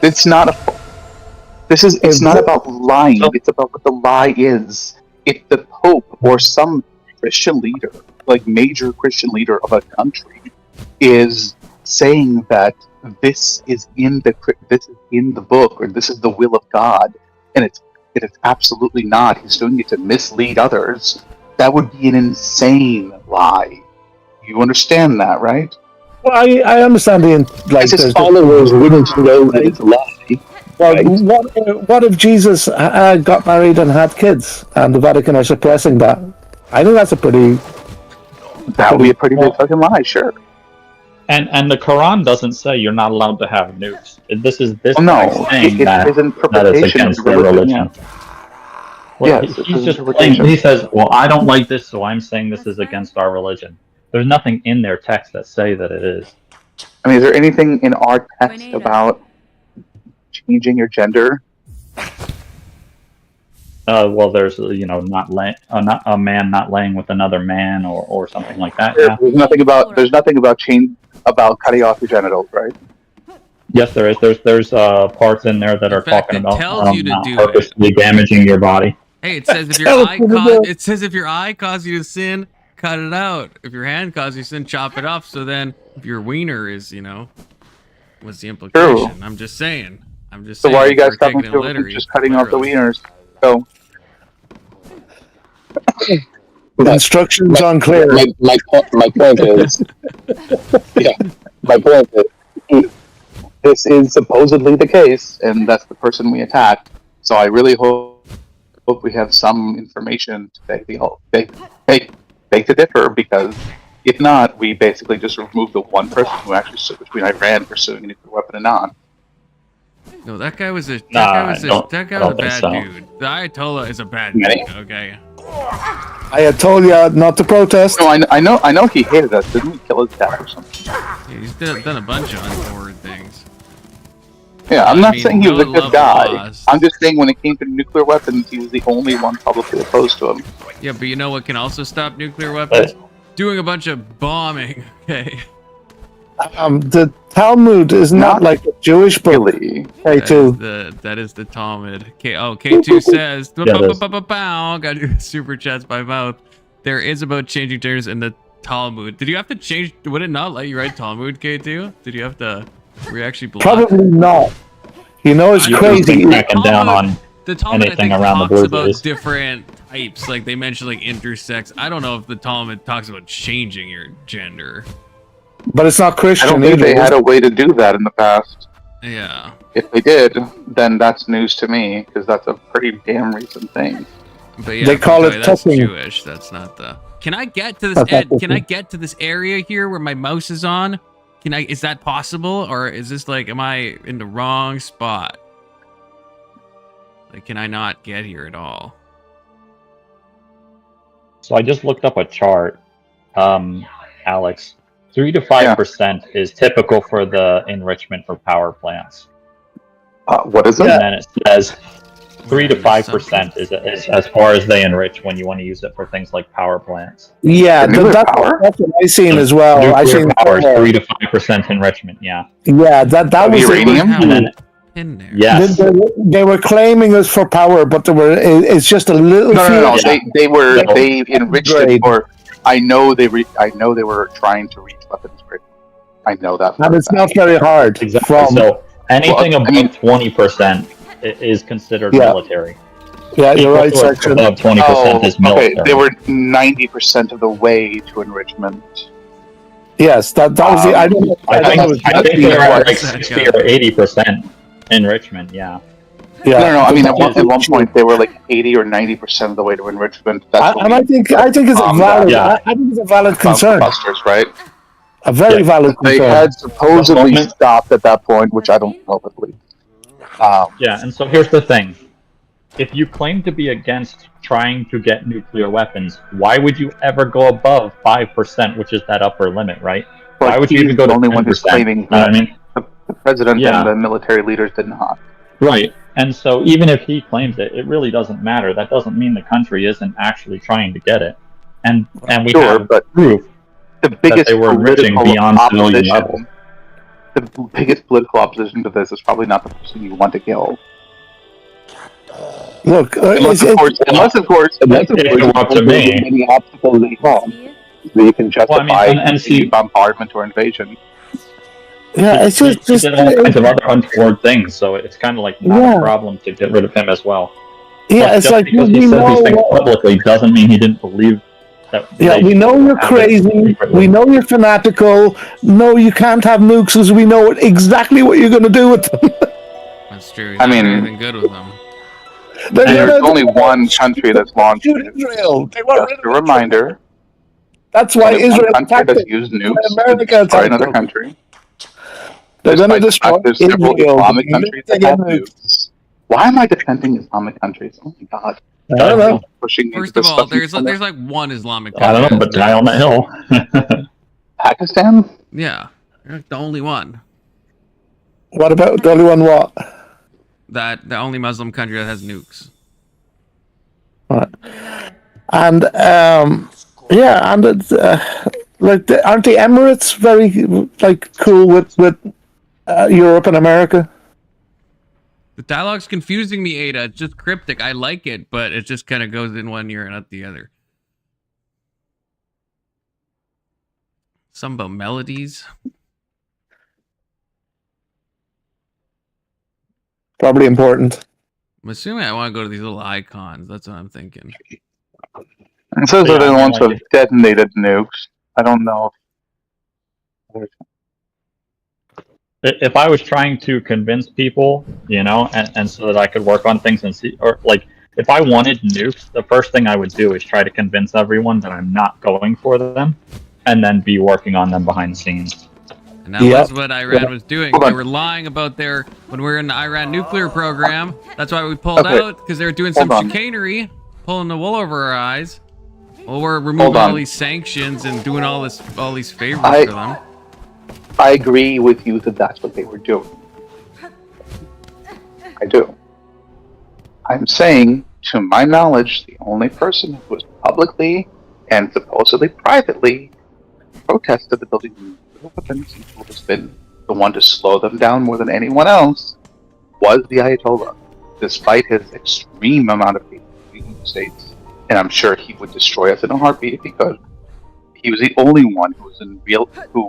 It's not it's not about lying. It's about what the lie is. If the Pope or some Christian leader, like major Christian leader of a country, is saying that this is in the book or this is the will of God, and it is absolutely not. He's doing it to mislead others. That would be an insane lie. You understand that, right? Well, I understand His followers wouldn't know that it's a lie. Well, what if Jesus got married and had kids, and the Vatican are suppressing that? I think that's That would be a pretty big fucking lie, sure. And the Quran doesn't say you're not allowed to have nukes. This No, guy's saying it's that his it's interpretation of against the their religion. religion. Well, Yes, it's he's his just interpretation. he says, well, I don't like this, so I'm saying this is against our religion. There's nothing in their text that say that it is. I mean, is there anything in our text about changing your gender? Well, there's not a man not laying with another man or something like that. Yeah. There's nothing about cutting off your genitals, right? Yes, there is. There's parts in there that In are fact, talking it about tells you to not do purposely damaging your body. Hey, it says if your Tell us eye what to do. it says if your eye caused you to sin, cut it out. If your hand caused you to sin, chop it off. So then, if your wiener is, what's the implication? True. I'm just saying. So why are you guys we're stopping taking it to just cutting off the literally. wieners? So The instructions unclear. My point is, yeah, my point is, this is supposedly the case, and that's the person we attacked. So I really hope we have some information to beg to differ, because if not, we basically just remove the one person who actually stood between Iran pursuing a nuclear weapon and not. No, that guy was a I don't bad think so. dude. The Ayatollah is a bad Really? dude. Okay. I told you not to protest. No, I know he hated us. Didn't he kill his dad or something? Yeah, he's done a bunch of untoward things. Yeah, I'm I not mean, saying he was a no good love guy. lost. I'm just saying when it came to nuclear weapons, he was the only one publicly opposed to him. Yeah, but you know what can also stop nuclear weapons? Doing a bunch of bombing. Okay. The Talmud is not like a Jewish book. Really? That is the Talmud. K2 says, Yeah, it is. got super chats by mouth. There is about changing genders in the Talmud. Did you have to change? Would it not let you write Talmud, K2? Did you have to? Were you actually blocked? Probably not. It's You crazy. can cracking down on The Talmud, I anything think, around the talks blue about days. different types. Like they mention like intersex. I don't know if the Talmud talks about changing your gender. But it's not I Christian don't think they either. had a way to do that in the past. Yeah. If they did, then that's news to me, because that's a pretty damn recent thing. But yeah, They call it that's tucking. Jewish. That's not the. Can I get to this? That's not Can I tucking. get to this area here where my mouse is on? Can I? Is that possible, or is this like? Am I in the wrong spot? Like, can I not get here at all? So I just looked up a chart, Alex. 3 to 5% is typical for the enrichment for power plants, What is it? and then it says 3 to 5% is as far as they enrich when you want to use it for things like power plants. Yeah, Nuclear that's power? what I seen as well. I Nuclear seen power is 3 to 5% enrichment. Yeah. Yeah, that was Uranium? And then In there. yes, They were claiming us for power, but it's just a little. No. Yeah. They enriched it Grade. for. I know they were trying to reach weapons grade. I know that. for And a it's fact. not very hard. exactly. From So anything Well, I above mean- 20% is considered Yeah. military. yeah, you're right, Equal to or section. above 20% is military. okay. They were 90% of the way to enrichment. Yes, that was the. I don't know I think exactly they're at what- like 60 or 80% enrichment. Yeah. Yeah. No. I mean, at one point they were like 80 or 90% of the way to enrichment. That's what And I think it's a valid. Yeah. I think it's a valid we found concern. clusters, right? A very Yeah. valid They concern. had supposedly moment- stopped at that point, which I don't know if believe. Yeah, and so here's the thing. If you claim to be against trying to get nuclear weapons, why would you ever go above 5%, which is that upper limit, right? Why would you he's even go the to only one who's 10%? claiming You know what I mean? the president Yeah. and the military leaders did not. Right. And so even if he claims it, it really doesn't matter. That doesn't mean the country isn't actually trying to get it. And we Sure, have but proof. The biggest they were enriching political beyond civilian opposition. level. The biggest political opposition to this is probably not the person you want to kill. Look, Unless, of course, It's up to me. any obstacles involved that you can justify Well, I mean, and see- bombardment or invasion. yeah, it's He just did all kinds of other untoward things, so it's kind of like not Yeah. a problem to get rid of him as well. yeah, But it's just like because he we said know. these things publicly doesn't mean he didn't believe that. Yeah, they we know you're have it crazy. secretly. We know you're fanatical. No, you can't have nukes, because we know exactly what you're going to do with them. That's true. I mean- anything good with them. They're And there's gonna only one country that's launched shoot it. Israel. They want Just a reminder. That's why Only Israel one country attacked that's it. used That's why nukes to America destroy attacked another them. country. They're going to Despite the destroy fact there's several Israel. Islamic They're countries gonna that have get nuked. nukes. Why am I defending Islamic countries? Oh my god. I don't know. Pushing me First into of this all, fucking there's corner. like one Islamic I country. don't know, but that's die on the nukes. hill. Pakistan? Yeah, you're like the only one. What about the only one? What? That the only Muslim country that has nukes. Right. And yeah, and it's, like aren't the Emirates very like cool with Europe and America? The dialogue's confusing me, Ada. It's just cryptic. I like it, but it just kind of goes in one ear and out the other. Some about melodies. Probably important. I'm assuming I want to go to these little icons. That's what I'm thinking. It says Yeah, they're the I mean, ones who like have detonated nukes. I don't know. if I was trying to convince people, you know, and so that I could work on things and see, or like if I wanted nukes, the first thing I would do is try to convince everyone that I'm not going for them, and then be working on them behind the scenes. And that was what Iran was doing. They were lying about their when we were in the Iran nuclear program. That's why we pulled out, because they were doing some chicanery, pulling the wool over our eyes. Well, we're removing all these sanctions and doing all these favors for them. I agree with you that that's what they were doing. I do. I'm saying, to my knowledge, the only person who was publicly and supposedly privately protested the building of weapons and who has been the one to slow them down more than anyone else was the Ayatollah, despite his extreme amount of hate in the United States. And I'm sure he would destroy us in a heartbeat if he could. He was the only one who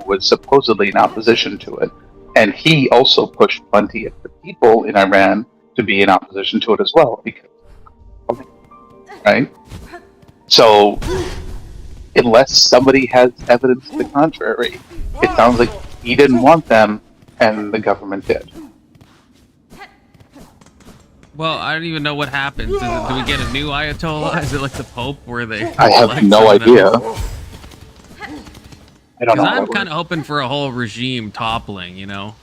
was supposedly in opposition to it, and he also pushed plenty of the people in Iran to be in opposition to it as well. Because, right? So, unless somebody has evidence to the contrary, it sounds like he didn't want them, and the government did. Well, I don't even know what happens. Do we get a new Ayatollah? Is it like the Pope where they? I have no idea. I don't know. I'm kind of hoping for a whole regime toppling, you know.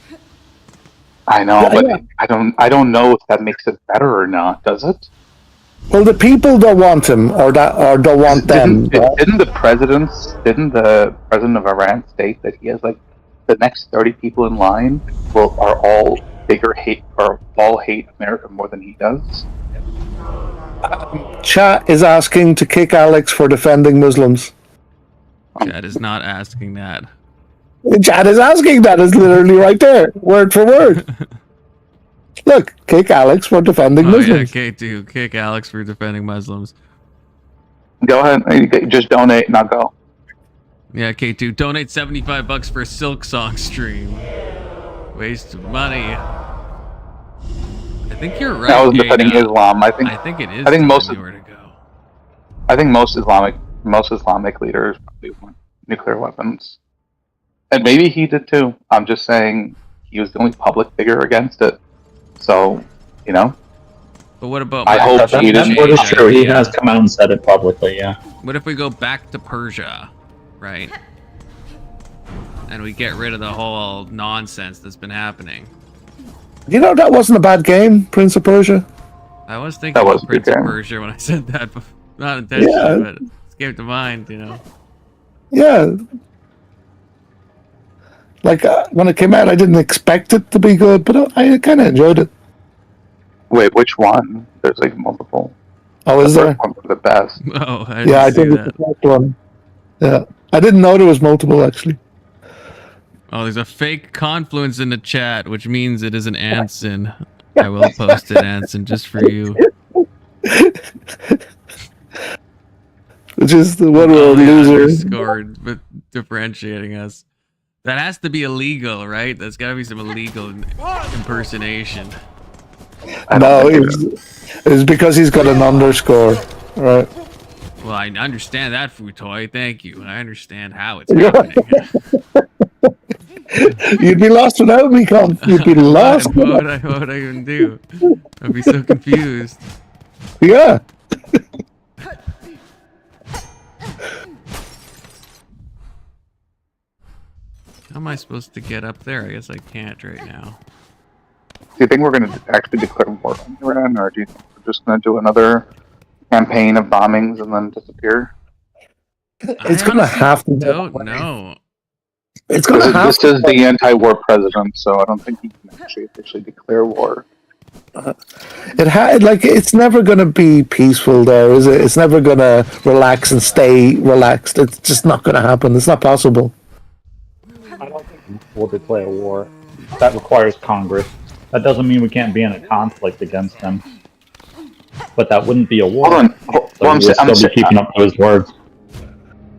I know, but I don't know if that makes it better or not. Does it? Well, the people don't want him, or don't want them. Didn't the president of Iran state that he has like the next 30 people in line are all all hate America more than he does? Chat is asking to kick Alex for defending Muslims. Chad is not asking that. Chad is asking that. It's literally right there, word for word. Look, kick Alex for defending Muslims. Yeah, K2, kick Alex for defending Muslims. Go ahead, just donate, not go. Yeah, K2, donate $75 for a Silksong stream. Waste of money. I think you're right. That was defending Islam. I think it is. I think most where to go. I think most Islamic leaders probably want nuclear weapons, and maybe he did too. I'm just saying he was the only public figure against it. So, you know. But what about? I hope he didn't. What is true? He has come out and said it publicly. Yeah. What if we go back to Persia, right? And we get rid of the whole nonsense that's been happening. You know, that wasn't a bad game, Prince of Persia. I was thinking about Prince of Persia when I said that, but not intentionally, but it came to mind, you know. Yeah. Like, when it came out, I didn't expect it to be good, but I kind of enjoyed it. Wait, which one? There's like multiple. Oh, is there? One for the best. Oh, I think it's the first one. Yeah. I didn't know there was multiple, actually. Oh, there's a fake confluence in the chat, which means it is an Anson. I will post it, Anson, just for you. Just the one loser. Scored, but differentiating us. That has to be illegal, right? That's got to be some illegal impersonation. No, it's because he's got an underscore, right? Well, I understand that, Futoy. Thank you. I understand how it's happening. You'd be lost without me, Con. You'd be lost. What would I even do? I'd be so confused. Yeah. How am I supposed to get up there? I guess I can't right now. Do you think we're going to actually declare war on Iran, or do you think we're just going to do another campaign of bombings and then disappear? It's going to have to. Don't know. It's going to have This is the anti-war president, so I don't think he can actually officially declare war. It's never going to be peaceful there, is it? It's never going to relax and stay relaxed. It's just not going to happen. It's not possible. I don't think we'll declare war. That requires Congress. That doesn't mean we can't be in a conflict against them. But that wouldn't be a war. Hold on. So I'm still be keeping up to his words.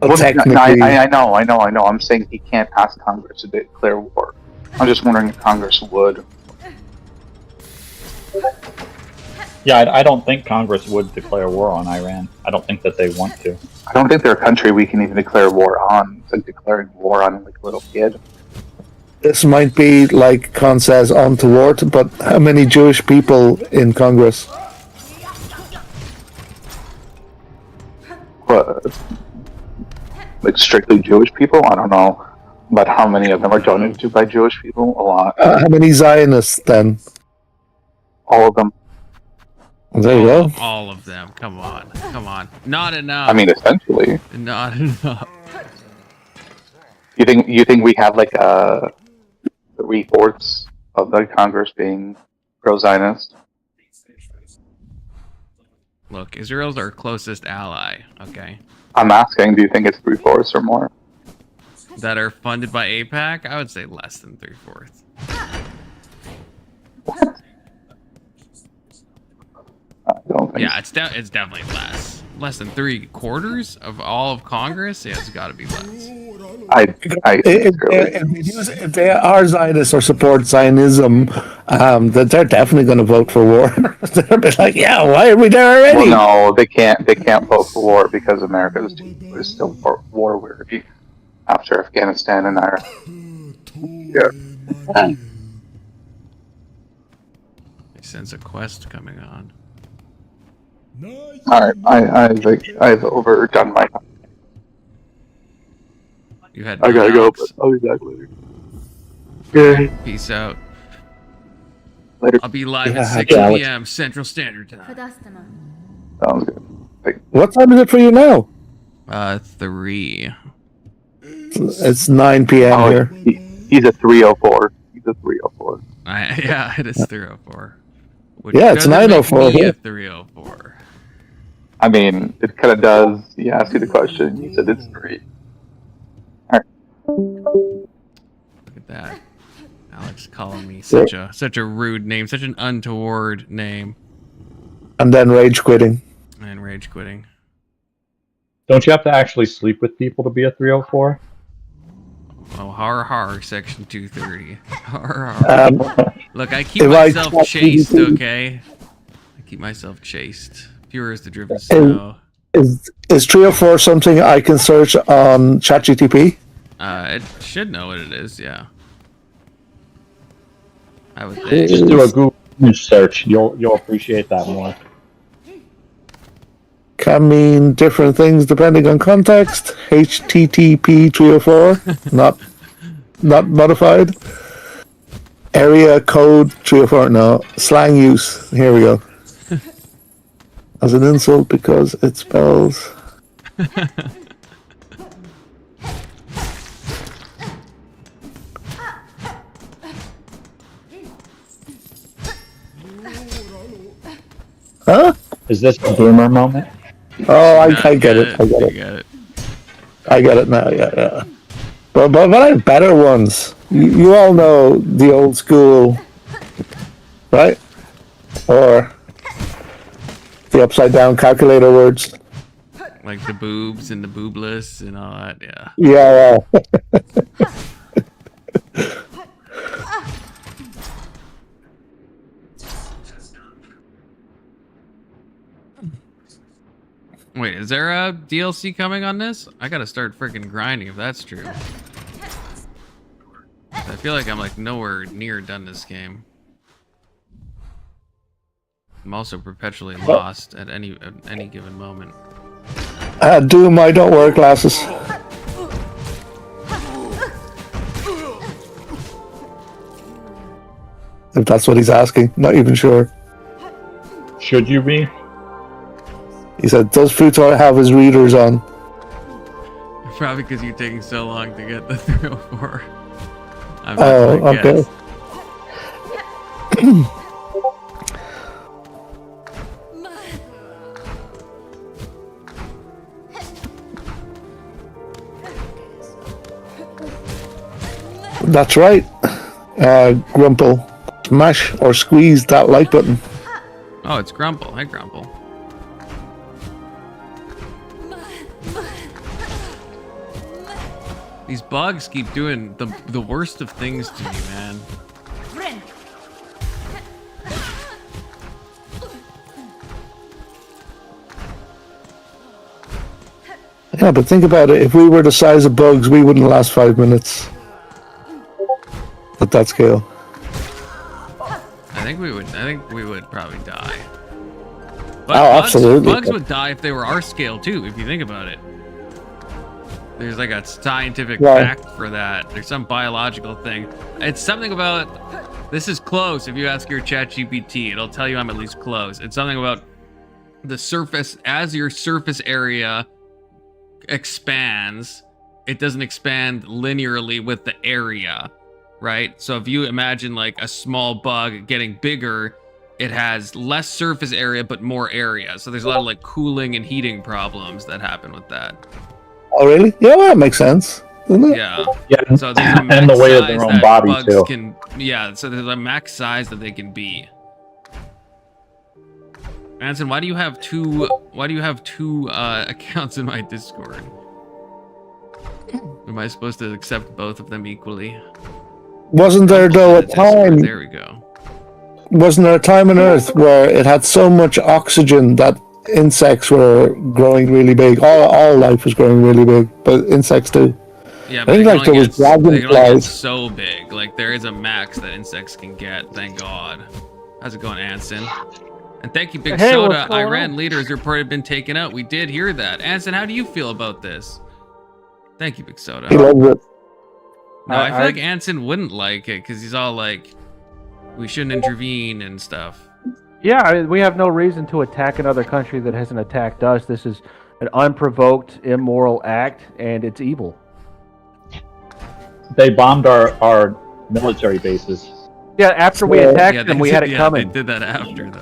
Well, technically, I know. I'm saying he can't ask Congress to declare war. I'm just wondering if Congress would. Yeah, I don't think Congress would declare war on Iran. I don't think that they want to. I don't think they're a country we can even declare war on. It's like declaring war on like a little kid. this might be like Khan says, untoward, but how many Jewish people in Congress? What? Like strictly Jewish people? I don't know. But how many of them are donated by Jewish people? A lot. How many Zionists then? All of them. There you go. All of them. Come on. Come on. Not enough. I mean, essentially. Not enough. You think we have like 3/4 of the Congress being pro-Zionist? Look, Israel's our closest ally, okay? I'm asking, do you think it's 3/4 or more? That are funded by AIPAC? I would say less than 3/4. I don't think. Yeah, it's definitely less. Less than 3/4 of all of Congress? Yeah, it's got to be less. If they are Zionists or support Zionism, that they're definitely going to vote for war. They'll be like, "Yeah, why are we there already?" Well, no, they can't. They can't vote for war because America is still war weary after Afghanistan and Iraq. Yeah. I sense a quest coming on. All right, I've overdone my. You had. I gotta go, but I'll be back later. Good. Peace out. Later. I'll be live at 6 p.m. Central Standard Time. Sounds good. Bye. What time is it for you now? 3. It's 9 p.m. here. He's a 304. He's a 304. Yeah, it is 304. Which Yeah, it's doesn't make 9:04 me here. a 304. I mean, it kind of does. He asked you the question. You said it's 3. Look at that. Alex calling me such a rude name, such an untoward name. And then rage quitting. And rage quitting. Don't you have to actually sleep with people to be a 304? Oh, har, section 230. Har. Look, I keep if myself I chaste, ChatGPT okay? I keep myself chaste. Pure as the driven snow. Is 304 something I can search on ChatGPT? It should know what it is, yeah. I would think. Just do a Google image search. You'll appreciate that more. Can mean different things depending on context. HTTP 304, not modified. Area code 304, no. Slang use, here we go. As an insult because it spells. Huh? Is this a boomer moment? Oh, I get it. I get it. Get it. I get it now. Yeah. But I have better ones. You all know the old school, right? Or the upside down calculator words. Like the boobs and the boobless and all that, yeah. Yeah. Wait, is there a DLC coming on this? I gotta start freaking grinding if that's true. I feel like I'm like nowhere near done this game. I'm also perpetually lost at any given moment. Doom, I don't wear glasses. If that's what he's asking, not even sure. Should you be? He said, "Does Futar have his readers on?" Probably because you're taking so long to get the 304. Oh, okay. That's right. Grumple, smash or squeeze that like button. Oh, it's Grumple. Hi, Grumple. These bugs keep doing the worst of things to me, man. Yeah, but think about it. If we were the size of bugs, we wouldn't last 5 minutes. At that scale. I think we would probably die. Oh, absolutely. Bugs would die if they were our scale too, if you think about it. There's like a scientific fact for that. There's some biological thing. It's something about, this is close. If you ask your ChatGPT, it'll tell you I'm at least close. It's something about the surface, as your surface area expands, it doesn't expand linearly with the area, right? So if you imagine like a small bug getting bigger, it has less surface area but more area. So there's a lot of like cooling and heating problems that happen with that. Oh, really? Yeah, well, that makes sense, doesn't it? Yeah. Yeah, So there's a and the max way of size their own that body bugs too. can, yeah, so there's a max size that they can be. Anson, why do you have two accounts in my Discord? Am I supposed to accept both of them equally? Wasn't there though a time? There we go. Wasn't there a time on Earth where it had so much oxygen that insects were growing really big? All life was growing really big, but insects too. Yeah, I but think like there was they can only get dragonflies. so big. Like there is a max that insects can get. Thank God. How's it going, Anson? And thank you, Big Hey, Soda. what's going Iran on? leaders reported been taken out. We did hear that. Anson, how do you feel about this? Thank you, Big Soda. He loves it. No, I feel I- like Anson wouldn't like it because he's all like, we shouldn't intervene and stuff. Yeah, I mean, we have no reason to attack another country that hasn't attacked us. This is an unprovoked, immoral act, and it's evil. They bombed our military bases. Yeah, after we Yeah. attacked them, we had it coming. They did that after, though.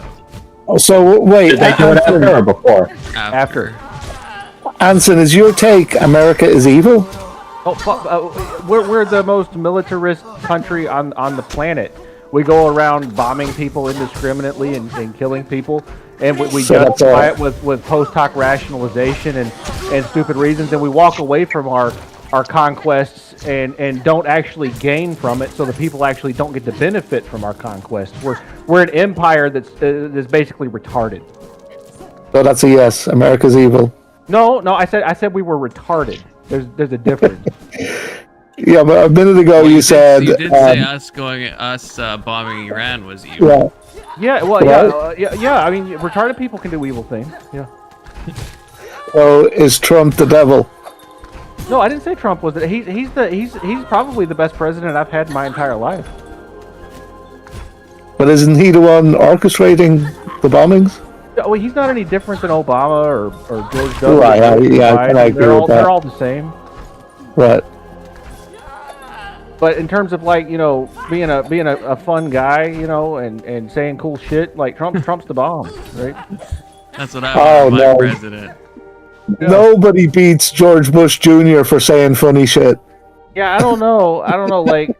Oh, so wait, Did they do it after or before? After. Anson, is your take America is evil? Oh, we're the most militarist country on the planet. We go around bombing people indiscriminately and killing people, and we So that's justify all. it with post hoc rationalization and stupid reasons, and we walk away from our conquests and don't actually gain from it, so the people actually don't get to benefit from our conquests. We're an empire that's basically retarded. So that's a yes. America's evil. No, I said we were retarded. There's a difference. Yeah, but a minute ago you said. You did say us bombing Iran was evil. Yeah. Yeah, well, yeah. I mean, retarded people can do evil things. Yeah. So is Trump the devil? No, I didn't say Trump was it. He's probably the best president I've had in my entire life. But isn't he the one orchestrating the bombings? Well, he's not any different than Obama or George W. Right, yeah, I Biden. agree with that. They're all the same. Right. But in terms of like being a fun guy, and saying cool shit, like Trump's the bomb, right? That's what I want Oh, for my no. president. Nobody beats George Bush Jr. for saying funny shit. Yeah, I don't know, like,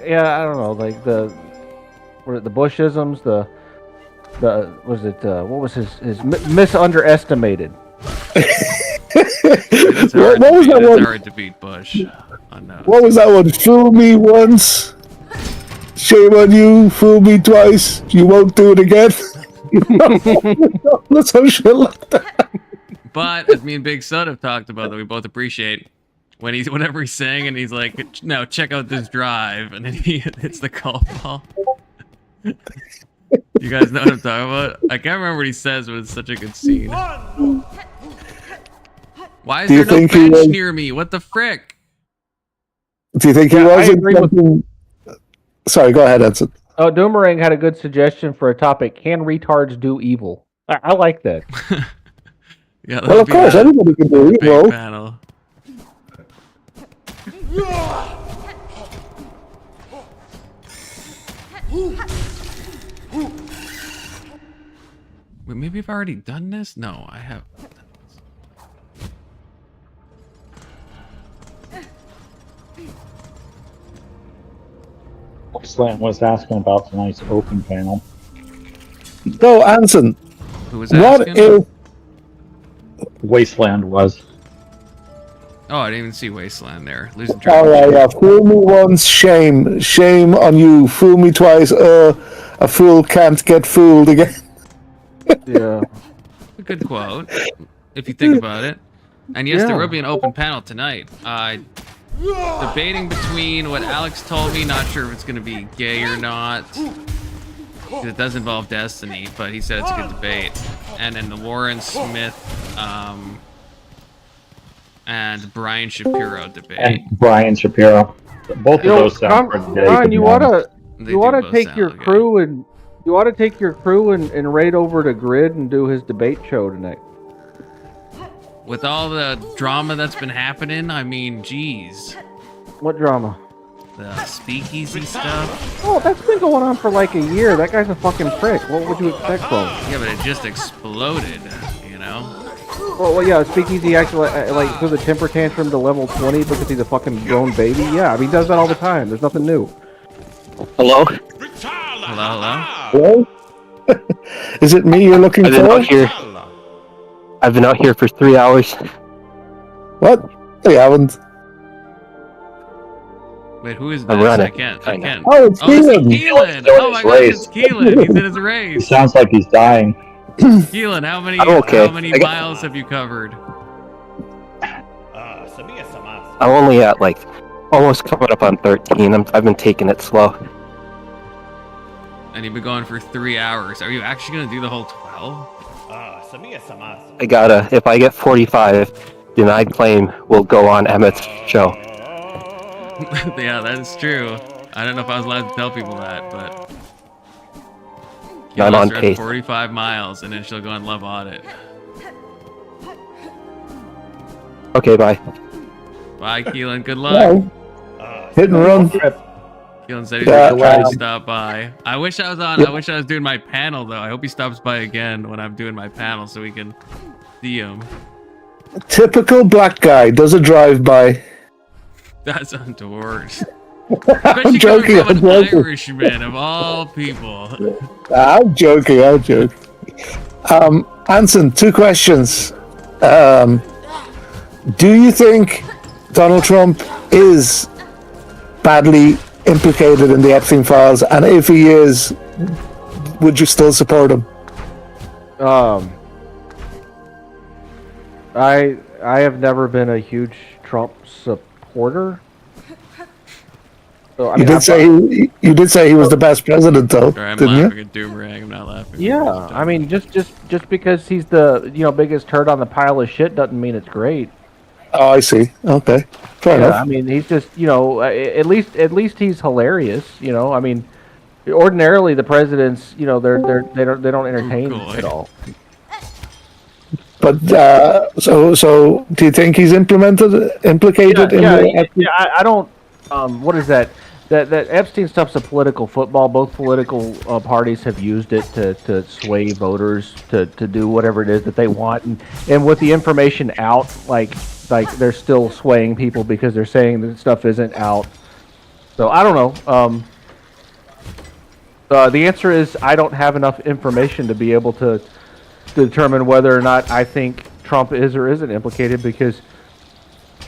yeah, I don't know, like the Bushisms, what was his misunderestimated. It's What hard, was to that beat, it's one? hard to beat Bush. On those. What was that one? Fool me once, shame on you. Fool me twice, you won't do it again. Let's have shit like that. But as me and Big Son have talked about that we both appreciate, whenever he's saying and he's like, no, check out this drive, and then he hits the call ball. You guys know what I'm talking about? I can't remember what he says, but it's such a good scene. Why is Do you there no think he bench was- near me? What the frick? Do you think he Yeah, I was agree with- intending? Sorry, go ahead, Edson. Oh, Doomerang had a good suggestion for a topic. Can retards do evil? I like that. Yeah, Well, of course, anybody can do big evil. panel. Wait, maybe I've already done this? No, I have. Slant was asking about tonight's open panel. So, Anson, Who was what asking? if... Wasteland was. Oh, I didn't even see Wasteland there. Losing track. All right, fool me once, shame. Shame on you. Fool me twice, a fool can't get fooled again. Yeah. A good quote, if you think about it. And yes, there Yeah. will be an open panel tonight. Debating between what Alex told me, not sure if it's going to be gay or not. 'Cause it does involve Destiny, but he said it's a good debate. And then the Warren Smith and Brian Shapiro debate. And Brian Shapiro. Both of those sound pretty gay. Ron, you oughta They you do oughta both take sound your gay. crew and raid over to Grid and do his debate show tonight. With all the drama that's been happening, I mean, geez. What drama? The speakeasy stuff. Oh, that's been going on for like a year. That guy's a fucking prick. What would you expect from him? Yeah, but it just exploded, you know? Well, yeah, Speakeasy actually like threw the temper tantrum to level 20 because he's a fucking grown baby. Yeah, I mean, he does that all the time. There's nothing new. Hello? Hello? Hello? Is it me you're looking I've been for? out here. I've been out here for 3 hours. What? I haven't. Wait, who is this? I'm running. I can't. Oh, it's Oh, this is Keelan. Keelan! Oh my gosh, it's Keelan! He's in his He race. sounds like he's dying. Keelan, how many I'm okay. how many I got- miles have you covered? I'm only at like almost coming up on 13. I've been taking it slow. And you've been going for 3 hours. Are you actually gonna do the whole 12? I gotta, if I get 45, denied claim will go on Emmett's show. Yeah, that's true. I don't know if I was allowed to tell people that, but Not Keelan's on at pace. 45 miles, and then she'll go on Love Audit. Okay, bye. Bye, Keelan. Good luck. No. Hit and run. Keelan said he's Yeah, gonna try to wow. stop by. I wish I was on. I wish I was doing my panel though. I hope he stops by again when I'm doing my panel so we can see him. Typical black guy does a drive-by. That's untoward. Especially joking, coming from I'm an joking. Irishman of all people. I'm joking. Anson, 2 questions. Do you think Donald Trump is badly implicated in the Epstein files? And if he is, would you still support him? I have never been a huge Trump supporter. So, I You mean, did say he was the best president, though, Sorry, I'm didn't you? laughing at Doomerang. I'm not laughing. yeah, I mean, just because he's the biggest turd on the pile of shit doesn't mean it's great. Oh, I see. Okay, fair Yeah, enough. I mean, he's just at least he's hilarious. I mean, ordinarily the presidents they don't entertain Oh, at all. But so do you think he's implicated in the? I don't. What is that? That Epstein stuff's a political football. Both political parties have used it to sway voters to do whatever it is that they want, and with the information out, like they're still swaying people because they're saying that stuff isn't out. So I don't know. The answer is I don't have enough information to be able to determine whether or not I think Trump is or isn't implicated because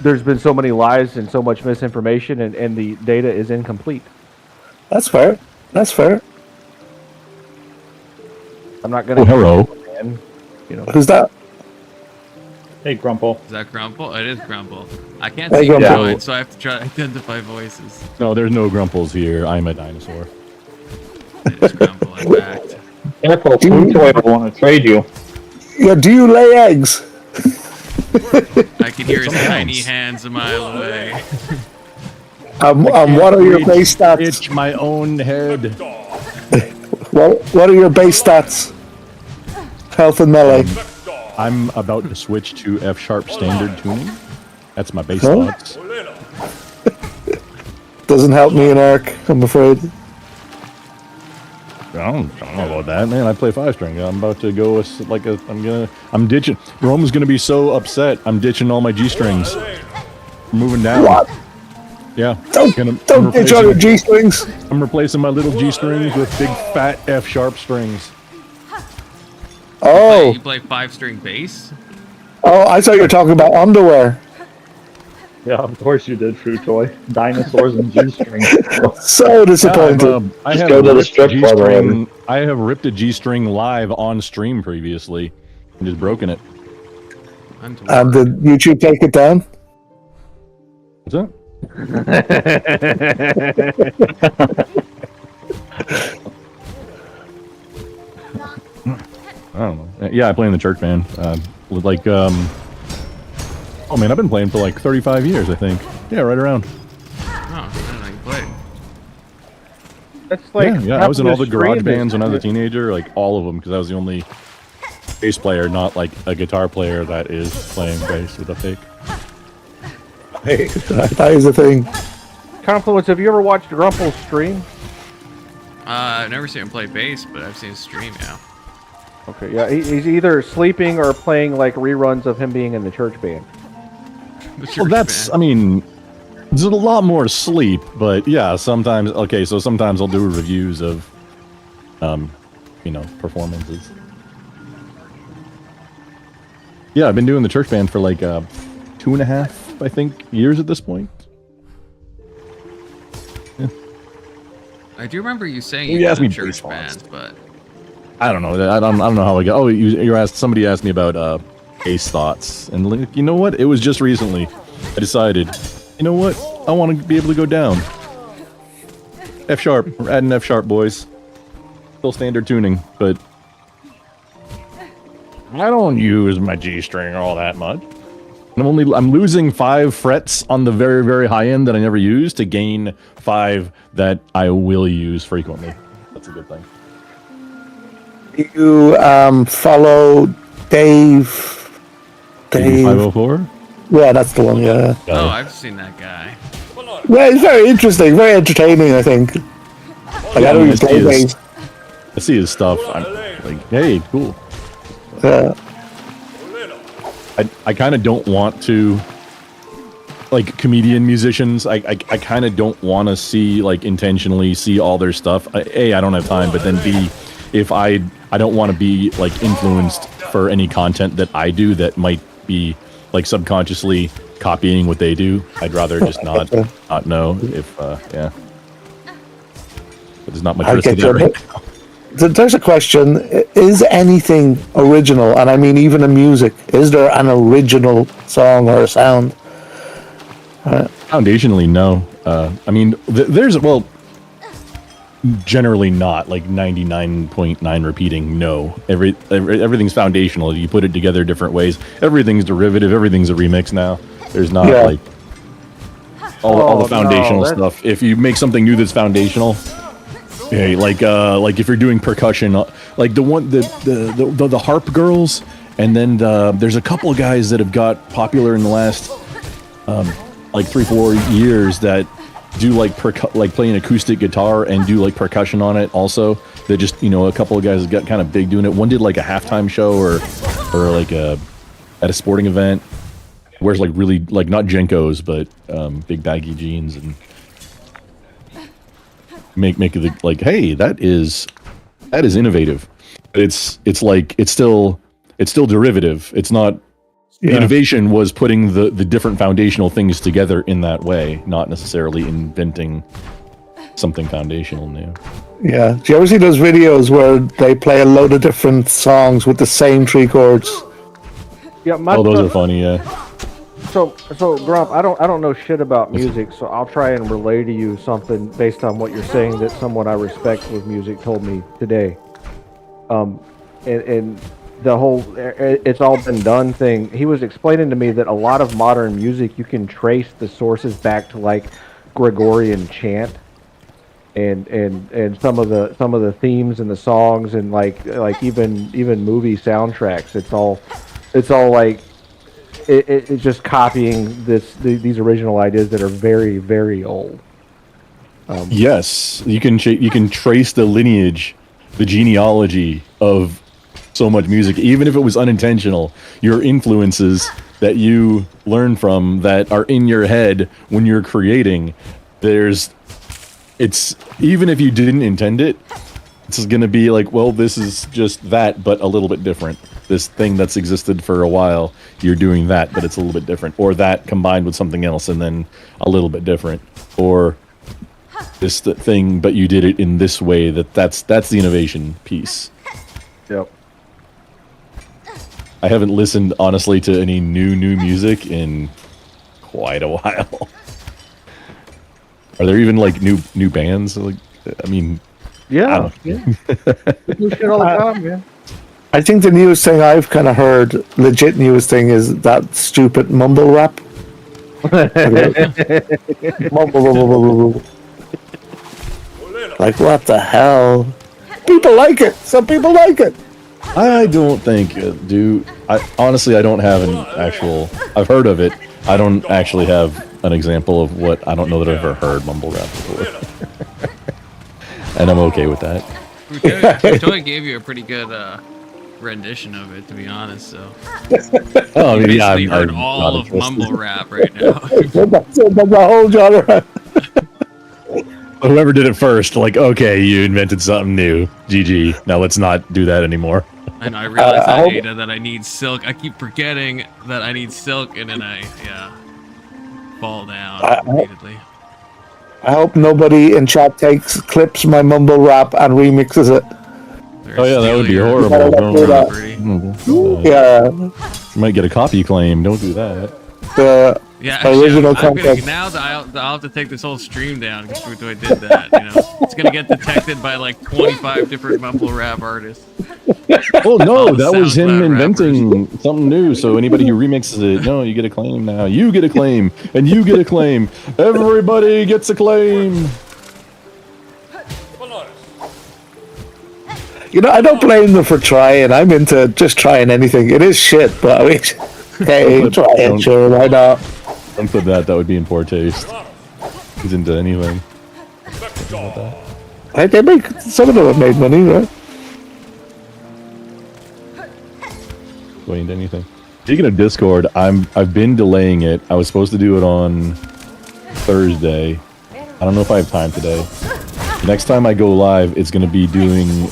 there's been so many lies and so much misinformation and the data is incomplete. That's fair. That's fair. I'm not gonna hello. man, Who's that? Hey, Grumple. Is that Grumple? It is Grumple. I can't Hey, see Grumple. join, so I have to try to identify voices. No, there's no Grumples here. I'm a dinosaur. It is Grumple. I'm backed. Careful, Food Toy will want to trade you. Yeah. Do you lay eggs? I can hear his tiny hands a mile away. What are your base stats? Itch my own head. What are your base stats? Health and melee. I'm about to switch to F sharp standard tuning. That's my base Huh? thoughts. Doesn't help me in Arc, I'm afraid. I don't know about that, man. I play 5-string. I'm about to go with I'm ditching. Rome's gonna be so upset. I'm ditching all my G strings. Moving down. What? Yeah. Don't ditch all your G strings. I'm replacing my little G strings with big fat F sharp strings. Oh. You play 5-string bass? Oh, I thought you were talking about underwear. Yeah, of course you did, Fruit Toy. Dinosaurs and G-strings. So disappointed. I Just have go to the ripped strip club already. I have ripped a G-string live on stream previously and just broken it. And did YouTube take it down? What's that? I don't know. Yeah, I play in the church band. With like, oh man, I've been playing for like 35 years, I think. Yeah, right around. Oh, I didn't know you played. That's like Yeah, I was in all the garage stream bands when I was a is- teenager, like all of them, because I was the only bass player, not like a guitar player that is playing bass with a pick. Hey, that is the thing. Confluence, have you ever watched Grumple's stream? I've never seen him play bass, but I've seen him stream, yeah. Okay, yeah, he's either sleeping or playing like reruns of him being in the church band. Well, that's, I mean, there's a lot more sleep, but yeah, sometimes, okay, so sometimes I'll do reviews of, performances. Yeah, I've been doing the church band for like 2.5, I think, years at this point. Yeah. I do remember you saying You you asked had a me church bass band, but I don't know. I don't know how I got. Oh, you asked. Somebody asked me about bass thoughts, and like, you know what? It was just recently. I decided, you know what? I want to be able to go down. F sharp. We're adding F sharp, boys. Still standard tuning, but I don't use my G string all that much. I'm losing 5 frets on the very, very high end that I never use to gain 5 that I will use frequently. That's a good thing. You follow Dave. 504? Yeah, that's the one. Yeah. oh, I've seen that guy. Well, it's very interesting, very entertaining. I think. Like, I don't even play bass. I see his stuff. I'm like, hey, cool. Yeah. I kind of don't want to, like, comedian musicians. I kind of don't want to see, like, intentionally see all their stuff. A, I don't have time, but then B, if I don't want to be, like, influenced for any content that I do that might be, like, subconsciously copying what they do. I'd rather just not know if, yeah. But there's not much risk to that right now. There's a question: is anything original? And I mean, even in music, is there an original song or a sound? Foundationally, no. I mean, there's, well, generally not, like 99.9 repeating, no. Everything's foundational. You put it together different ways. Everything's derivative. Everything's a remix now. There's not, like, all the foundational stuff. If you make something new that's foundational, okay, like if you're doing percussion, like the harp girls, and then there's a couple of guys that have got popular in the last like 3-4 years that do like play an acoustic guitar and do like percussion on it also. They just, a couple of guys got kind of big doing it. One did like a halftime show or like at a sporting event. Wears like really, like, not Jenkos, but big baggy jeans, and make it like, hey, that is innovative. It's still derivative. It's not. The innovation was putting the different foundational things together in that way, not necessarily inventing something foundational new. Yeah. Do you ever see those videos where they play a load of different songs with the same 3 chords? Yeah, those are funny. Yeah. So Grump, I don't know shit about music, so I'll try and relay to you something based on what you're saying that someone I respect with music told me today. And the whole "it's all been done" thing. He was explaining to me that a lot of modern music, you can trace the sources back to like Gregorian chant, and some of the themes and the songs and like even movie soundtracks. It's all like it's just copying these original ideas that are very, very old. Yes, you can trace the lineage, the genealogy of so much music, even if it was unintentional. Your influences that you learn from that are in your head when you're creating. It's even if you didn't intend it, it's gonna be like, well, this is just that, but a little bit different. This thing that's existed for a while, you're doing that, but it's a little bit different, or that combined with something else and then a little bit different, or this thing, but you did it in this way. That's the innovation piece. Yep. I haven't listened honestly to any new music in quite a while. Are there even like new bands? Like, I mean, yeah. We do shit all the time, man. I think the newest thing I've kind of heard, legit newest thing, is that stupid mumble rap. Mumble. Like, what the hell? People like it. Some people like it. I don't think, dude. I honestly, I don't have an actual. I've heard of it. I don't actually have an example of what. I don't know that I've ever heard mumble rap before, and I'm okay with that. Toy gave you a pretty good rendition of it, to be honest. So, oh, you yeah, basically heard all of mumble rap right now. That's the whole genre. Whoever did it first, like, okay, you invented something new. GG. Now let's not do that anymore. I know. I realized Ada, that I need silk. I keep forgetting that I need silk, and then I fall down repeatedly. I hope nobody in chat clips my mumble rap and remixes it. Oh yeah, that would be horrible. Yeah. You might get a copy claim. Don't do that. Yeah, actually, original I'm content. now that I'll have to take this whole stream down because I did that. You know, it's gonna get detected by like 25 different mumble rap artists. Oh no, that was him inventing something new. So anybody who remixes it, no, you get a claim now. You get a claim, and you get a claim. Everybody gets a claim. You know, I don't blame them for trying. I'm into just trying anything. It is shit, but I mean, hey, try it, sure, why not? Don't put that. That would be in poor taste. He's into anything. They make, some of them have made money, right? Going into anything. Speaking of Discord, I've been delaying it. I was supposed to do it on Thursday. I don't know if I have time today. Next time I go live, it's going to be doing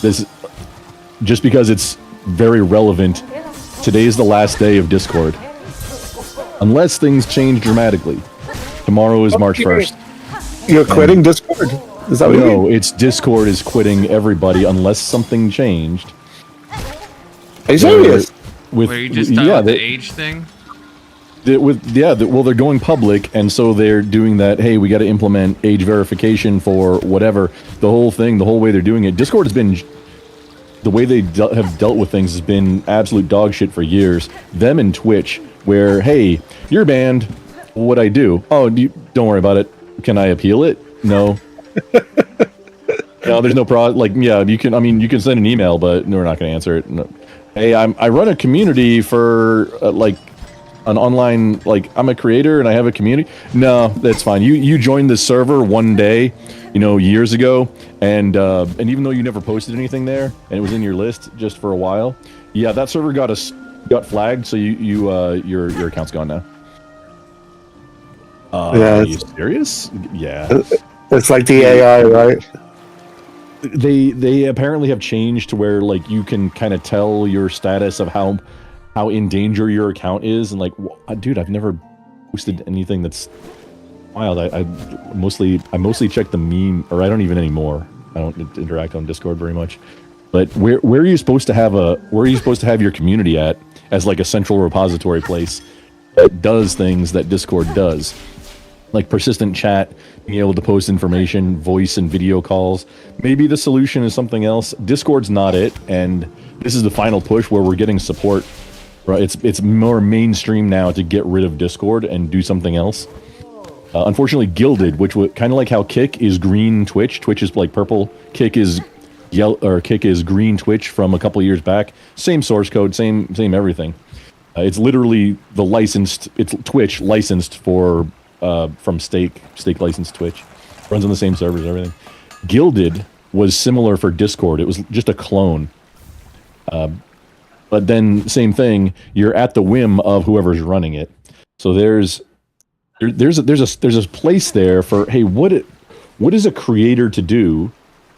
this just because it's very relevant. Today is the last day of Discord. Unless things change dramatically. Tomorrow is March 1st. You're quitting Discord? Is that what you No, mean? it's Discord is quitting everybody unless something changed. Are you serious? Where you just talking about the age thing? Well, they're going public, and so they're doing that. Hey, we got to implement age verification for whatever. The whole thing, the whole way they're doing it. Discord has been the way they have dealt with things has been absolute dog shit for years. Them and Twitch, where hey, you're banned. What I do? Oh, don't worry about it. Can I appeal it? No. No, there's no like, yeah, you can. I mean, you can send an email, but we're not going to answer it. No. Hey, I run a community for like an online, like I'm a creator and I have a community. No, that's fine. You joined this server one day, years ago, and even though you never posted anything there and it was in your list just for a while, yeah, that server got flagged, so your account's gone now. Yeah, are you serious? Yeah. It's like the AI, right? They apparently have changed to where like you can kind of tell your status of how in danger your account is, and like, dude, I've never posted anything that's wild. I mostly check the meme, or I don't even anymore. I don't interact on Discord very much. But where are you supposed to have your community at as like a central repository place that does things that Discord does? Like persistent chat, being able to post information, voice and video calls. Maybe the solution is something else. Discord's not it, and this is the final push where we're getting support Right, it's more mainstream now to get rid of Discord and do something else. Unfortunately, Gilded, which was kind of like how Kick is green Twitch. Twitch is like purple. Kick is yellow, or Kick is green Twitch from a couple years back. Same source code, same everything. It's literally the licensed. It's Twitch licensed for from Stake licensed Twitch. Runs on the same servers, everything. Gilded was similar for Discord. It was just a clone. But then same thing. You're at the whim of whoever's running it. So there's a place there for, hey, what is a creator to do,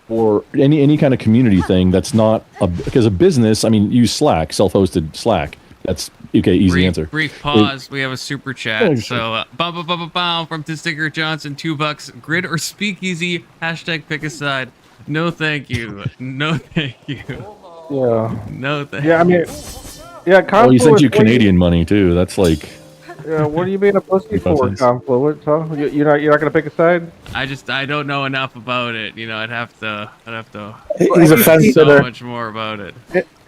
or any kind of community thing that's not because a business. I mean, use Slack, self-hosted Slack. That's okay. Easy answer. Brief pause. We have a super chat. So, from Sticker Johnson, $2. Grid or Speakeasy? Hashtag pick a side. No, thank you. No, thank you. Yeah. No, thank Yeah, I mean, yeah. Well, he sent you Confluence, Canadian money too. That's like. Yeah, what are you being a pussy for, Confluence? Huh? You're not gonna pick a side? I don't know enough about it. You know, I'd have to. He's a fence so sitter. much more about it.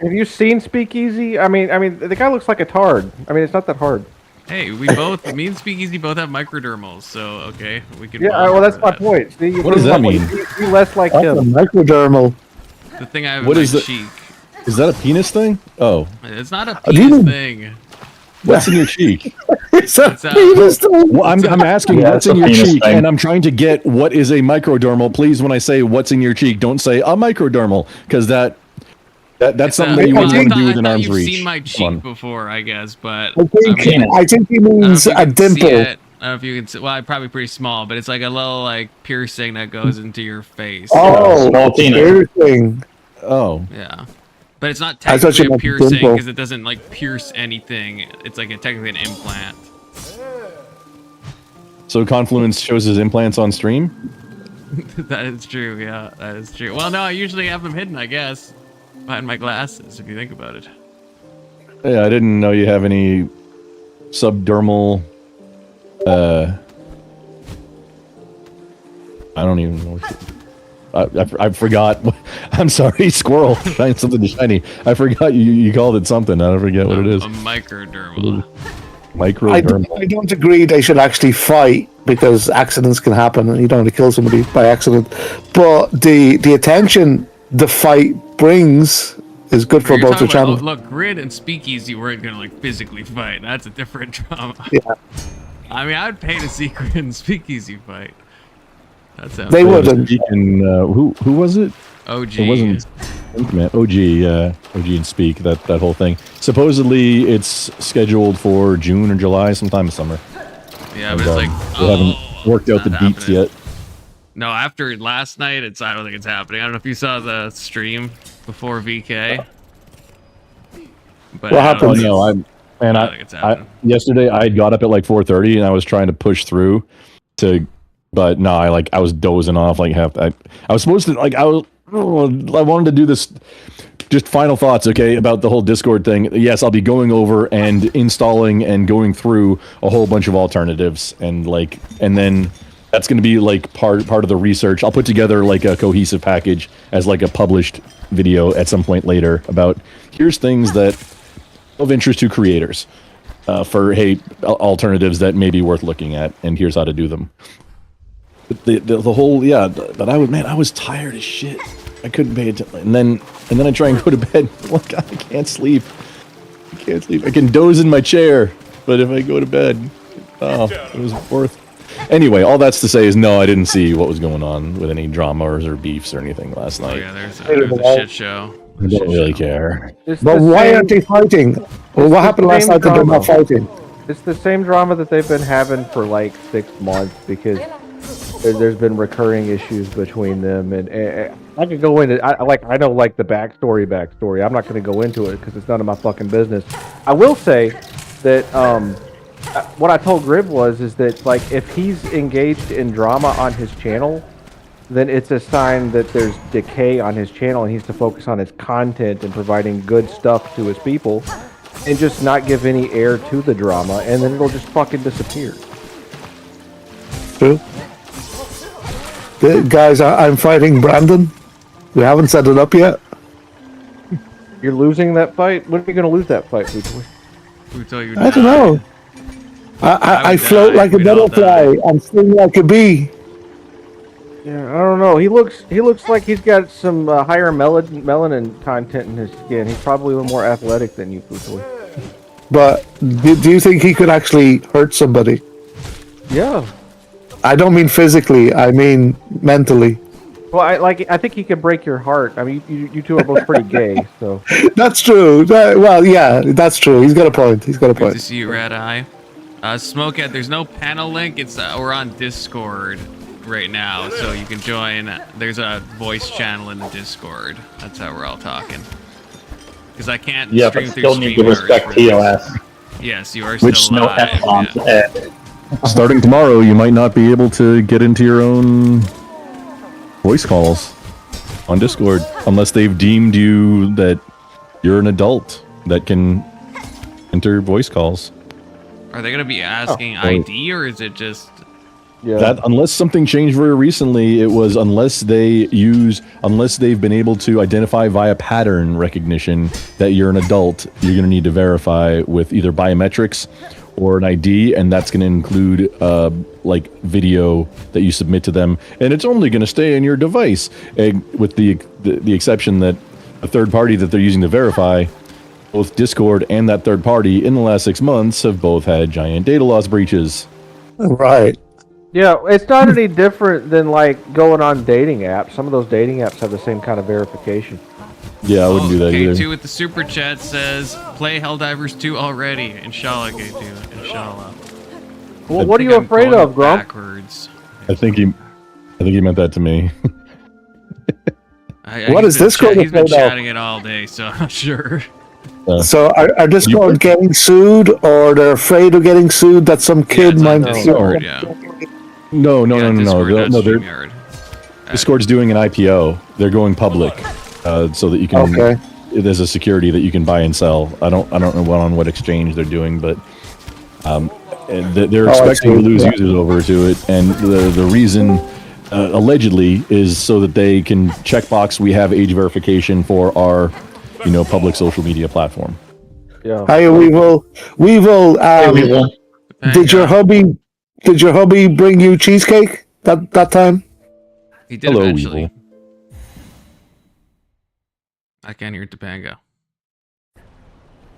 Have you seen Speakeasy? I mean, the guy looks like a tard. I mean, it's not that hard. Hey, me and Speakeasy both have microdermals, so okay, we can. Yeah, well, that's my point. See, What does that mean? You less like That's a him. microdermal. The thing I have What in is my the- cheek. Is that a penis thing? Oh, It's not a do you penis mean- thing. what's in your cheek? It's a It's a- penis thing. Well, I'm asking Yeah, what's it's in a your penis cheek, thing. and I'm trying to get what is a microdermal. Please, when I say what's in your cheek, don't say a microdermal, because that's something that you want to do within arm's you've reach. seen my Come cheek on. before, I guess, but I think he I don't know means if you a can see dimple. it. I don't know if you can see. Well, probably pretty small, but it's like a little like piercing that goes into your face. Oh, Small penis. piercing. Oh, Yeah, but it's not I thought technically you a meant piercing dimple. because it doesn't like pierce anything. It's like technically an implant. so Confluence shows his implants on stream. That is true. Yeah, that is true. Well, no, I usually have them hidden, I guess, behind my glasses. If you think about it. Yeah, I didn't know you have any subdermal. I don't even know. I forgot. I'm sorry, squirrel. Find something shiny. I forgot you called it something. I don't forget what it is. A microdermal. Microdermal. I don't agree they should actually fight because accidents can happen and you don't want to kill somebody by accident. But the attention the fight brings is good for You're both the talking about- channels. look, Grid and Speakeasy weren't gonna like physically fight. That's a different drama. Yeah. I mean, I'd pay to see Grid and Speakeasy fight. That sounds. They good. wouldn't. And who was it? OG. It wasn't man. OG and Speak, that whole thing. Supposedly it's scheduled for June or July, sometime in summer. Yeah, but it's like we haven't worked out the not deets happening. yet. No, after last night, I don't think it's happening. I don't know if you saw the stream before VK. But What I don't happened? think No, I think it's happening. yesterday I got up at like 4:30 and I was trying to push through but no, I was dozing off like half. I was supposed to I wanted to do this. Just final thoughts, okay, about the whole Discord thing. Yes, I'll be going over and installing and going through a whole bunch of alternatives, and then that's going to be like part of the research. I'll put together like a cohesive package as like a published video at some point later about here's things that of interest to creators for alternatives that may be worth looking at, and here's how to do them. The whole but I was tired as shit. I couldn't pay attention, and then I try and go to bed. Oh God, I can't sleep. I can doze in my chair, but if I go to bed, it was worth. Anyway, all that's to say is no, I didn't see what was going on with any dramas or beefs or anything last Oh night. yeah, there's a shit show. I don't really care. It's But the why same- aren't they fighting? Well, what happened last same night that they're drama. not fighting? It's the same drama that they've been having for like 6 months because there's been recurring issues between them, and I could go into I know like the backstory. I'm not going to go into it because it's none of my fucking business. I will say that what I told Grib is that like if he's engaged in drama on his channel, then it's a sign that there's decay on his channel and he needs to focus on his content and providing good stuff to his people and just not give any air to the drama, and then it'll just fucking disappear. True. Guys, I'm fighting Brandon. We haven't set it up yet. You're losing that fight? When are you going to lose that fight, Bluetoy? Who told you? I don't know. I float like a butterfly. I'm sting like a bee. Yeah, I don't know. He looks like he's got some higher melanin content in his skin. He's probably a little more athletic than you, Futoi. But do you think he could actually hurt somebody? Yeah. I don't mean physically. I mean mentally. Well, I think he could break your heart. I mean, you two are both pretty gay, so. That's true. Well, yeah, that's true. He's got a point. He's got a Good point. to see you, Red Eye. Smokehead, there's no panel link. It's we're on Discord right now, so you can join. There's a voice channel in the Discord. That's how we're all talking. Because I can't Yeah, stream but through still need to StreamYard respect for this. TOS. Yes, you are Which still no live. F-bombs. Yeah. Starting tomorrow, you might not be able to get into your own voice calls on Discord unless they've deemed you that you're an adult that can enter voice calls. Are they gonna be asking ID or is it just? Yeah. That unless something changed very recently, it was unless they've been able to identify via pattern recognition that you're an adult, you're going to need to verify with either biometrics or an ID, and that's going to include like video that you submit to them, and it's only going to stay in your device, with the exception that a third party that they're using to verify, both Discord and that third party in the last 6 months have both had giant data loss breaches. Right. Yeah, it's not any different than like going on dating apps. Some of those dating apps have the same kind of verification. Yeah, I wouldn't do that either. K2 with the super chat says, play Helldivers 2 already. Inshallah, K2. Inshallah. Well, what are you afraid of, Grump? Backwards. I think he meant that to me. What is Discord He's been afraid of? chatting it all day, so I'm not sure. So are Discord getting sued, or they're afraid of getting sued that some kid might Discord, yeah. No. Discord, not They're StreamYard. Discord's doing an IPO. They're going public, so that you can. Okay. There's a security that you can buy and sell. I don't know on what exchange they're doing, but they're expecting to lose users over to it, and the reason allegedly is so that they can checkbox we have age verification for our public social media platform. Yeah. Hi, Weevil. Did your hubby bring you cheesecake that time? He did eventually. Weevil. I can't hear Topanga.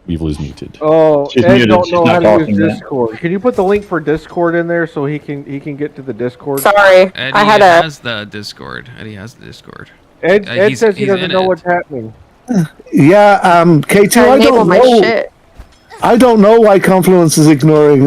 Weevil is muted. Oh, She's Ed muted. don't She's know not how to talking use yet. Discord. Can you put the link for Discord in there so he can get to the Discord? Sorry, Eddie I had has the Discord. Eddie has the Discord. Ed says he he's doesn't in know it. what's happening. Yeah, K2, I enable don't my know. shit. I don't know why Confluence is ignoring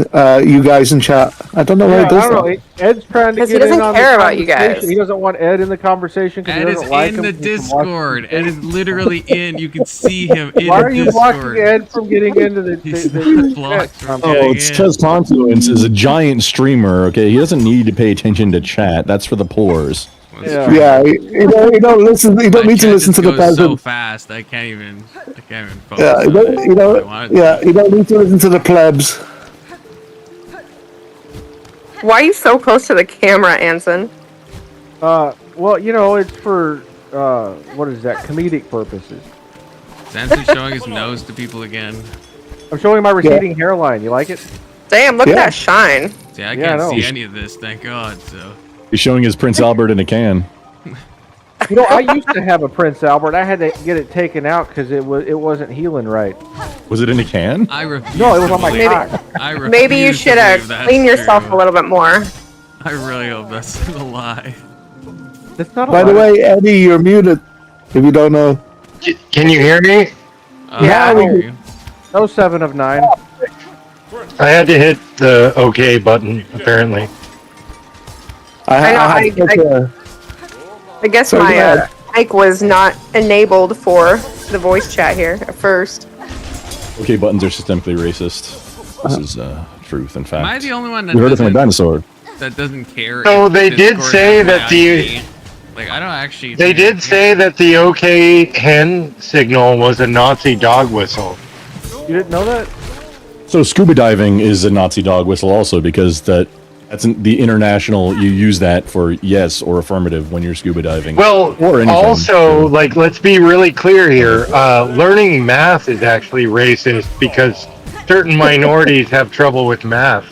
you guys in chat. I don't know why Yeah, it I does don't know. that. Ed's trying to 'Cause he get in doesn't on care the about you conversation. guys. He doesn't want Ed in the conversation because he Ed is doesn't like in him. the He's from Discord. Washington Ed is State. literally in. You can see him in Why the are you Discord. blocking Ed from getting into the He's the blocked from Oh, getting it's in. because Confluence is a giant streamer. Okay, he doesn't need to pay attention to chat. That's for the pores. Yeah. Yeah, you don't listen. You don't My need to chat listen just to the goes so peasant. fast. I can't even focus Yeah, on it. you if I wanted to. you don't need to listen to the plebs. Why are you so close to the camera, Anson? Well, it's for what is that? Comedic purposes. Samson's showing his nose to people again. I'm showing my receding hairline. You like it? Damn, look Yeah. at that shine. See, I Yeah, I can't know. see any of this, thank God. So He's showing his Prince Albert in a can. I used to have a Prince Albert. I had to get it taken out because it wasn't healing right. Was it in a can? I refuse. No, it was to on my believe- cock. I refuse Maybe you to should believe that's clean yourself true. a little bit more. I really hope that's a lie. That's not a By the lie. way, Eddie, you're muted. If you don't know. Can you hear me? Yeah, I we- hear you. No 7 of 9. I had to hit the OK button, apparently. I guess Sorry, my go ahead. mic was not enabled for the voice chat here at first. Okay, buttons are systemically racist. This is truth and fact. Am I the only one that You heard it from a doesn't, dinosaur. that doesn't care? So if they did Discord say has my that the- ID? Like, I don't actually. They did say that the OK hen signal was a Nazi dog whistle. You didn't know that? So scuba diving is a Nazi dog whistle also because that's the international. You use that for yes or affirmative when you're scuba diving. Well, or anything. also, let's be really clear here. Learning math is actually racist because certain minorities have trouble with math.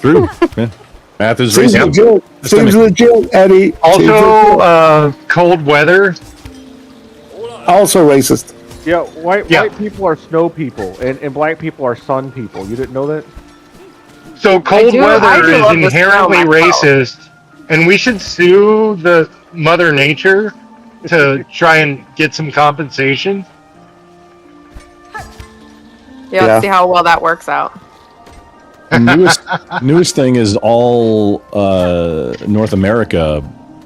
True. Yeah. Math is Seems racist. legit. Seems legit, Eddie. Also, cold weather. Also racist. Yeah, white people are snow people, and black people are sun people. You didn't know that? So cold I weather do is love the snow inherently myself. racist, and we should sue the Mother Nature to try and get some compensation. Yeah, let's see how well that works out. Newest thing is all North America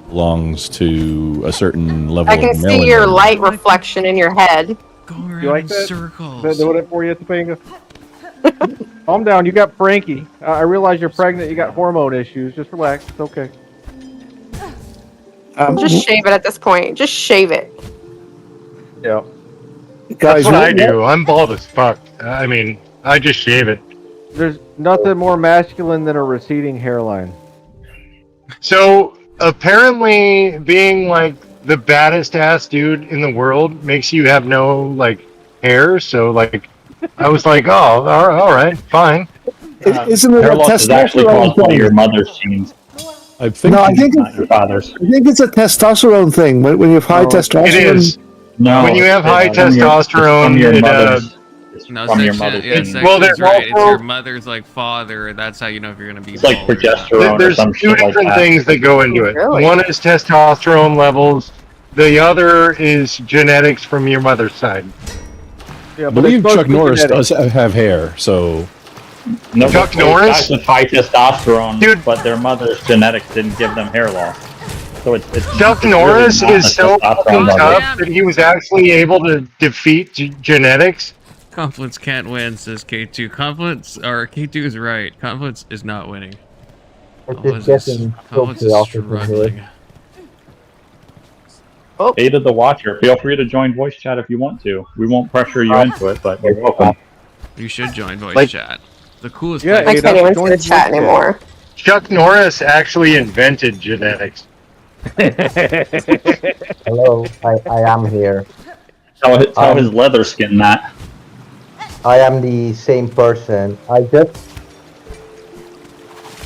belongs to a certain level. I can of see your melanin. light reflection in your head. Going around You like in that? circles. Is that doing it for you, Topanga? Calm down. You got Frankie. I realize you're pregnant. You got hormone issues. Just relax. It's okay. Just shave it at this point. Just shave it. Yeah. That's what I do. I'm bald as fuck. I mean, I just shave it. There's nothing more masculine than a receding hairline. So apparently, being like the baddest ass dude in the world makes you have no like hair. So like, I was like, oh, all right, fine. Isn't it Hair a loss is actually caused by testosterone your thing? mother's genes. I think No, I think Not your father's. I think it's a testosterone thing. When you have high testosterone, It is. No, When you have high it's from testosterone, your it, mother's. It's No, from your section, mother's. yeah, genes. Well, section's there's right. It's also- your mother's like father. That's how you know if you're gonna be. It's like bald or not. progesterone or There's some two shit like different that. things that go into it. Really? One is testosterone levels. The other is genetics from your mother's side. Yeah, I but believe it's Chuck Norris genetics. does have hair, so No, Chuck but Norris? guys with high testosterone, Dude. but their mother's genetics didn't give them hair loss. So it's Chuck really Norris not is a so testosterone fucking level. tough that he was actually able to defeat genetics. Confluence can't win, says K2. Confluence, or K2 is right. Confluence is not winning. Confluence is struggling. Ada the Watcher, feel free to join voice chat if you want to. We won't pressure you into it, but you're welcome. You should join voice Like- chat. The coolest Yeah, thing. I Ada, can't even join see the chat voice anymore. Chuck Norris actually invented genetics. Hello, I am here. Tell his leather skin that. I am the same person.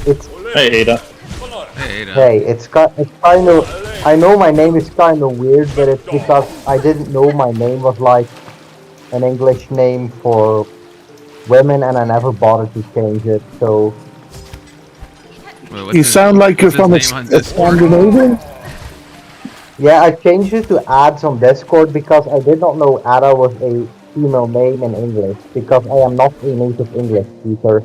It's Hey Ada. Hey, Ada. hey, it's kind of. I know my name is kind of weird, but it's because I didn't know my name was like an English name for women, and I never bothered to change it. So Wait, what's you his- sound like you're what's from a his name on Discord? Scandinavian. yeah, I changed it to ads on Discord because I did not know Ada was a female name in English because I am not a native English speaker.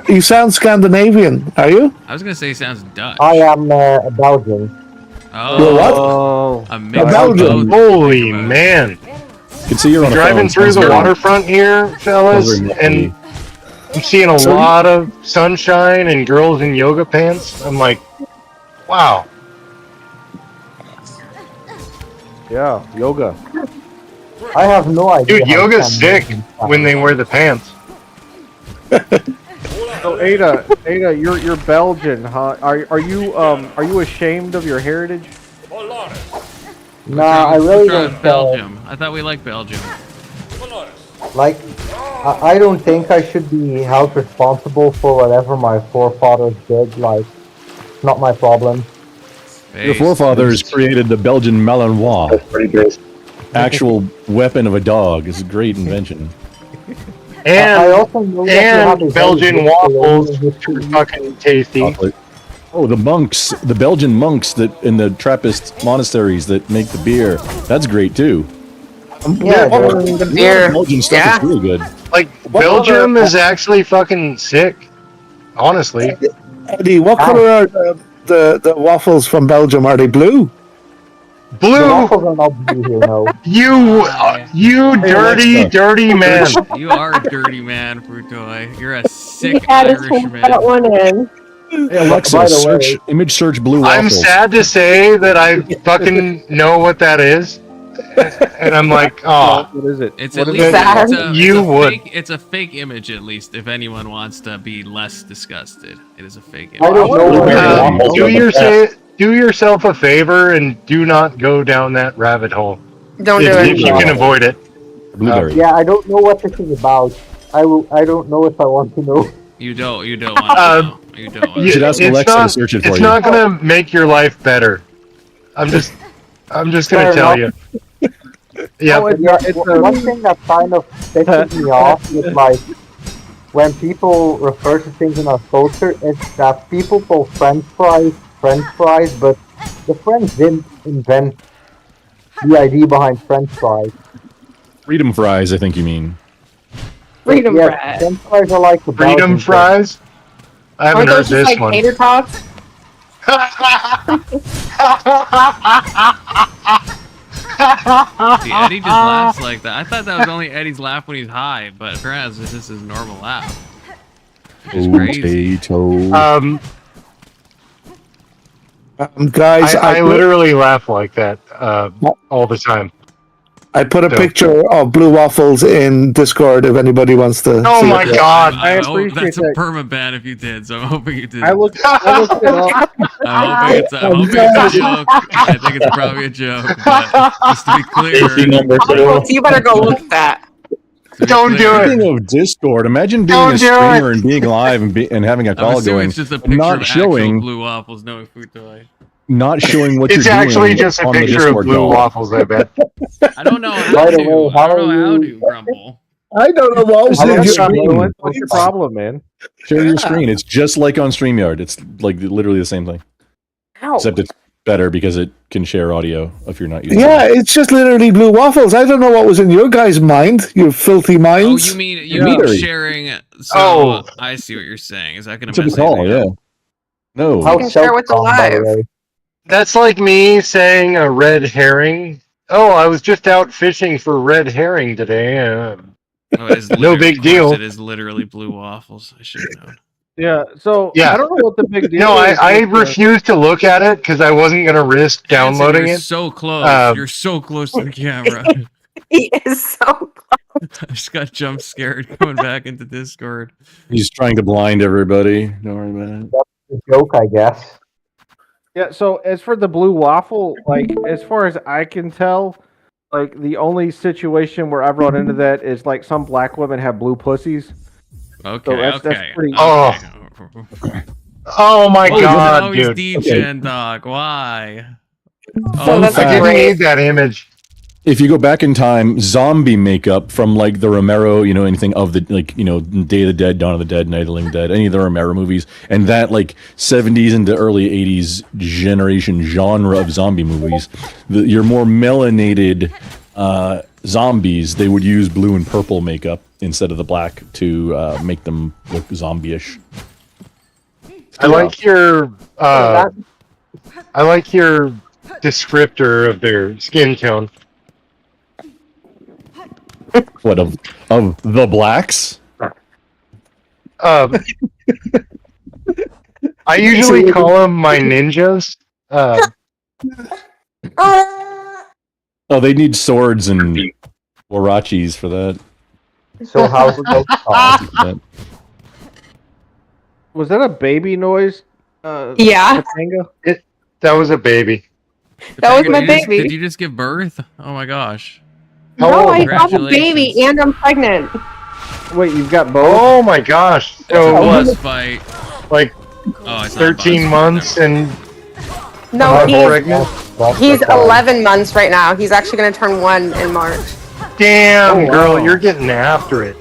You sound Scandinavian, are you? I was gonna say he sounds Dutch. I am a Belgian. Oh, what? Oh, a mix Belgium. of both. Holy man. you can see you're on a Driving phone. through Sounds the very- waterfront here, fellas, sounds very and nippy. I'm seeing a lot of sunshine and girls in yoga pants. I'm like, wow. yeah, yoga. I have no idea. Dude, how yoga's sick Scandinavians when they wear the pants. So Ada, you're Belgian, huh? Are you ashamed of your heritage? No, I really What's wrong with don't. Belgium. I thought we liked Belgium. Like, I don't think I should be held responsible for whatever my forefathers did. Like, it's not my problem. Your forefathers created the Belgian Malinois. That's pretty great. Actual weapon of a dog. It's a great invention. I And also know that you have a very Belgian good waffles, colonial which are history. fucking tasty. Chocolate. Oh, the monks, the Belgian monks that in the Trappist monasteries that make the beer. That's great too. Yeah, The beer. Belgian stuff Yeah. is really good. Like, Belgium is actually fucking sick. Honestly. Eddie, what color are the waffles from Belgium? Are they blue? the Blue, waffles are not blue here, no. you dirty, dirty man. You are a dirty man, Frutoy. You're a sick Yeah, just hold Irishman. that one in. Hey, Alexa, by the search way- image search blue I'm waffles. sad to say that I fucking know what that is. And I'm like, oh, What is it? It's What at is least it? that? it's a, You it's a would. Fake, it's a fake image, at least, if anyone wants to be less disgusted. It is a fake I image. don't know what Waffles do are the best. do yourself a favor and do not go down that rabbit hole Don't do if it. you can avoid it. Blueberry. Yeah, I don't know what this is about. I don't know if I want to know. You don't want to know. You don't want You should ask Alexa to search it for you. It's not gonna make your life better. I'm just gonna tell you. Yeah. One thing that kind of pisses me off is like when people refer to things in our culture is that people call French fries, but the French didn't invent the idea behind French fries. Freedom fries, I think you mean. Freedom yeah, fries. French fries are like the Freedom Belgian fries? I haven't heard Aren't those this just like one. tater tots? See, Eddie just laughs like that. I thought that was only Eddie's laugh when he's high, but perhaps this is his normal laugh. It's crazy. Potato. Guys, I literally laugh like that all the time. I put a picture of blue waffles in Discord if anybody wants to. Oh see my it. god! I hope appreciate that's that. a permaban if you did, so I'm hoping you did. I looked it up. I'm hoping it's a joke. I think it's probably a joke, but just to be clear. Number two. You better go look at that. Don't do it. Speaking of Discord, imagine being Don't a do streamer and being live and having a I'm call assuming going, it's just a picture not of showing, actual blue waffles, no food toy. not showing what It's you're doing. actually just a on the picture of Discord blue call. waffles, I bet. I don't know how By the to. way, I don't know how to, Grumble. I don't know what was Share in your your screen. What's your problem, man? Share your screen. It's just like on StreamYard. It's like literally the same thing, Ow. except it's better because it can share audio if you're not using Yeah, it. it's just literally blue waffles. I don't know what was in your guys' mind, your filthy Oh, minds. you mean Yeah. sharing? So Oh. I see what you're saying. Is that going It's to a mess call, anything yeah. up? No. How can share with the Silksong, by live. way. That's like me saying a red herring. Oh, I was just out fishing for red herring today. Oh, it is No literally- big of course deal. It is literally blue waffles. I should have known. Yeah, so Yeah. I don't know what the big deal No, is. I with the- refused to look at it because I wasn't going to risk Hanson, downloading you're it. so close. You're so close to the camera. He is so. I just got jump scared coming back into Discord. He's trying to blind everybody. Don't worry about it. It's a joke, I guess. Yeah, so as for the blue waffle, like as far as I can tell, like the only situation where I've run into that is like some black women have blue pussies. Okay, that's okay. pretty- Oh. Oh my god, always dude. D-Gen dog. Why? So that's I didn't great. need that image. If you go back in time, zombie makeup from like the Romero, anything of the Day of the Dead, Dawn of the Dead, Night of the Living Dead, any of the Romero movies, and that like 70s into early 80s generation genre of zombie movies, your more melanated zombies, they would use blue and purple makeup instead of the black to make them look zombie-ish. I like your descriptor of their skin tone. What of the blacks? I usually call them my ninjas. Oh, they need swords and warachis for that. So how's it Was that a baby noise? Yeah. Topanga? That was a baby. That was my Did you just- baby. Did you just give birth? Oh my gosh. No, I have a Congratulations. baby and I'm pregnant. Wait, you've got both? Oh my gosh. It's a So boss what? fight. Like Oh, it's not a 13 boss months fight. and No, he's pregnant? he's 11 months right now. He's actually going to turn 1 in March. Damn, girl, you're getting after it.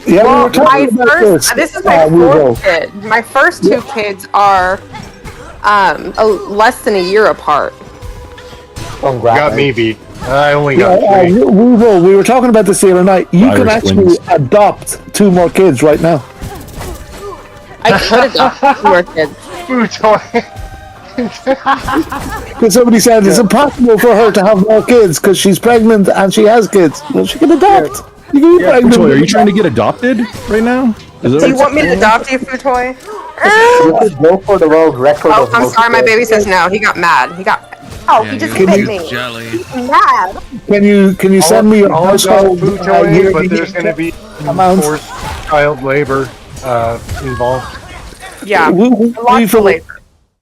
Yeah, Well, we were talking about this is my we will. fourth kid. My first 2 kids are less than a year apart. Got me beat. I only Yeah, got 3. we were talking about this the other night. You can Irish actually twins. adopt 2 more kids right now. I could adopt 2 more kids. Food toy. Because somebody said it's impossible for her to have more kids because she's pregnant and she has kids. Well, she can adopt. You can be pregnant. Toy, are you trying to get adopted right now? Is that Do you what's want me to going on? adopt you, Food Toy? You could go for the world record. Oh, of I'm most sorry, my kids. baby says no. He got mad. Oh, Yeah, he just he bit was me. jelly. He's mad. Can you send me your I'll household food yearly toy, but there's going to be amounts? forced child labor involved. Yeah. Lots of labor.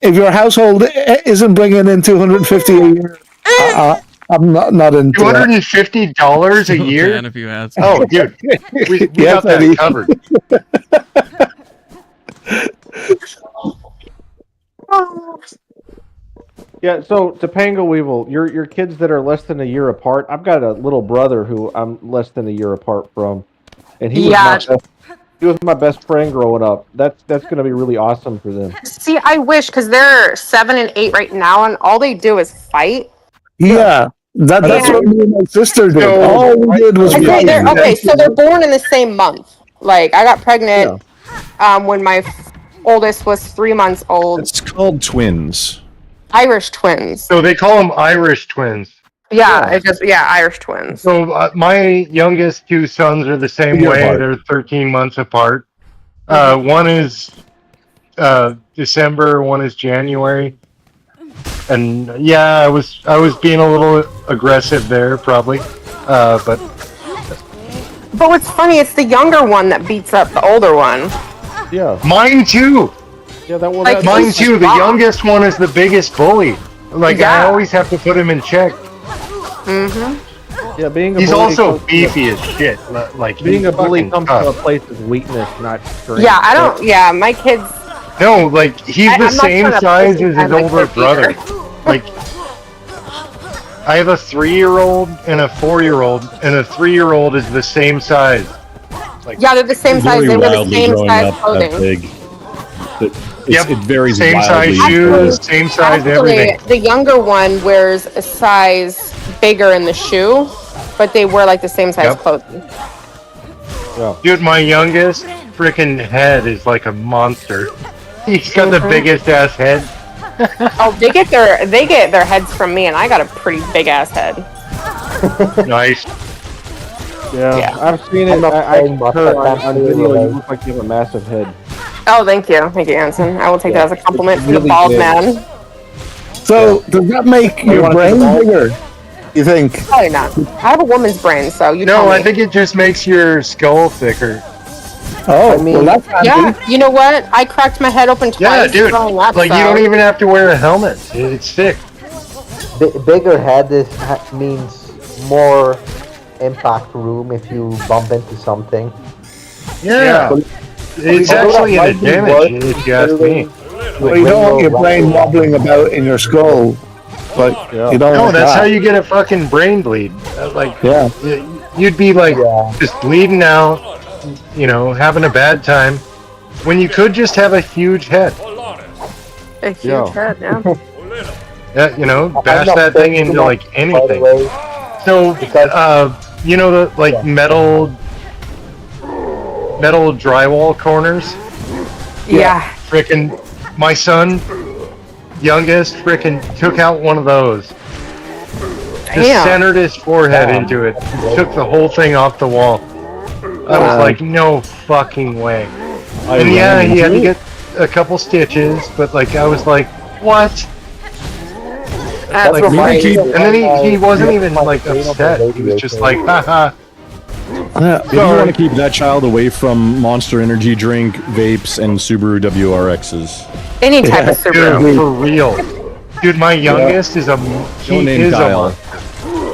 If your household isn't bringing in 250 a year, I'm not into that. $250 a year? Fan, if you ask. Oh, dude, we Yes, got that Eddie. covered. Yeah, so Topanga Weevil, your kids that are less than a year apart. I've got a little brother who I'm less than a year apart from, and he was my best friend growing up. That's going to be really awesome for them. See, I wish, because they're 7 and 8 right now, and all they do is fight. Yeah, that's Yeah. what me and my sister did. So- All we did was I say fight. they're okay. So they're born in the same month. Like I got pregnant when my oldest was 3 months old. It's called twins. Irish twins. So they call them Irish twins. Yeah, it's just Irish twins. So my youngest two sons are the same Year way. apart. They're 13 months apart. One is December, one is January. And yeah, I was being a little aggressive there, probably. But what's funny, it's the younger one that beats up the older one. Yeah, mine too. yeah, that one. Like, Mine he's too. The wrong. youngest one is the biggest bully. Like I Yeah. always have to put him in check. Yeah, being a He's bully also comes- beefy as shit. Like Being he's a bully fucking comes to a tough. place of weakness, not strength. Yeah, I don't. Yeah, my kids. No, like he's the I'm not same trying to size push as him his like older Peter. brother. Like I have a 3-year-old and a 4-year-old, and a 3-year-old is the same size. Yeah, they're the same size. Very They wear the wildly same growing size up that clothing. big. Yep, It varies same wildly. size shoes, same size everything. The younger one wears a size bigger in the shoe, but they wear like the same size Yep. clothing. Dude, my youngest freaking head is like a monster. He's got the biggest ass head. Oh, they get their heads from me, and I got a pretty big ass head. Nice. Yeah, I've seen it. I'm not I saying much, heard but on that's video. really- You look like you have a massive head. Oh, thank you, Anson. I will take that as a compliment from the really bald big. man. So does that make your wanna brain see the ball? bigger? You think? Probably not. I have a woman's brain, so you tell No, me. I think it just makes your skull thicker. Oh, I mean- well, that's handy. Yeah, you know what? I cracked my head open twice Yeah, dude. growing up. Like so. you don't even have to wear a helmet. It's thick. Bigger head means more impact room if you bump into something. Yeah. It's Although actually that an might be advantage, worth if you ask me. Well, you don't want your brain wobbling about in your skull, but you don't. No, want that's that. how you get a fucking brain bleed. Like, Yeah. you'd be like Yeah. just bleeding out, you know, having a bad time, when you could just have a huge head. A huge Yeah. head, yeah. Yeah, you know, I'm bash not that thing saying into too like much, by the anything. way. So, Because- you know the like Yeah. metal drywall corners. Yeah. Frickin' my son, youngest, frickin' took out one of those. Just Damn. centered his forehead into it. Took the whole thing off the wall. I was like, no fucking way. And yeah, he had to get a couple stitches, but like I was like, what? That's Like, crazy. and then he wasn't even like upset. He was just like, haha. If you want to keep that child away from Monster Energy drink, vapes, and Subaru WRXs. Any type of Subaru. Dude, for real. Dude, my youngest is a Don't name is a Kyle. monster.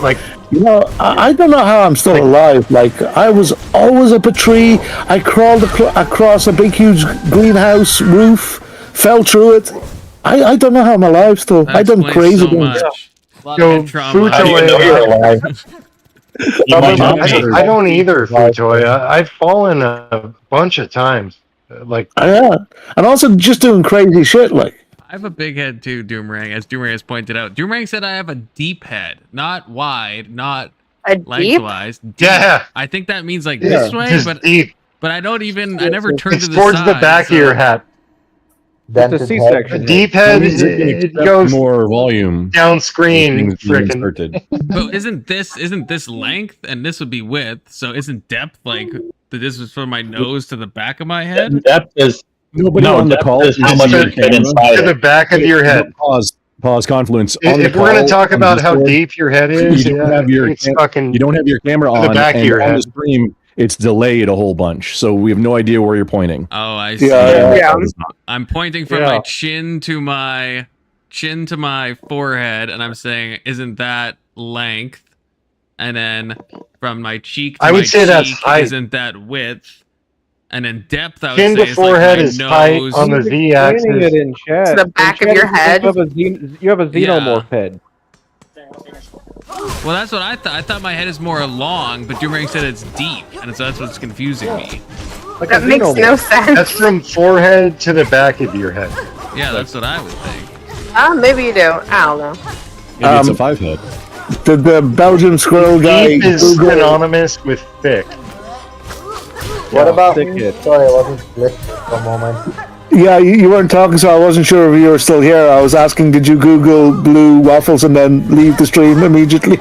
Like, You know, I don't know how I'm still alive. Like, I was always up a tree. I crawled across a big, huge greenhouse roof, fell through it. I don't know how I'm alive still. That I done explains crazy so things. much. A lot Yo, of head trauma. Futoy, How do you know you're alive? You might not be. I don't either, Futoy. I've fallen a bunch of times. Like, Yeah, and also just doing crazy shit. Like, I have a big head too, Doomerang, as Doomerang has pointed out. Doomerang said I have a deep head, not wide, not A deep? lengthwise. Deep. Yeah. I think that means like Yeah, this way, just but deep. I don't even. I never turn It's to the towards side. the back of your hat. It's a Dented head. C-section. Deep head, Means you can it accept goes more volume. down screen, Things being frickin'. inserted. But isn't this length and this would be width? So isn't depth like this is from my nose to the back of my head? Depth is Nobody on the depth call is how can much see you your fit camera. inside To the it. back of your head. Pause. Confluence. On the If we're gonna call, talk on about how Discord, deep your head is, you don't yeah, have your it's cam- fucking. you don't have your camera to the on, back of and your on head. the stream, it's delayed a whole bunch, so we have no idea where you're pointing. Oh, I see. Yeah. I'm pointing from my chin to my forehead, and I'm saying, isn't that length, and then from my cheek to I would my say that's cheek height. isn't that width, and in depth I would Chin say to it's like forehead my is height nose. on the Explaining z-axis. it in chat. To the back In of your chat, head. You have a xenomorph head. Well, that's what I thought. I thought my head is more long, but Doomerang said it's deep, and so that's what's confusing me. Like That a makes xenomorph. no sense. That's from forehead to the back of your head. Yeah, that's what I would think. Maybe you do. I don't know. Maybe it's a 5 head. Did the Belgian squirrel guy Deep is Google? synonymous with thick. What about thick me? head. Sorry, I wasn't listening for a moment. Yeah, you weren't talking, so I wasn't sure if you were still here. I was asking, did you Google blue waffles and then leave the stream immediately?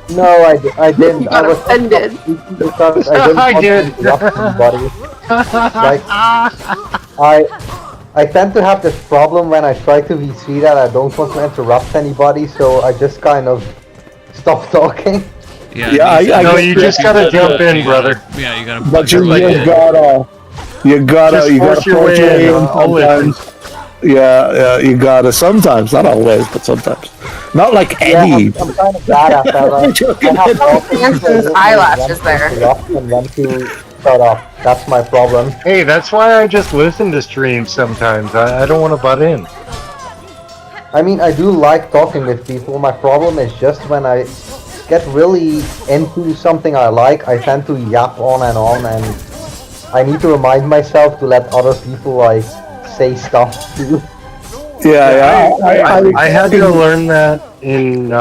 No, I didn't. You got offended. Because I didn't I want did. to interrupt anybody. Like, I tend to have this problem when I try to VC that I don't want to interrupt anybody, so I just kind of stop talking. Yeah, No, you just gotta jump in, brother. Yeah, you gotta. But you Just gotta force your way force in. your I'll listen. sometimes. Yeah, you gotta sometimes, not always, but sometimes. Not like Eddie. I'm kind of bad at that. I have Hanson's eyelashes there. interrupt and when to shut up. That's my problem. Hey, that's why I just listen to streams sometimes. I don't want to butt in. I mean, I do like talking with people. My problem is just when I get really into something I like, I tend to yap on, and I need to remind myself to let other people like say stuff too. Yeah. I had to learn that in.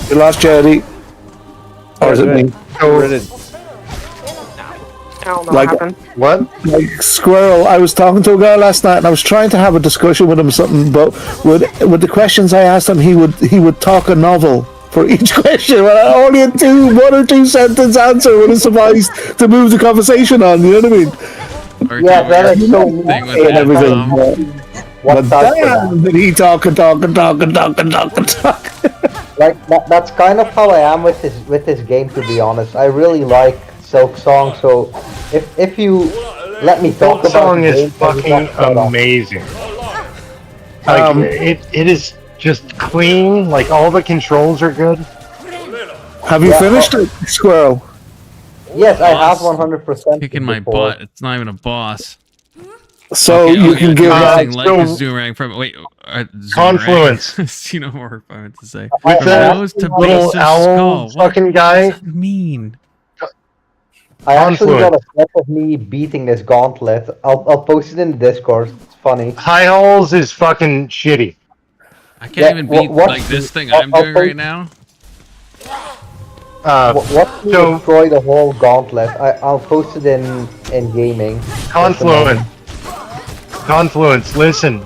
You lost Charity. Or is it me? I don't know Like- what happened. What? Like Squirrel, I was talking to a guy last night, and I was trying to have a discussion with him something, but with the questions I asked him, he would talk a novel for each question. Well, I only had one or two sentence answer would have sufficed to move the conversation on. You know what I mean? Or Yeah, do that your is so thing with And that, everything. What But type of damn, did he talk and talk and talk and talk and talk and talk? Like that's kind of how I am with this game, to be honest. I really like Silksong, so if you let me talk about Silksong the is game, then you fucking don't shut up. amazing. Like it is just clean. Like all the controls are good. Have you finished it, Squirrel? Yes, I have Boss 100%. kicking my before. butt. It's not even a boss. So Okay, you can give like so- a Zoomerang from Confluence. Xenomorph, I meant to say. With From that nose to little base of owl skull. What fucking does guy. that mean? I actually got a Confluence. clip of me beating this gauntlet. I'll post it in the Discord. It's funny. High Halls is fucking shitty. I can't Yeah, even beat what- like this thing I'll- I'm I'll doing post- right now. What to so- destroy the whole gauntlet? I'll post it in gaming. Confluence. Listen,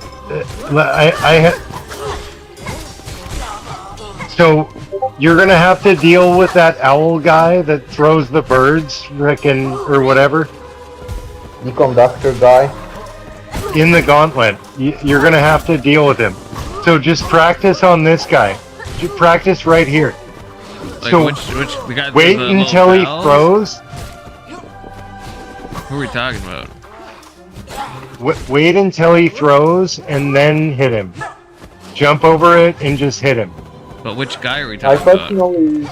So you're gonna have to deal with that owl guy that throws the birds, reckon, or whatever, The conductor guy. in the gauntlet. You're gonna have to deal with him. So just practice on this guy. Just practice right here. Like So which we got wait the little until he bells? throws. Who are we talking about? Wait until he throws and then hit him. Jump over it and just hit him. But which guy are we I talking about? personally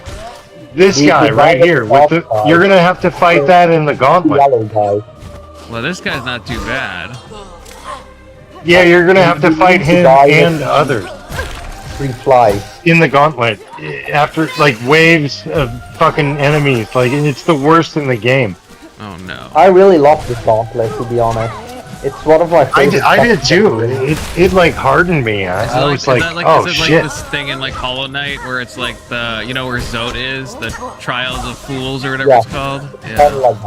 This The guy guy right that's here. With the, outside. you're gonna have to fight that in the the gauntlet. yellow guy. Well, this guy's not too bad. Yeah, you're gonna have to fight The him guy with and others Free flies. in the gauntlet. After like waves of fucking enemies. Like it's the worst in the game. Oh no. I really love this gauntlet, to be honest. It's one of my I favorite. did, I did weapons. too. It like hardened me. Is I it was is like, that like, oh is it shit. like this thing in like Hollow Knight where it's like the where Zod is, the Trials of Fools or whatever Yeah. it's called? Kind Yeah. of like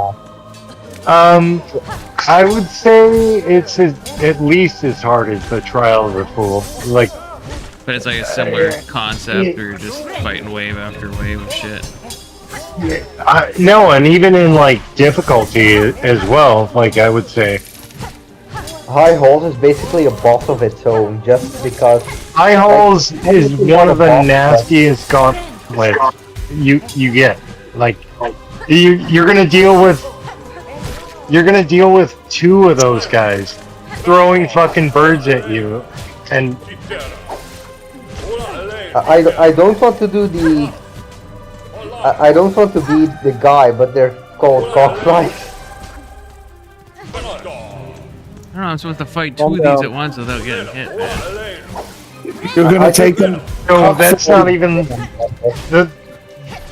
that. I would say it's at least as hard as the Trial of the Fool. Like, But it's like a similar concept where you're just fighting wave after wave of shit. no, and even in like difficulty as well. Like I would say, High Halls is basically a boss of its own, just because. High Halls Like, is technically one not of a the boss, nastiest gauntlets you get. Like, you're gonna deal with two of those guys throwing fucking birds at you, And I don't want to do the. I don't want to be the guy, but they're called cockflies. I don't know, I'm supposed to fight two of these at once without getting hit, man. You're gonna take them. No, that's not even the.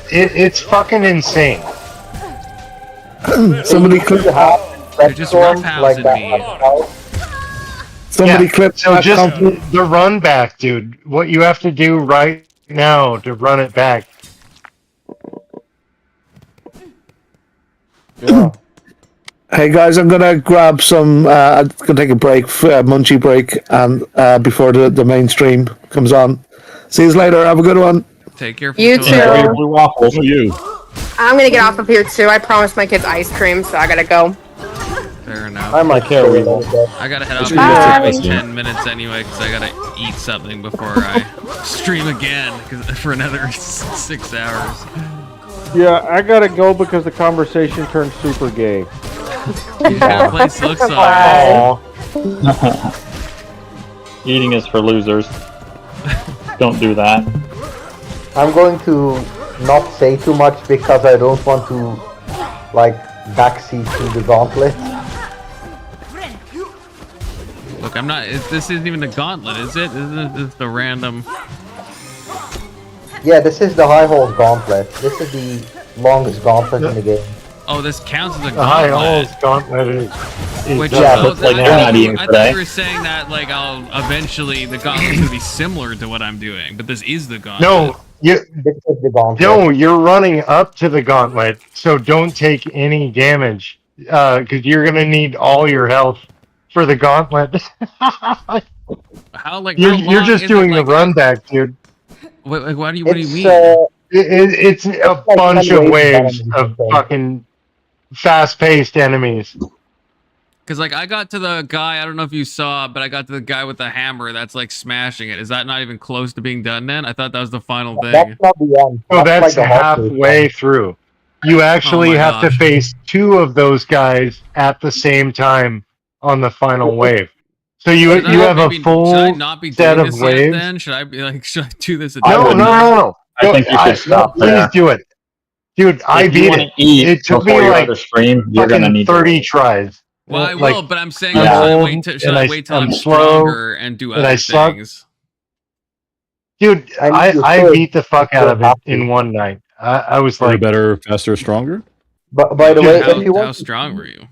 It's fucking insane. Somebody clip They're just roughhousing me. Somebody clip. So just the run back, dude. What you have to do right now to run it back. Yeah. Hey guys, I'm gonna grab some. I'm gonna take a break, munchie break, and before the mainstream comes on. See you later. Have a good one. Take care. You too. Yeah, blue waffles. You. I'm gonna get off of here too. I promised my kids ice cream, so I gotta go. Fair enough. I might care. I gotta head off in Bye. 10 minutes anyway, because I gotta eat something before I stream again for another 6 hours. Yeah, I gotta go because the conversation turned super gay. You gotta play Silksong. Eating is for losers. Don't do that. I'm going to not say too much because I don't want to, like, backseat to the gauntlet. Look, I'm not. This isn't even the gauntlet, is it? This is the random. Yeah, this is the high hole gauntlet. This is the longest gauntlet in the game. Oh, this counts as a The high gauntlet. holes gauntlet is Which Yeah, oh, but like I, you're not eating I thought today. you were saying that like I'll eventually the gauntlet's gonna be similar to what I'm doing, but this is the gauntlet. no. This is the gauntlet. No, you're running up to the gauntlet, so don't take any damage, because you're gonna need all your health for the gauntlet. How like you're how you're long just is doing it, the like, run back, dude. What do you mean? It's a like bunch 10 of waves waves of of enemies. fucking fast-paced enemies. Because like I got to the guy, I don't know if you saw, but I got to the guy with the hammer that's like smashing it. Is that not even close to being done then? I thought that was the final thing. That's not the end. Oh, that's like the hard phase. halfway through. You actually Oh my have to gosh. face two of those guys at the same time on the final wave. So you Should I have a maybe- full should I not be set doing of this waves. yet then? Should I be like should I do this? I No, wouldn't. no. I think you should stop Please there. do it, dude. I If you beat want it. to eat It took me before you like run the stream, you're gonna fucking need 30 to. tries. Well, I Like, will, but I'm saying Yeah. should I old, wait till, should and I wait till I'm I'm slow, stronger and do and other I suck. things? Dude, I mean, I you beat the fuck you out of it have to. in one night. I was Are you like, better, faster, stronger? But by the way, how, if you how want, strong were you?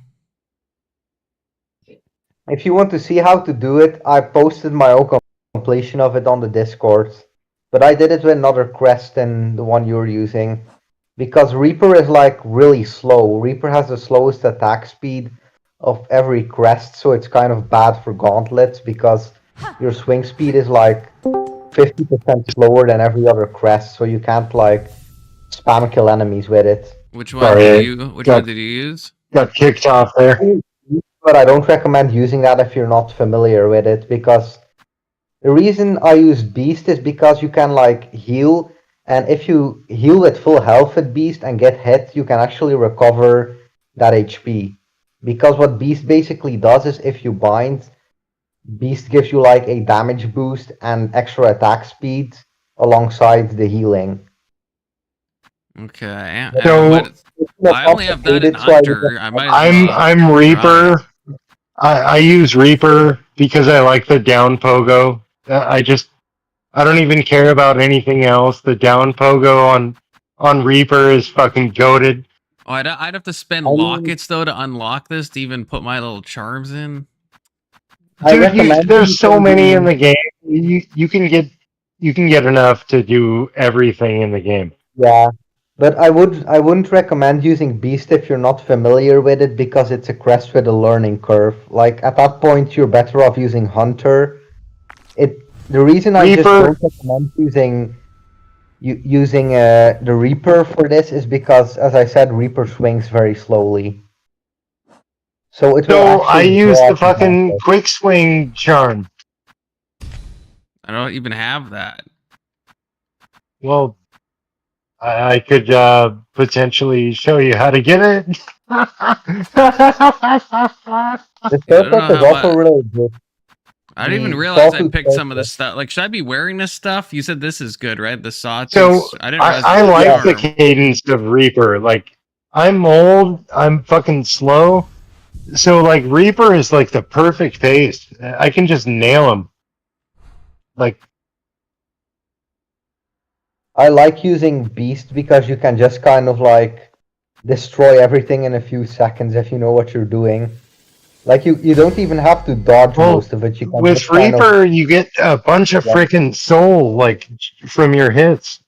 if you want to see how to do it, I posted my own completion of it on the Discord. But I did it with another crest than the one you're using, because Reaper is like really slow. Reaper has the slowest attack speed of every crest, so it's kind of bad for gauntlets because your swing speed is like 50% slower than every other crest, so you can't like spam kill enemies with it. Which one Sorry, did you? Which got- one did you use? got kicked off there. But I don't recommend using that if you're not familiar with it, because the reason I use Beast is because you can like heal, and if you heal at full health with Beast and get hit, you can actually recover that HP. Because what Beast basically does is if you bind, Beast gives you like a damage boost and extra attack speed alongside the healing. Okay. And So- I only have that in Complicated, so I Hunter. I might. As well I'm try. Reaper. I use Reaper because I like the down pogo. I don't even care about anything else. The down pogo on Reaper is fucking goated. Oh, I'd have to spend I mean- lockets though to unlock this to even put my little charms in. I Dude, recommend there's so people many do- in the game. You can get enough to do everything in the game. Yeah, but I wouldn't recommend using Beast if you're not familiar with it because it's a crest with a learning curve. Like at that point, you're better off using Hunter. The reason I just Reaper. don't recommend using the Reaper for this is because, as I said, Reaper swings very slowly. So it will So I actually use draw the fucking advantage. quick swing charm. I don't even have that. Well, I could potentially show you how to get it. The I don't circuit know is how also much- really good. I didn't even The realize I sawtooth picked some of circlet. this stuff. Like, should I be wearing this stuff? You said this is good, right? The sawtooth. So I didn't realize I it was like the charm. cadence of Reaper. Like I'm old, I'm fucking slow. So like Reaper is like the perfect pace. I can just nail him. Like I like using Beast because you can just kind of like destroy everything in a few seconds if you know what you're doing. Like you don't even have to dodge well, most of it. You can with just kind of Reaper, you get a bunch of Yeah. freaking soul like from your hits.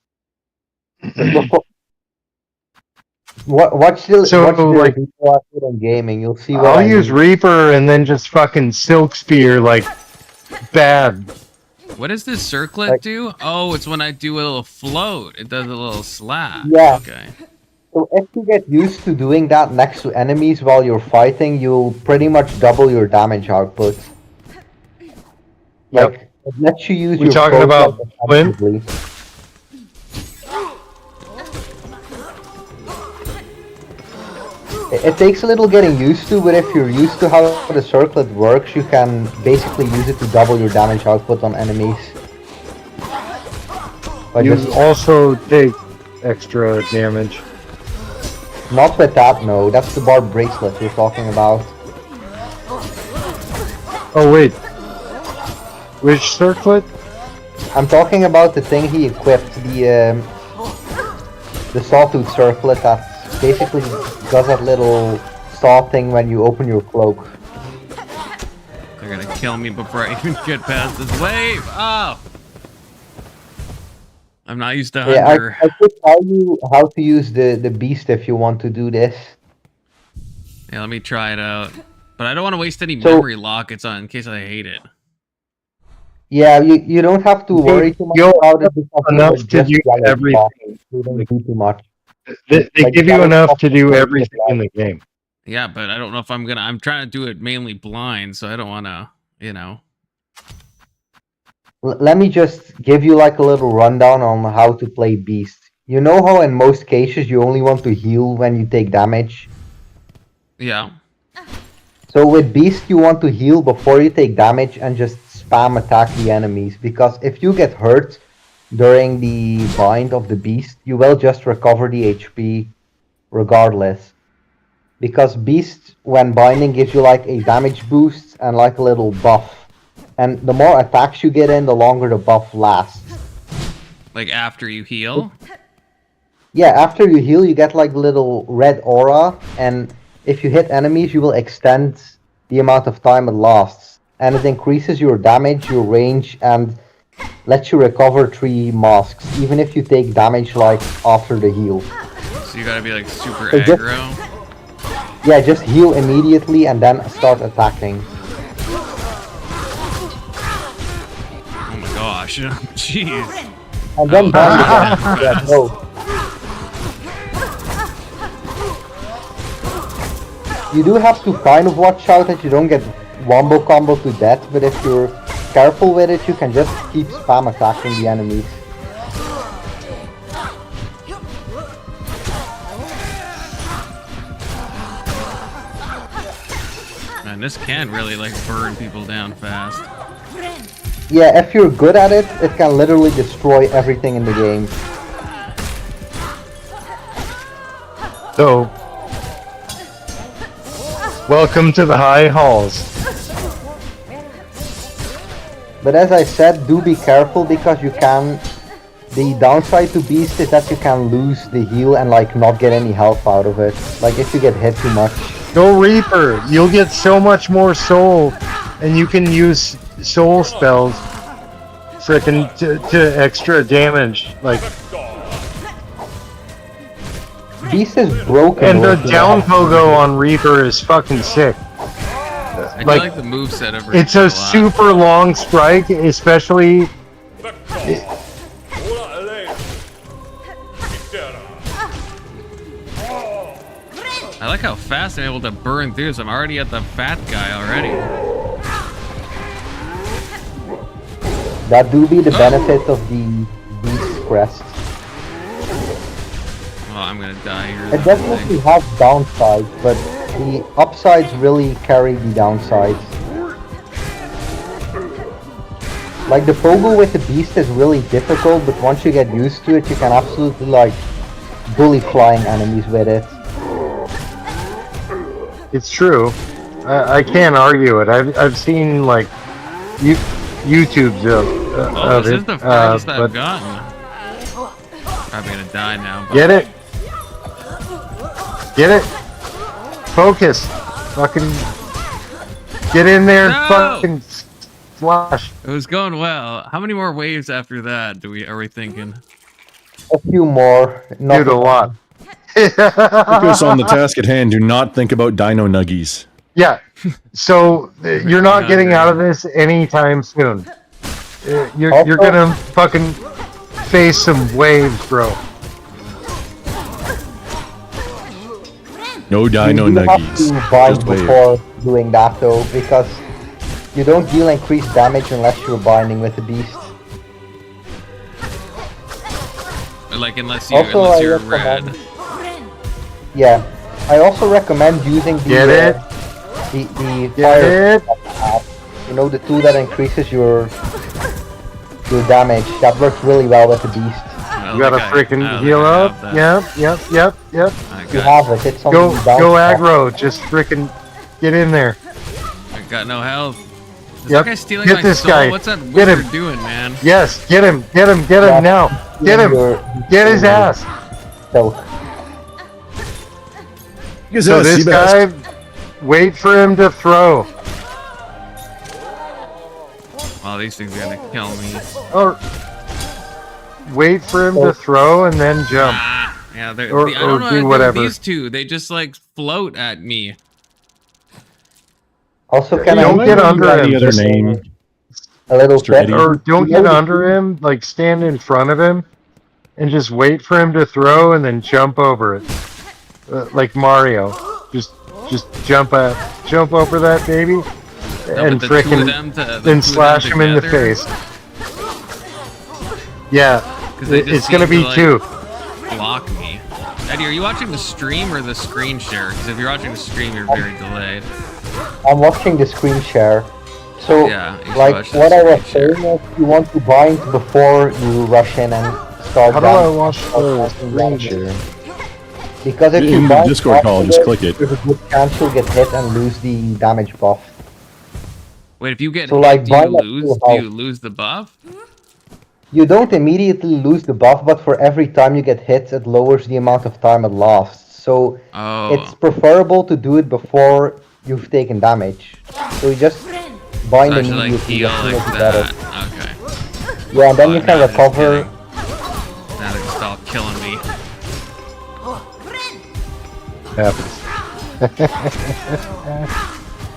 watch the So, watch the like- video I put on gaming. You'll see what I'll I use mean. Reaper and then just fucking Silk Spear like bad. What does this circlet Like- do? Oh, it's when I do a little float. It does a little slap. Yeah. Okay. So if you get used to doing that next to enemies while you're fighting, you'll pretty much double your damage output. Like it lets you use We your talking poke about like Flint? effectively. It takes a little getting used to, but if you're used to how the circlet works, you can basically use it to double your damage output on enemies. But You just also take extra damage. not with that, no. That's the bar bracelet we're talking about. Oh wait. Which circlet? I'm talking about the thing he equipped, the sawtooth circlet that basically does that little saw thing when you open your cloak. They're gonna kill me before I even get past this wave. Oh. I'm not used to Yeah, Hunter. I could tell you how to use the beast if you want to do this. Yeah, let me try it out. But I don't want to waste any So- memory lockets on in case I hate it. Yeah, you don't have to worry too much You'll about it because enough it's to just do yellow everything. block. You don't do too much. They Like, give you that enough was to do possible. everything in the game. Yeah, but I don't know if I'm gonna. I'm trying to do it mainly blind, so I don't want to. You know. Let me just give you like a little rundown on how to play beast. You know how in most cases you only want to heal when you take damage? Yeah. So with beast you want to heal before you take damage and just spam attack the enemies, because if you get hurt during the bind of the beast, you will just recover the HP regardless. Because beast when binding gives you like a damage boost and like a little buff. And the more attacks you get in, the longer the buff lasts. Like after you heal. Yeah, after you heal, you get like little red aura, and if you hit enemies, you will extend the amount of time it lasts. And it increases your damage, your range, and lets you recover 3 masks, even if you take damage like after the heal. So you gotta be like super So just- aggro. Yeah, just heal immediately and then start attacking. Oh my gosh. Jeez. And then bind again. Yeah, go. You do have to kind of watch out that you don't get wombo combo to death, but if you're careful with it, you can just keep spam attacking the enemies. Man, this can really like burn people down fast. Yeah, if you're good at it, it can literally destroy everything in the game. So, welcome to the high halls. But as I said, do be careful because you can... The downside to Beast is that you can lose the heal and like not get any health out of it. Like if you get hit too much. Go Reaper. You'll get so much more soul, and you can use soul spells, frickin' to extra damage. Like, Beast is broken. and the working down out. pogo on Reaper is fucking sick. I Like, do like the moveset of It's Reaper a lot. super long strike, especially. I like how fast I'm able to burn through this. I'm already at the fat guy already. That do be the benefit of the Beast crest. Oh, I'm gonna die here. It definitely has downsides, but the upsides really carry the downsides. Like the pogo with the beast is really difficult, but once you get used to it, you can absolutely like bully flying enemies with it. It's true. I can't argue it. I've seen like YouTubes of this it. is the farthest I've But gotten. Probably gonna die now. But... get it. Get it. Focus. Fucking get in there. No! Fucking slash. It was going well. How many more waves after that are we thinking? A few more. Dude, a lot. Focus on the task at hand. Do not think about dino nuggies. Yeah. So you're not getting out of this anytime soon. You're gonna fucking face some waves, bro. No dino You have nuggies. to bind Just wave. before doing that though, because you don't deal increased damage unless you're binding with the beast. Like unless Also, unless I you're recommend- red. Yeah, I also recommend using the Get it? The Get fire it? app. You know, the tool that increases your damage. That works really well with the beast. You gotta freaking heal up. Yep. You have it. It's on Go the bounce aggro. Just freaking get in there. I got no health. Is Yep. that guy stealing Get my this soul? guy. What's that Get wizard him. doing, man? Yes, get him now. Get him. Get his ass. So, So this guy, wait for him to throw. Oh, these things are gonna kill me. Or wait for him to throw and then jump. Yeah, I Or don't know do how to whatever. do with these two. They just like float at me. also, can Don't I get under Any him. other Just- name? a little Mr. tip? Eddie. Or don't get under him. Like stand in front of him, and just wait for him to throw and then jump over it, like Mario. Just jump over that baby, No, and but the two of frickin' them then slash him in the together, face. Yeah, 'cause they just it's gonna seem be to, like, two. Block me. Eddie, are you watching the stream or the screen share? Because if you're watching the stream, you're very delayed. I'm watching the screen share. So, Yeah, you should like watch the what I was screen saying is, you want to bind before you rush in and start. How do I damage. watch the screen share? Because if In you the bind Discord call, just click it. there's a good chance you'll get hit and lose the damage buff. Wait, if you get So, hit, like, do you bind up lose? to Do health. you lose the buff? You don't immediately lose the buff, but for every time you get hit, it lowers the amount of time it lasts. So Oh. it's preferable to do it before you've taken damage. So you just bind So I should like immediately. heal as soon like as you get that. it. Okay. Yeah, and then Oh, you now can they're just recover. kidding. Now they're just all killing me.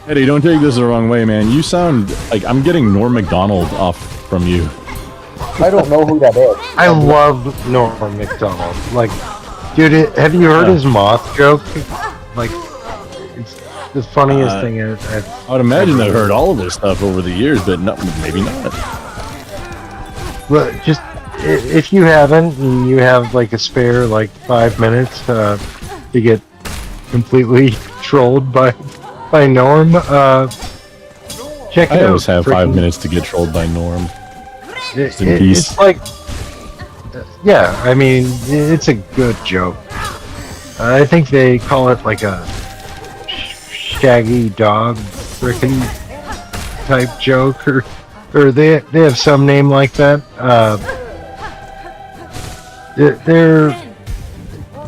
Eddie, don't take this the wrong way, man. You sound like I'm getting Norm Macdonald off from you. I don't know who that is. I love Norm Macdonald. Like, dude, have you heard his moth joke? Like, it's the funniest thing I've I would imagine I've heard all of this stuff over the years, but no, maybe not. Well, just if you haven't, and you have like a spare like 5 minutes to get completely trolled by Norm, check it I out. always have 5 Freaking- minutes to get trolled by Norm. It, in it- peace. it's like, yeah, I mean, it's a good joke. I think they call it like a shaggy dog frickin' type joke, or they have some name like that.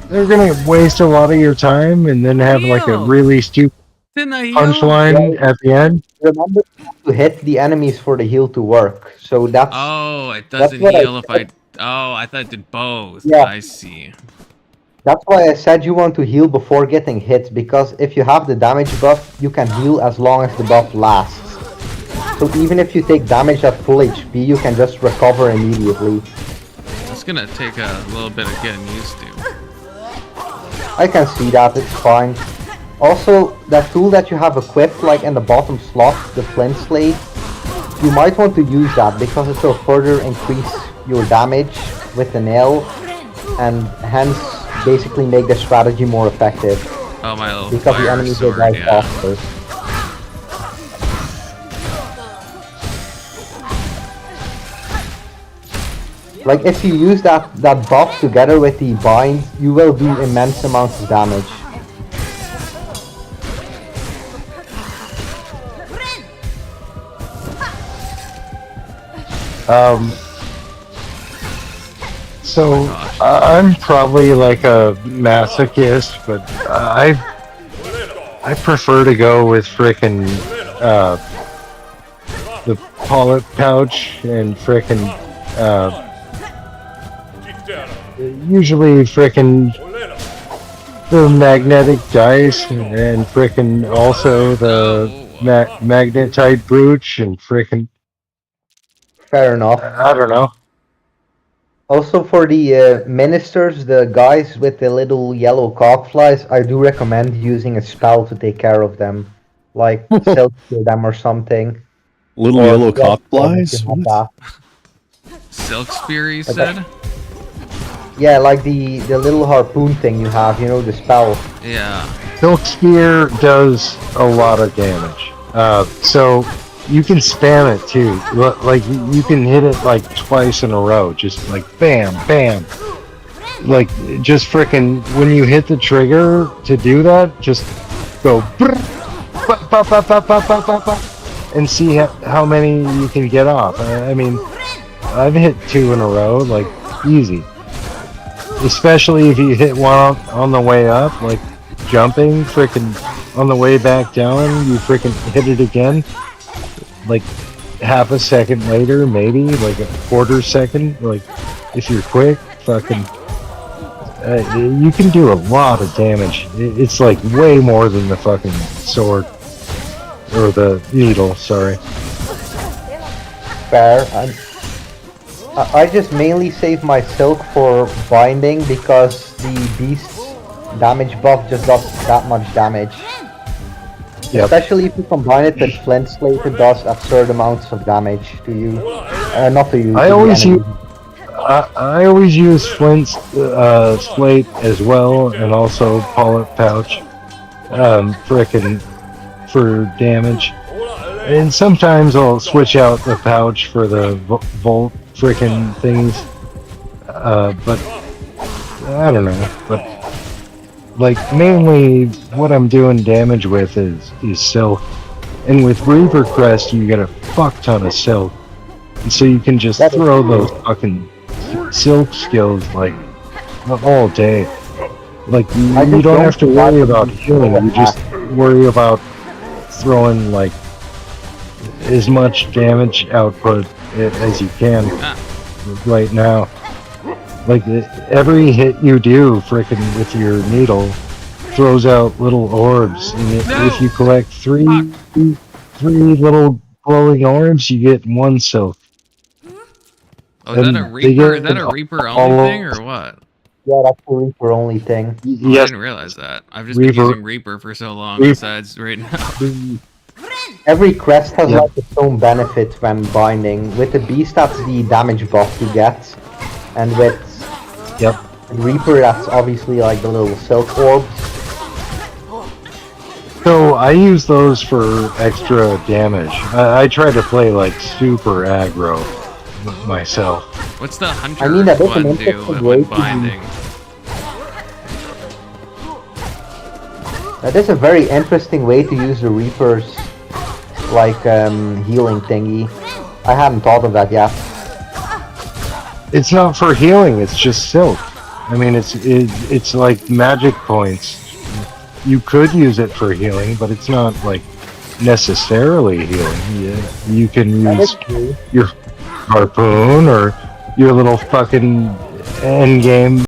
They're gonna waste a lot of your time and then have like a really stupid Didn't I heal? punchline at the end. Remember to hit the enemies for the heal to work. So that's Oh, it That's doesn't what I heal if I. said. Oh, I thought it did both. Yeah. I see. that's why I said you want to heal before getting hit, because if you have the damage buff, you can heal as long as the buff lasts. So even if you take damage at full HP, you can just recover immediately. It's gonna take a little bit of getting used to. I can see that, it's fine. Also, that tool that you have equipped, like in the bottom slot, the flint slate, you might want to use that because it will further increase your damage with the nail, and hence basically make the strategy more effective. Oh, my little Because the fire enemies will sword, die yeah. faster. Like if you use that buff together with the bind, you will do immense amounts of damage. So I'm probably like a masochist, but I prefer to go with frickin' the polyp pouch and frickin' usually frickin' the magnetic dice and frickin' also the magnetite brooch and frickin' Fair enough. I don't know. Also for the ministers, the guys with the little yellow cockflies, I do recommend using a spell to take care of them. Like silk to them or something. Little Or yellow yeah, cockflies? if you have Silk spear, you Okay. said? that. Yeah, like the little harpoon thing you have, you know, the spell. Yeah. Silk Spear does a lot of damage. So you can spam it too. Like you can hit it like twice in a row, just like bam, bam. Like just frickin' when you hit the trigger to do that, just go brrr, bop, bop, bop, bop, bop, bop, bop, bop, and see how many you can get off. I mean, I've hit 2 in a row, like easy. Especially if you hit one on the way up, like jumping, frickin' on the way back down, you frickin' hit it again. Like half a second later, maybe like a quarter second. Like if you're quick, fucking, you can do a lot of damage. It's like way more than the fucking sword or the needle. Sorry. Fair. I just mainly save my silk for binding because the beast's damage buff just does that much damage. Yep. Especially if you combine it with flint slate, it does absurd amounts of damage to you. Not to you. I to always the enemy. I always use flint slate as well, and also polyp pouch, frickin' for damage. And sometimes I'll switch out the pouch for the volt frickin' things. But I don't know. But like mainly what I'm doing damage with is silk. And with Reaper Crest you get a fuck ton of silk. And so you can just throw those fucking silk skills like all day. Like you don't have to worry about healing, you just worry about throwing like as much damage output as you can right now. Like every hit you do frickin' with your needle throws out little orbs, and if you collect three little glowing orbs, you get 1 silk. Oh, is that a Reaper? Is that a Reaper only thing or what? Yeah, that's the Reaper only thing. Oh, I didn't realize that. I've just been using Reaper for so long. Besides right now. Every crest has like its own benefit when binding. With the beast, that's the damage buff you get, and with Reaper, that's obviously like the little silk orbs. So I use those for extra damage. I try to play like super aggro myself. What's the hunter I mean, that is an one do interesting way with to binding? That is a very interesting way to use the Reaper's like healing thingy. I hadn't thought of that yet. It's not for healing. It's just silk. I mean, it's like magic points. You could use it for healing, but it's not like necessarily healing. You can use your harpoon or your little fucking end game